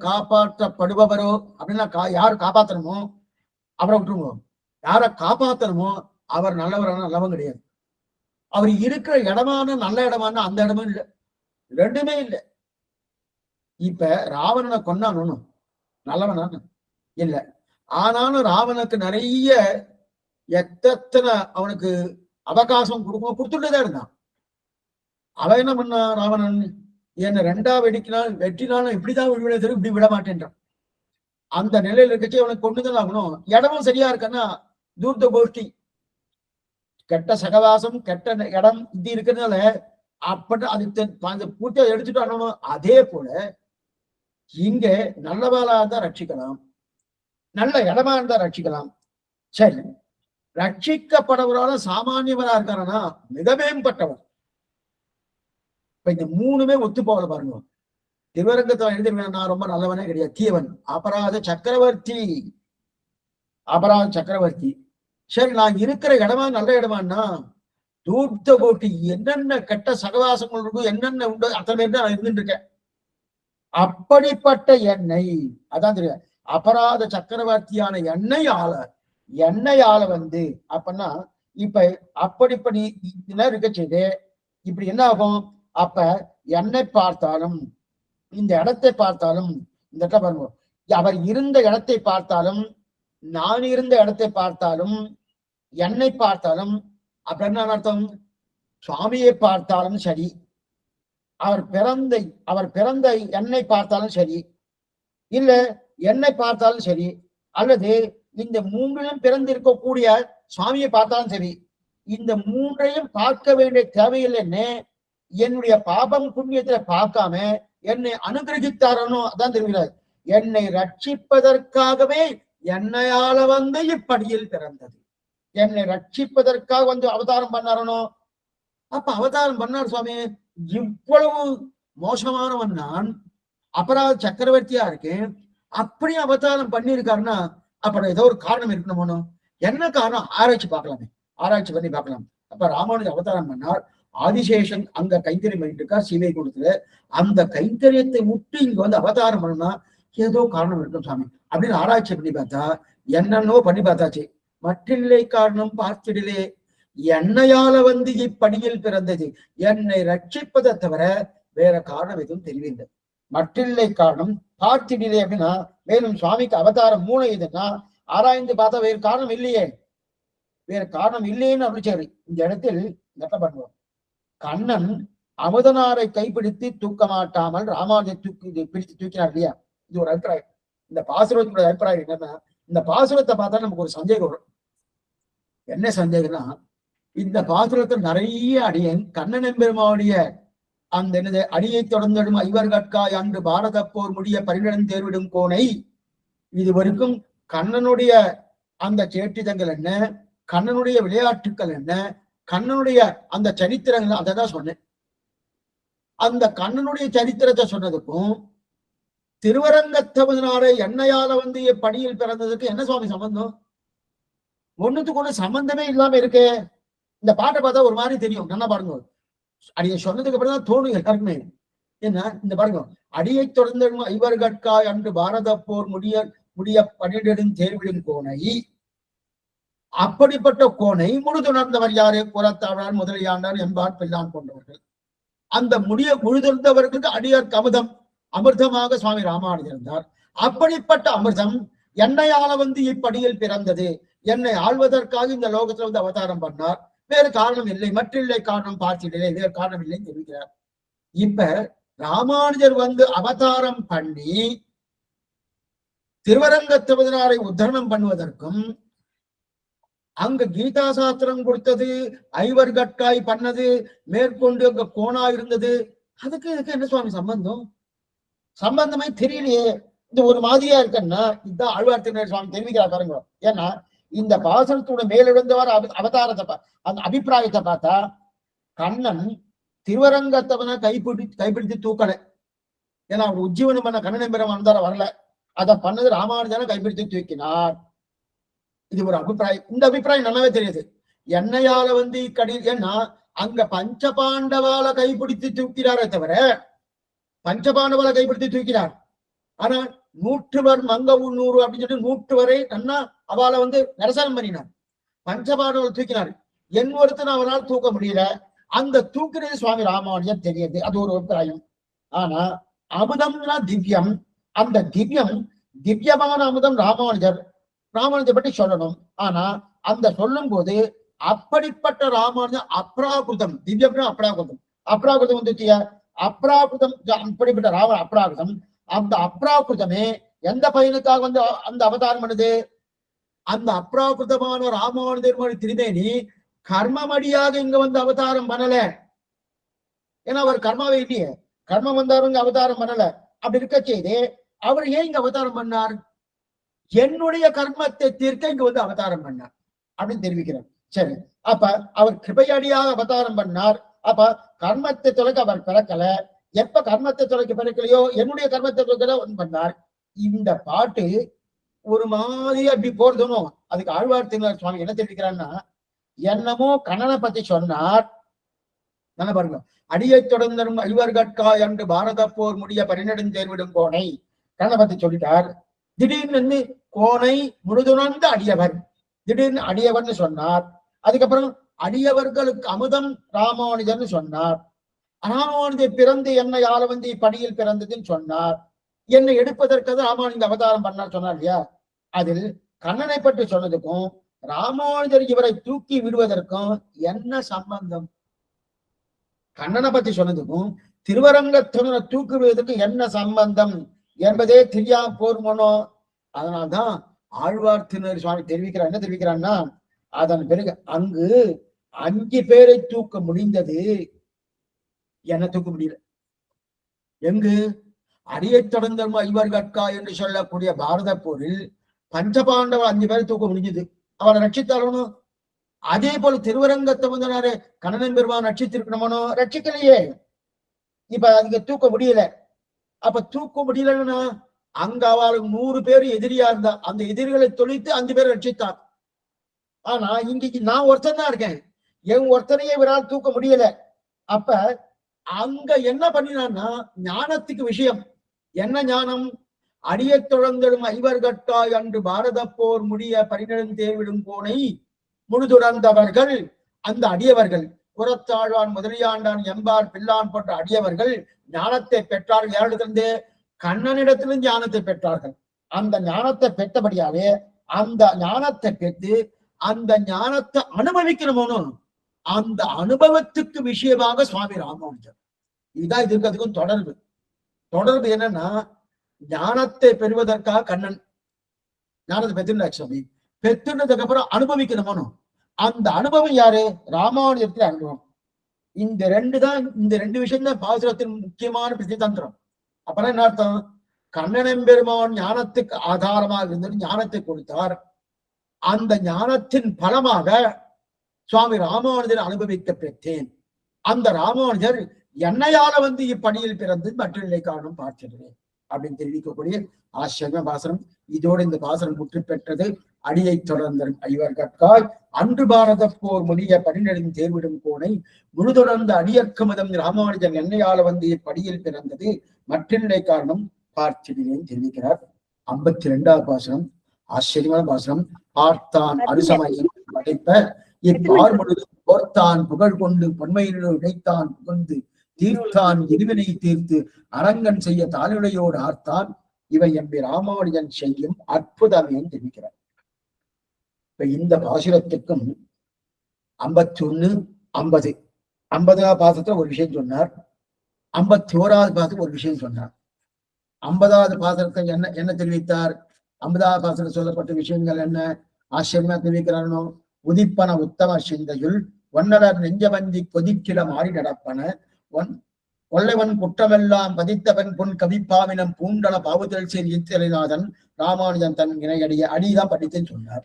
காப்பாற்றப்படுபவரோ அப்படின்னா யாரு காப்பாற்றணுமோ அவரை விட்டுருமோ, யாரை காப்பாற்றணுமோ அவர் நல்லவன் கிடையாது. அவர் இருக்கிற இடமான நல்ல இடமான அந்த இடமும் இல்லை, ரெண்டுமே இல்லை. இப்ப ராவணனை கொன்னானு நல்லவனான இல்லை. ஆனாலும் ராவனுக்கு நிறைய எத்தனை அவனுக்கு அவகாசம் கொடுத்துட்டுதான் இருந்தான். அவன் என்ன பண்ணா? ராவணன் என்ன ரெண்டா வெட்டினாலும் இப்படிதான் விடுவிட தெரியும், இப்படி விட மாட்டேன்றான். அந்த நிலையில இருக்கச்சு அவனுக்கு கொண்டுதான் ஆகணும். இடமும் சரியா இருக்குன்னா தூர்த்த கோஷ்டி, கெட்ட சகவாசம், கெட்ட இடம் இது இருக்கிறதுனால அப்படி அது பூர்த்தியா எடுத்துட்டு வரணும். அதே போல இங்க நல்லவாளா இருந்தா ரட்சிக்கலாம், நல்ல இடமா இருந்தா ரட்சிக்கலாம். சரி, ரட்சிக்கப்படுவரால சாமானியவரா இருக்காரனா மிக மேம்பட்டவர். இப்ப இந்த மூணுமே ஒத்து போகல பாருங்க. திருவரங்கத்தை எழுதிருவேன் நான் ரொம்ப நல்லவனே கிடையாது, தீவன், அபராத சக்கரவர்த்தி, அபராத சக்கரவர்த்தி. சரி, நான் இருக்கிற இடமா நல்ல இடமான்னா தூர்த்த கோட்டி என்னென்ன கெட்ட சகவாசங்கள் இருக்கும், என்னென்ன உண்டு அத்தனை பேர் நான் இருந்துட்டு இருக்கேன். அப்படிப்பட்ட எண்ணெய், அதான் தெரியும், அபராத சக்கரவர்த்தியான எண்ணெய் ஆள வந்து அப்படின்னா இப்ப அப்படிப்படி இருக்க செய்து இப்படி என்ன ஆகும்? அப்ப என்னை பார்த்தாலும், இந்த இடத்தை பார்த்தாலும், இந்த இடத்துல பாருங்க, அவர் இருந்த இடத்தை பார்த்தாலும், நான் இருந்த இடத்தை பார்த்தாலும், என்னை பார்த்தாலும், அப்ப என்ன அர்த்தம்? சுவாமியை பார்த்தாலும் சரி, அவர் பிறந்த என்னை பார்த்தாலும் சரி, இல்ல என்னை பார்த்தாலும் சரி, அல்லது இந்த மூன்றிலும் பிறந்திருக்கக்கூடிய சுவாமியை பார்த்தாலும் சரி, இந்த மூன்றையும் பார்க்க வேண்டிய தேவையில்லைன்னு என்னுடைய பாபம் புண்ணியத்துல பார்க்காம என்னை அனுகிரகித்தாரனோ அதான் தெரிகிறார். என்னை ரட்சிப்பதற்காகவே என்னையால வந்து இப்படியில் பிறந்தது, என்னை ரட்சிப்பதற்காக வந்து அவதாரம் பண்ணாரனோ. அப்ப அவதாரம் பண்ணார் சுவாமி. இவ்வளவு மோசமானவன் நான், அபராத சக்கரவர்த்தியா இருக்கேன், அப்படி அவதாரம் பண்ணியிருக்காருன்னா அப்புறம் ஏதோ ஒரு காரணம் இருக்கணுமோ. என்ன காரணம்? ஆராய்ச்சி பார்க்கலாமே, ஆராய்ச்சி பண்ணி பார்க்கலாம். அப்ப ராமானுஜ அவதாரம் பண்ணார், ஆதிசேஷன் அங்க கைங்கரியம் பண்ணிட்டு இருக்கா சீவை கொடுத்துல, அந்த கைங்கரியத்தை விட்டு இங்க வந்து அவதாரம் பண்ணா ஏதோ காரணம் இருக்கும் சாமி அப்படின்னு ஆராய்ச்சி பண்ணி பார்த்தா என்னன்னோ பண்ணி பார்த்தாச்சு. மற்றில்லை காரணம் பார்த்திடலே, என்னையால வந்து இப்படியில் பிறந்தது, என்னை ரட்சிப்பதை தவிர வேற காரணம் எதுவும் தெரியவில்லை. மற்றில்லை காரணம் பார்த்திடலே அப்படின்னா மேலும் சுவாமிக்கு அவதாரம் 3 எதுன்னா ஆராய்ந்து பார்த்தா வேறு காரணம் இல்லையே, வேற காரணம் இல்லையேன்னு அப்படிச்சாரு. இந்த இடத்தில் என்ன பண்ணுவோம்? கண்ணன் அமுதனாரை கைப்பிடித்து தூக்க மாட்டாமல் ராமானுஜை பிடித்து தூக்கினார் இல்லையா? இது ஒரு அபிப்பிராயம். இந்த பாசுரத்தோட அபிப்பிராயம் என்னன்னா, இந்த பாசுரத்தை பார்த்தா நமக்கு ஒரு சந்தேகம் வரும். என்ன சந்தேகம்னா, இந்த பாசுரத்தில் நிறைய அடியன் கண்ணன் எம்பெருமாவுடைய அந்த என்னது அடியை தொடர்ந்துடும் ஐவர்கட்காய் அன்று பாரத போர் முடிய பரிணம் தேர்விடும் கோனை, இது வரைக்கும் கண்ணனுடைய அந்த சேட்டிதங்கள் என்ன, கண்ணனுடைய விளையாட்டுக்கள் என்ன, கண்ணனுடைய அந்த சரித்திரங்கள் அதான் சொன்னேன். அந்த கண்ணனுடைய சரித்திரத்தை சொன்னதுக்கும் திருவரங்கத்தவனாரை எண்ணெயால வந்து பணியில் பிறந்ததுக்கு என்ன சுவாமி சம்பந்தம்? ஒண்ணுத்துக்கு ஒண்ணு சம்பந்தமே இல்லாம இருக்கு. இந்த பாட்டை பார்த்தா ஒரு மாதிரி தெரியும், நல்லா பாருங்க. அடியை சொன்னதுக்கு அப்புறம் தான் தோணும் எல்லாருக்குமே. ஏன்னா இந்த பாருங்க, அடியை தொடர்ந்து ஐவர்கட்காய் அன்று பாரத போர் முடிய பணியிடும் தேர்விடும் கோனை, அப்படிப்பட்ட கோனை முழுதுணர்ந்தவர் யாரு? புறத்தாழ்வார், முதலியாண்டார், எம்பார், பிள்ளான் போன்றவர்கள். அந்த முழுதுணர்ந்தவர்களுக்கு அடியார்க்கு அமிர்தமாக சுவாமி ராமானுஜர் இருந்தார். அப்படிப்பட்ட அமிர்தம் என்னையால வந்து இப்படியில் பிறந்தது, என்னை ஆள்வதற்காக இந்த லோகத்துல வந்து அவதாரம் பண்ணார், வேறு காரணம் இல்லை, மற்றில்லை காரணம் பார்த்தில்லை, வேறு காரணம் இல்லைன்னு தெரிவிக்கிறார். இப்ப ராமானுஜர் வந்து அவதாரம் பண்ணி திருவரங்கத்தவனாரை உத்தரணம் பண்ணுவதற்கும், அங்க கீதா சாஸ்திரம் கொடுத்தது, ஐவர்கட்காய் பண்ணது, மேற்கொண்டு அங்க கோணா இருந்தது, அதுக்கு இதுக்கு என்ன சுவாமி சம்பந்தம்? சம்பந்தமே தெரியலையே. இந்த ஒரு மாதிரியா இருக்குன்னா இதுதான் ஆழ்வார் திருநெறி சுவாமி தெரிவிக்கிறார் பாருங்க. ஏன்னா இந்த பாசனத்தோட மேலிழந்தவர் அவதாரத்தை அந்த அபிப்பிராயத்தை பார்த்தா கண்ணன் திருவரங்கத்தவனை கைப்பிடித்து தூக்கல. ஏன்னா அவர் உஜ்ஜீவனம் பண்ண கண்ணன் பெற வந்தார வரல, அதை பண்ணது ராமானுஜனை கைப்பிடித்து தூக்கினார். இது ஒரு அபிப்பிராயம். இந்த அபிப்பிராயம் நல்லாவே தெரியுது. என்னையால வந்து ஏன்னா அங்க பஞ்ச பாண்டவால கைப்பிடித்து தூக்கிறாரே தவிர, பஞ்சபாண்டவால கைப்பிடித்து தூக்கினார். ஆனா 100 மங்க 100 அப்படின்னு சொல்லிட்டு 100 வரை நன்னா அவளை வந்து நரசனம் பண்ணினார். பஞ்சபாண்டவர்கள் தூக்கினார். என் ஒருத்தன் அவனால் தூக்க முடியல. அந்த தூக்கினது சுவாமி ராமானுஜன் தெரியுது, அது ஒரு அபிப்பிராயம். ஆனா அமுதம்னா திவ்யம், அந்த திவ்யமான அமுதம் ராமானுஜர் பற்றி சொல்லணும். ஆனா அந்த சொல்லும் போது அப்படிப்பட்ட ராமானுஜன் அப்ராகிருதம், திவ்யம்னா அப்ராகிருதம் வந்து அப்ராகிருதம், அப்படிப்பட்ட அப்ராகிருதம், அந்த அப்ராகிருதமே எந்த பையனுக்காக வந்து அந்த அவதாரம் பண்ணுது? அந்த அப்ராகிருதமான ராமானுஜர் திருமேனி கர்மமடியாக இங்க வந்து அவதாரம் பண்ணல. ஏன்னா அவர் கர்மாவே இல்லையே, கர்மம் வந்தவங்க அவதாரம் பண்ணல. அப்படி இருக்க செய்து அவர் ஏன் இங்க அவதாரம் பண்ணார்? என்னுடைய கர்மத்தை தீர்க்க இங்க வந்து அவதாரம் பண்ணார். அப்படின்னு தெரிவிக்கிறார். சரி, அப்ப அவர் கிருபையடியாக அவதாரம் பண்ணார். அப்ப கர்மத்தை தொலைக்க அவர் பிறக்கல. எப்ப கர்மத்தை தொலைக்க பிறக்கலையோ என்னுடைய கர்மத்தை தொலைக்க ஒன்று பண்ணார். இந்த பாட்டு ஒரு மாதிரி அப்படி போறதுனும் அதுக்கு ஆழ்வார் திருநாள் சுவாமி என்ன தெரிவிக்கிறான்னா, என்னமோ கண்ணனை பத்தி சொன்னார். நல்லா பாருங்க, அடியை தொடர்ந்தரும் ஐவர்கட்கா என்று பாரத போர் முடிய பரிநெடுந்தேர்விடும் கோனை கண்ணனை பத்தி சொல்லிட்டார். திடீர்னு கோனை முழுதுணர்ந்த அடியவர், திடீர்னு அடியவர்னு சொன்னார். அதுக்கப்புறம் அடியவர்களுக்கு அமுதம் ராமானுஜர்னு சொன்னார். ராமானுஜர் பிறந்து என்னை ஆள வந்து இப்படியில் பிறந்ததுன்னு சொன்னார். என்னை எடுப்பதற்கு ராமானுஜர் அவதாரம் பண்ணார் சொன்னார் இல்லையா? அதில் கண்ணனை பற்றி சொன்னதுக்கும் ராமானுஜர் இவரை தூக்கி விடுவதற்கும் என்ன சம்பந்தம்? கண்ணனை பத்தி சொன்னதுக்கும் திருவரங்கத்தவனை தூக்கி விடுவதற்கு என்ன சம்பந்தம் என்பதே தெரியாம போர்மனோ. அதனால்தான் ஆழ்வார் திருநெறி சுவாமி தெரிவிக்கிறார். என்ன தெரிவிக்கிறான்னா, அதன் பிறகு அங்கு 5 பேரை தூக்க முடிந்தது, என்ன தூக்க முடியல. எங்கு அடியை தொடர்ந்த ஐவர்கட்கா என்று சொல்லக்கூடிய பாரத போரில் பஞ்சபாண்டவர் 5 பேரை தூக்க முடிஞ்சது, அவரை ரட்சித்தாரணும். அதே போல திருவரங்கத்தை வந்தனாரு கண்ணன் பெருமான் ரட்சித்திருக்கணுமனோ, ரட்சிக்கலையே. இப்ப அதுக்கு தூக்க முடியல. அப்ப தூக்க முடியலன்னா அங்க அவளுக்கு 100 பேர் எதிரியா இருந்தா அந்த எதிரிகளை தொழித்து 5 பேரை ரட்சித்தான். ஆனா இன்றைக்கு நான் ஒருத்தன் தான் இருக்கேன், என் ஒருத்தனையே இவரால் தூக்க முடியல. அப்ப அங்க என்ன பண்ணினான்னா ஞானத்துக்கு விஷயம் என்ன ஞானம்? அடியை தொடர்ந்தடும் ஐவர்கட்டா என்று பாரத போர் முடிய பரிநெடுந்தேர்விடும் கோனை முழுதுறந்தவர்கள், அந்த அடியவர்கள் புறத்தாழ்வான் முதலியாண்டான் எம்பார் பில்லான் போன்ற அடியவர்கள் ஞானத்தை பெற்றார்கள். யாரிடத்திலிருந்து? கண்ணனிடத்திலிருந்து ஞானத்தை பெற்றார்கள். அந்த ஞானத்தை பெற்றபடியாவே அந்த ஞானத்தை பெற்று அந்த ஞானத்தை அனுபவிக்கணுமோனு அந்த அனுபவத்துக்கு விஷயமாக சுவாமி ராமானுஜர். இதுதான் இதுக்கு அதுக்கும் தொடர்பு. தொடர்பு என்னன்னா, ஞானத்தை பெறுவதற்காக கண்ணன் ஞானத்தை பெற்றுண்டாச்சு சுவாமி, பெற்றுனதுக்கு அப்புறம் அனுபவிக்கணுமோனு அந்த அனுபவம் யாரு? ராமானுஜத்துல அனுபவம். இந்த ரெண்டு விஷயம் தான் பாசுரத்தின் முக்கியமான பிரதிதந்திரம். அப்புறம் என்ன அர்த்தம்? கண்ணன் பெருமான் ஞானத்துக்கு ஆதாரமாக இருந்து ஞானத்தை கொடுத்தார். அந்த ஞானத்தின் பலமாக சுவாமி ராமானுஜர் அனுபவிக்க பெற்றேன். அந்த ராமானுஜர் என்னையால வந்து இப்பணியில் பிறந்து மற்றநிலை காரணம் பார்க்கிறேன் அப்படின்னு தெரிவிக்கக்கூடிய ஆச்சரிய பாசனம். இதோடு இந்த பாசனம் முற்று பெற்றது. அடியை தொடர்ந்த ஐவர்கட்காய் அன்று பாரத போர் முடிய பரிநெடுந் தேர்விடும் கோனை முழுதொடர்ந்த அடியற்கமதம் ராமானுஜன் என்னையால வந்து இப்படியில் பிறந்தது மற்றநிலை காரணம் பார்த்திடுவேன் தெரிவிக்கிறார். 52வது பாசனம் ஆச்சரியமான பாசனம். பார்த்தான் அருசமயம் படைப்ப இப்பார் முழுதும் போர்த்தான் புகழ் கொண்டு பொன்மையினோடு இணைத்தான் புகழ்ந்து தீர்த்தான் எரிவினை தீர்த்து அரங்கன் செய்ய தானுடையோடு ஆர்த்தான் இவை எம்பி ராமானுஜன் செய்யும் அற்புதமே தெரிவிக்கிறார். இப்ப இந்த பாசுரத்துக்கும் 51, 50 50வது பாசத்துல ஒரு விஷயம் சொன்னார், 51வது பாசத்துக்கு ஒரு விஷயம் சொன்னார். 50வது பாசனத்தை என்ன தெரிவித்தார்? 50வது பாசனத்தில் சொல்லப்பட்ட விஷயங்கள் என்ன ஆச்சரியமா தெரிவிக்கிறானோ. உதிப்பன உத்தம சிந்தையுள் ஒன்னலர் நெஞ்சவந்தி கொதிக்கிட மாறி நடப்பன கொள்ளைவன் குற்றமெல்லாம் பதித்தவன் பொன் கவிப்பாவினம் பூண்டல பாவுதல் சேர் இத்திரநாதன் ராமானுஜன் தன் இணையடிய அடிதான் படித்துன்னு சொன்னார்.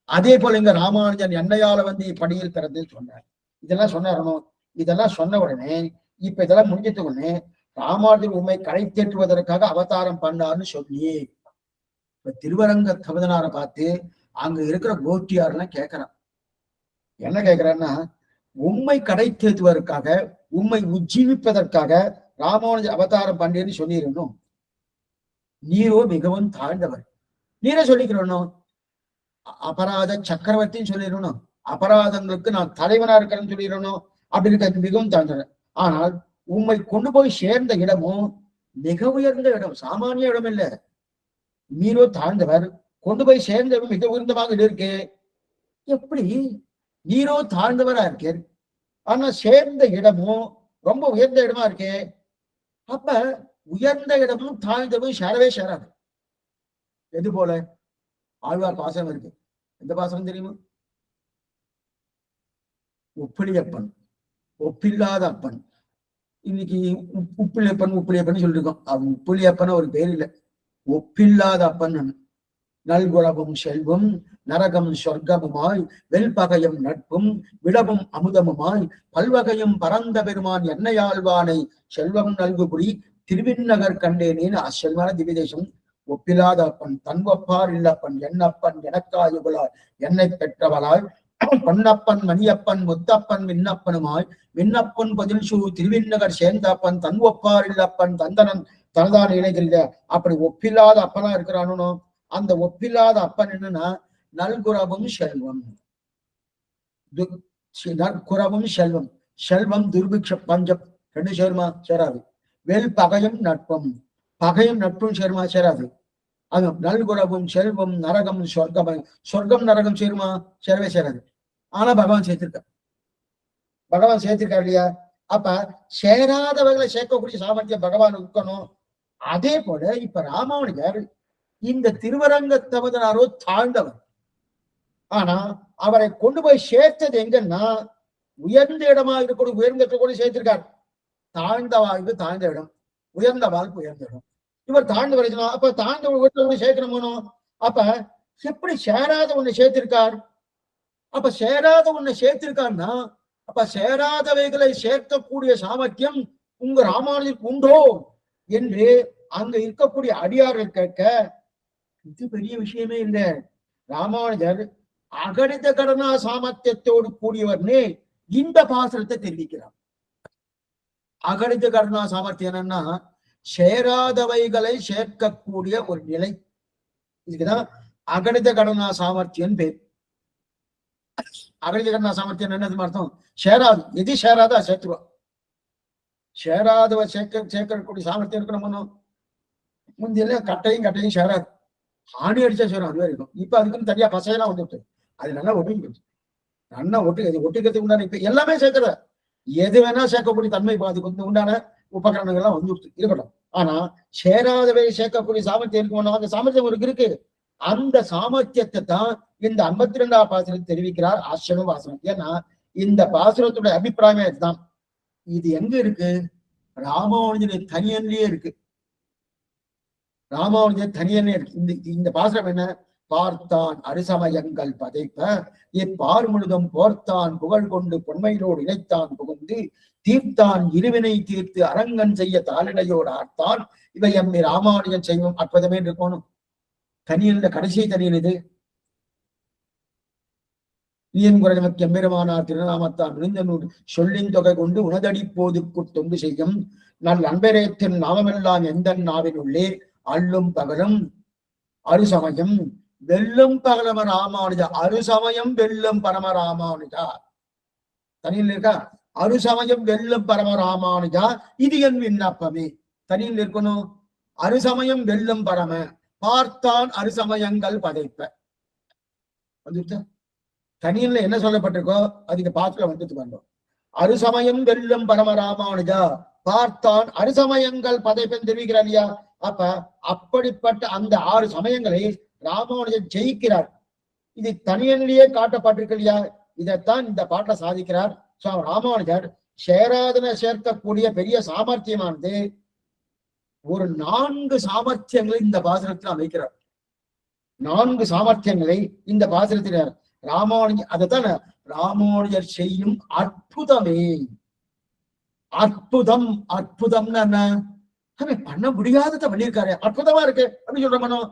அதே போல இங்க ராமானுஜன் என்னையால வந்து இப்படியில் பிறந்துன்னு சொன்னார். இதெல்லாம் சொன்னாரணும். இதெல்லாம் சொன்ன உடனே இப்ப இதெல்லாம் முடிஞ்சது உடனே ராமானுஜன் உண்மை கரை தேற்றுவதற்காக அவதாரம் பண்ணார்னு சொல்லி இப்ப திருவரங்க கவதனாரை பார்த்து அங்க இருக்கிற கோட்டியாரெல்லாம் கேட்கிறான். என்ன கேட்கிறான்னா, உண்மை கடை தேற்றுவதற்காக உண்மை உஜ்ஜீவிப்பதற்காக ராமானுஜர் அவதாரம் பண்ணேன்னு சொல்லிடணும். நீரோ மிகவும் தாழ்ந்தவர், நீரே சொல்லிக்கிறணும். அபராத சக்கரவர்த்தின்னு சொல்லிடணும். அபராதங்களுக்கு நான் தலைவனா இருக்கிறேன்னு சொல்லிடணும். அப்படி இருக்க மிகவும் தாழ்ந்தவர். ஆனால் உண்மை கொண்டு போய் சேர்ந்த இடமும் மிக உயர்ந்த இடம், சாமானிய இடம் இல்ல. நீரோ தாழ்ந்தவர், கொண்டு போய் சேர்ந்த இடம் மிக உயர்ந்தமாக இருக்கு. எப்படி நீரோ தாழ்ந்தவரா இருக்கேன், ஆனா சேர்ந்த இடமும் ரொம்ப உயர்ந்த இடமா இருக்கே. அப்ப உயர்ந்த இடமும் தாழ்ந்தவும் சேரவே சேராது. எது போல ஆழ்வார் பாசனம் இருக்கு. எந்த பாசனம் தெரியுமா? ஒப்பிலியப்பன், ஒப்பில்லாத அப்பன். இன்னைக்கு உப்பிலியப்பன் உப்பிலியப்பன் சொல்லிருக்கோம். அவன் உப்பிலியப்பன் ஒரு பேர் இல்லை, ஒப்பில்லாத அப்பன். நல்குலவும் செல்வம் நரகம் சொர்க்கமுமாய் வெல்பகையும் நட்பும் விடவும் அமுதமுமாய் பல்வகையும் பரந்த பெருமான் என்னையாழ்வானை செல்வம் நல்குபுரி திருவிண்ணகர் கண்டேனேன்னு அச்செல்வான திவ்யதேசம். ஒப்பிலாத அப்பன் தன் ஒப்பார் இல்லப்பன் என்னப்பன் எனக்காயுகளால் என்னை பெற்றவளாய் பொன்னப்பன் மணியப்பன் முத்தப்பன் விண்ணப்பனுமாய் விண்ணப்பன் பதில் சூ திருவிண்ணகர் சேர்ந்தப்பன் தன் ஒப்பார் இல்லப்பன் தந்தனன் தனதான் இணைகிறீங்க. அப்படி ஒப்பில்லாத அப்பனா இருக்கிறானோ அந்த ஒப்பில்லாத அப்பன் என்னன்னா நல்குறவும் செல்வம். நற்குறவும் செல்வம். செல்வம் துர்பிக்ஷ பஞ்சம் ரெண்டு சேருமா? சேராது. வெல் பகையும் நட்பும். பகையும் நட்பும் சேருமா? சேராது. அது நல்குறவும் செல்வம் நரகம் சொர்க்கம். சொர்க்கம் நரகம் சேருமா? சேரவே சேராது. ஆனா பகவான் சேர்த்திருக்க. பகவான் சேர்த்திருக்காரு இல்லையா? அப்ப சேராதவர்களை சேர்க்கக்கூடிய சாமர்த்தியம் பகவான் இருக்கணும். அதே போல இப்ப ராமானுஜர் இந்த திருவரங்கத்தமதனாரோ தாழ்ந்தவர். ஆனா அவரை கொண்டு போய் சேர்த்தது எங்கன்னா உயர்ந்த இடமா இருக்கக்கூடிய உயர்ந்த கூட சேர்த்திருக்காரு. தாழ்ந்த வாழ்வு தாழ்ந்த இடம், உயர்ந்த வாழ்வு உயர்ந்த இடம். இவர் தாழ்ந்து வரைக்கணும். அப்ப தாழ்ந்த வீட்டுல சேர்க்கணுமோ? அப்ப எப்படி சேராத ஒண்ணு சேர்த்திருக்கார்? அப்ப சேராத ஒண்ணு சேர்த்திருக்காருன்னா அப்ப சேராதவைகளை சேர்க்கக்கூடிய சாமர்த்தியம் உங்க ராமானுஜருக்கு உண்டோ என்று அங்க இருக்கக்கூடிய அடியார்கள் கேட்க, இது பெரிய விஷயமே இல்லை. ராமானுஜர் அகடித கடனா சாமர்த்தியத்தோடு கூடியவர்னே இந்த பாசுரத்தை தெரிவிக்கிறார். அகடித கடனா சாமர்த்தியம் என்னன்னா சேராதவைகளை சேர்க்கக்கூடிய ஒரு நிலை. இதுக்குதான் அகடித கடனா சாமர்த்தியம் பேர். அகடித கடனா சாமர்த்தியம் என்னது அர்த்தம்? சேராது, எது சேராதா சேர்த்துருவா. சேராதவ சேர்க்கக்கூடிய சாமர்த்தியம் இருக்கணும். முந்தியில கட்டையும் சேராது, ஆணி அடிச்சா சேரும், அதுவே இருக்கும். இப்ப அதுக்குன்னு தனியா பசையெல்லாம் வந்துட்டு அது நல்லா ஒட்டிக்கிட்டு நல்லா ஒட்டிக்கிறதுக்கு உண்டான இப்ப எல்லாமே சேர்க்கிற எது வேணா சேர்க்கக்கூடிய தன்மை அதுக்கு வந்து உண்டான உபகரணங்கள்லாம் வந்துட்டு இருக்கட்டும். ஆனா சேராதவை சேர்க்கக்கூடிய சாமர்த்தியம் இருக்கணும். அந்த சாமர்த்தியம் ஒரு இருக்கு. அந்த சாமர்த்தியத்தை தான் இந்த 52ஆம் பாசுரத்தை தெரிவிக்கிறார் ஆசிரம பாசுரம். ஏன்னா இந்த பாசுரத்துடைய அபிப்பிராயமே இதுதான். இது எங்க இருக்கு? ராமானுஜன் தனியன்லயே இருக்கு. ராமானுஜன் தனியனே இருக்கு. இந்த பாசுரம் என்ன? பார்த்தான் அரிசமயங்கள் பதைப்ப இப்பார் முழுதும் போர்த்தான் புகழ் கொண்டு பொன்மையோடு இணைத்தான் புகுந்து தீர்த்தான் இருவினை தீர்த்து அரங்கன் செய்ய தாளிடையோடு ஆர்த்தான். இவை எம்மை ராமானுஜன் செய்வோம் அற்புதமே இருக்கணும். தனியன் கடைசி தனியன் இது. நீயன் குறை நமக்கு எம்பெருமானார் திருநாமத்தான் விழுந்தனூர் சொல்லின் தொகை கொண்டு உனதடி போதுக்கு தொண்டு செய்யும் நல் அன்பரேத்தின் நாமமெல்லாம் எந்த நாவின் உள்ளே அள்ளும் பகலும் அருசமயம் வெல்லும் பகலம ராமானுஜா. அருசமயம் வெல்லும் பரம ராமானுஜா. தனியில் இருக்கா? அருசமயம் வெல்லும் பரம ராமானுஜா இது என் விண்ணப்பமே. தனியில் இருக்கணும். அருசமயம் வெல்லும் பரம பார்த்தான் அருசமயங்கள் பதைப்ப வந்துட்டா. தனியில் என்ன சொல்லப்பட்டிருக்கோ அதுக்கு பாத்துல வந்துட்டு வந்தோம். அருசமயம் வெல்லும் பரம ராமானுஜா பார்த்தான் அருசமயங்கள் பதைப்பன் தெரிவிக்கிறார் இல்லையா? அப்ப அப்படிப்பட்ட அந்த 6 சமயங்களை ராமானுஜன் ஜெயிக்கிறார். இது தனியனிலேயே காட்டப்பட்டிருக்கு இல்லையா? இதைத்தான் இந்த பாட்டை சாதிக்கிறார் ராமானுஜர். சேராதன சேர்க்கக்கூடிய பெரிய சாமர்த்தியமானது ஒரு 4 சாமர்த்தியங்களை இந்த பாசுரத்தில் அமைக்கிறார். 4 சாமர்த்தியங்களை இந்த பாசுரத்தில் ராமானுஜர் அதைத்தான் ராமானுஜர் செய்யும் அற்புதமே. அற்புதம். அற்புதம்னா என்ன? பண்ண முடியாததை பண்ணியிருக்காரு, அற்புதமா இருக்கு அப்படின்னு சொல்றோம்.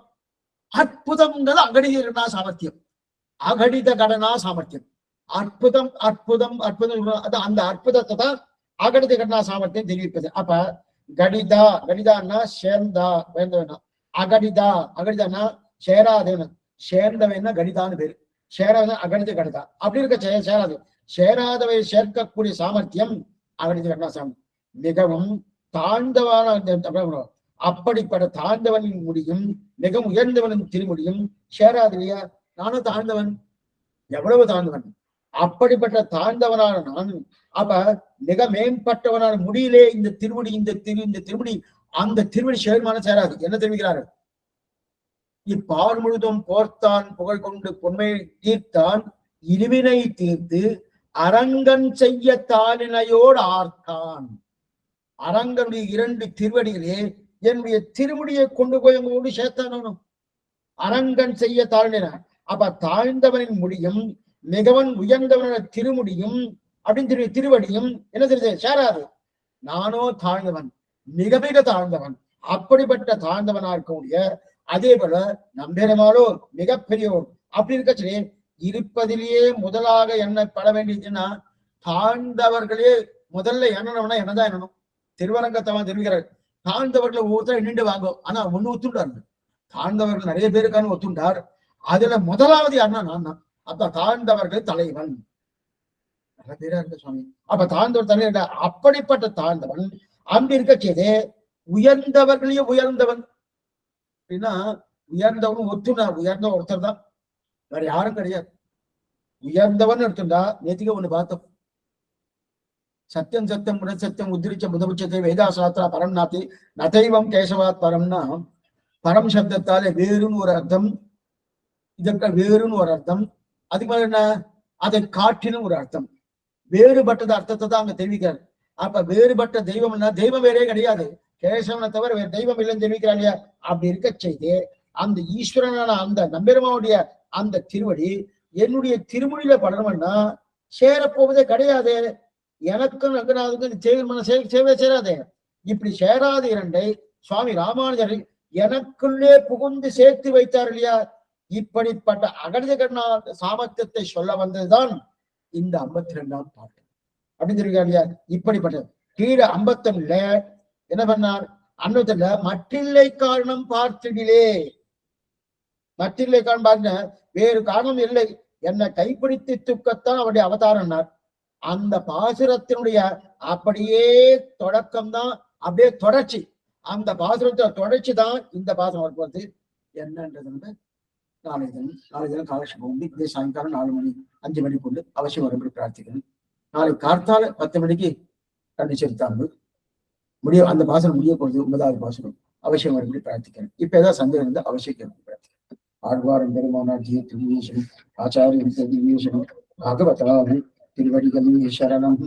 அற்புதம்ங்கிறது அகடித சாமர்த்தியம். அகடித கடனா சாமர்த்தியம். அற்புதம் அற்புதம் அற்புதம். அந்த அற்புதத்தை தான் அகடித கடனா சாமர்த்தியம் தெரிவிப்பது. அப்ப கடிதா கடிதான்னா சேர்ந்தா வேண்டா. அகடிதா அகடிதான்னா சேராதேன்னு. சேர்ந்தவைன்னா கடிதான்னு பேரு. சேராத அகடித கடிதா அப்படி இருக்க சேராது. சேராதவை சேர்க்கக்கூடிய சாமர்த்தியம் அகடித கடனா சாமர்த்தியம். மிகவும் தாழ்ந்தவான அப்படிப்பட்ட தாழ்ந்தவனின் முடியும் மிக உயர்ந்தவனின் திருமுடியும் சேராது இல்லையா? நானும் தாழ்ந்தவன், எவ்வளவு தாழ்ந்தவன். அப்படிப்பட்ட தாழ்ந்தவனான நான் அப்ப மிக மேம்பட்டவனான முடியிலே இந்த திருமுடி இந்த திருமுடி அந்த திருமுடி சேர்மான சேராது. என்ன தெரிவிக்கிறாரு? இப்பார் முழுதும் போர்த்தான் புகழ் கொண்டு பொன்மை தீர்த்தான் இருவினை தீர்த்து அரங்கன் செய்ய தாளினையோடு ஆர்த்தான். அரங்கனுடைய 2 திருவடிகளே என்னுடைய திருமுடியை கொண்டு போய் உங்களோடு சேர்த்தானோ. அரங்கன் செய்ய தாழ்ந்தினான். அப்ப தாழ்ந்தவனின் முடியும் மிகவும் உயர்ந்தவன திருமுடியும் அப்படின்னு திருவடியும் என்ன தெரியுது சேராது. நானோ தாழ்ந்தவன், மிக மிக தாழ்ந்தவன். அப்படிப்பட்ட தாழ்ந்தவனா இருக்கக்கூடிய அதே போல நம்பெருமாளோ மிகப்பெரியோர். அப்படி இருக்கச்சு இருப்பதிலேயே முதலாக எண்ணப்பட வேண்டியதுன்னா தாழ்ந்தவர்களே முதல்ல எண்ணணும்னா என்னதான் எண்ணணும். திருவரங்கத்தவன் தெரிவிக்கிறார், தாழ்ந்தவர்கள் ஒவ்வொருத்தரும் எண்ணிண்டு வாங்கும். ஆனா ஒண்ணு ஒத்துண்டாரு, தாழ்ந்தவர்கள் நிறைய பேருக்கான ஒத்துண்டார். அதுல முதலாவது யாருன்னா நான் தான். அப்ப தாழ்ந்தவர்கள் தலைவன் நல்ல பேரா இருக்க சுவாமி. அப்ப தாழ்ந்தவர் தலைவர். அப்படிப்பட்ட தாழ்ந்தவன் அப்படி இருக்க செய்து உயர்ந்தவர்களையே உயர்ந்தவன் அப்படின்னா உயர்ந்தவன் ஒத்துனா உயர்ந்த ஒருத்தர் தான், வேற யாரும் கிடையாது. உயர்ந்தவன் எடுத்துட்டா நேத்திக்க ஒண்ணு பார்த்தோம். சத்தியம் சத்தியம் குணசத்தியம் உத்திரிச்ச புதபட்சத்தை வேதாசாஸ்திரா பரம் நாத்தி நதைவம் கேசவாத் பரம்னா பரம் சப்தத்தாலே வேறுன்னு ஒரு அர்த்தம், இதற்கு வேறுன்னு ஒரு அர்த்தம், அதுக்கு மேல என்ன அதை காட்டிலும் ஒரு அர்த்தம். வேறுபட்டது அர்த்தத்தை தான் அங்க தெரிவிக்கிறார். அப்ப வேறுபட்ட தெய்வம்னா தெய்வம் வேறே கிடையாது, கேசவனை தவிர வேற தெய்வம் இல்லைன்னு தெரிவிக்கிறான் இல்லையா. அப்படி இருக்க செய்து அந்த ஈஸ்வரனான அந்த நம்பெருமாவுடைய அந்த திருவடி என்னுடைய திருமொழியில படணும்னா சேரப்போவதே கிடையாது. எனக்கும் ரங்கநாதனுக்கும் சேவை சேராதே. இப்படி சேராத இரண்டை சுவாமி ராமானுஜர் எனக்குள்ளே புகுந்து சேர்த்து வைத்தார் இல்லையா. இப்படிப்பட்ட அகடித கண்ணா சாமர்த்தியத்தை சொல்ல வந்ததுதான் இந்த 52ஆம் பாட்டு அப்படின்னு தெரிவிக்கிறார் இல்லையா. இப்படிப்பட்டது கீழே 51ல என்ன பண்ணார், அன்னத்துல மற்றில்லை காரணம் பார்த்திடிலே, மற்றில்லை காரணம் பார்த்த வேறு காரணம் இல்லை, என்னை கைப்பிடித்து துக்கத்தான் அவருடைய அவதாரம்னார். அந்த பாசுரத்தினுடைய அப்படியே தொடக்கம் தான், அப்படியே தொடர்ச்சி. அந்த பாசுரத்தை தொடர்ச்சி தான் இந்த பாசுரம் வருவது என்னன்றது நாளை தினம் காலட்சேபம் உண்டு. இதே சாயங்காலம் 4 மணி 5 மணி கொண்டு அவசியம் வரும்படி பிரார்த்திக்கணும். நாளை கார்த்தால 10 மணிக்கு கண்டு செலுத்தாமல் முடிய அந்த பாசனம் முடிய போகுது. 9வது பாசனம் அவசியம் வரும்படி பிரார்த்திக்கணும். இப்ப ஏதாவது சந்தேகம் இருந்தால் அவசியம் பிரார்த்திக்கணும். ஆழ்வாரம் பெருமானார் ஜி திருவேஷன் ஆச்சாரிய திருவேஷன் பாகவதாவி திருவடிகளே சரணம்.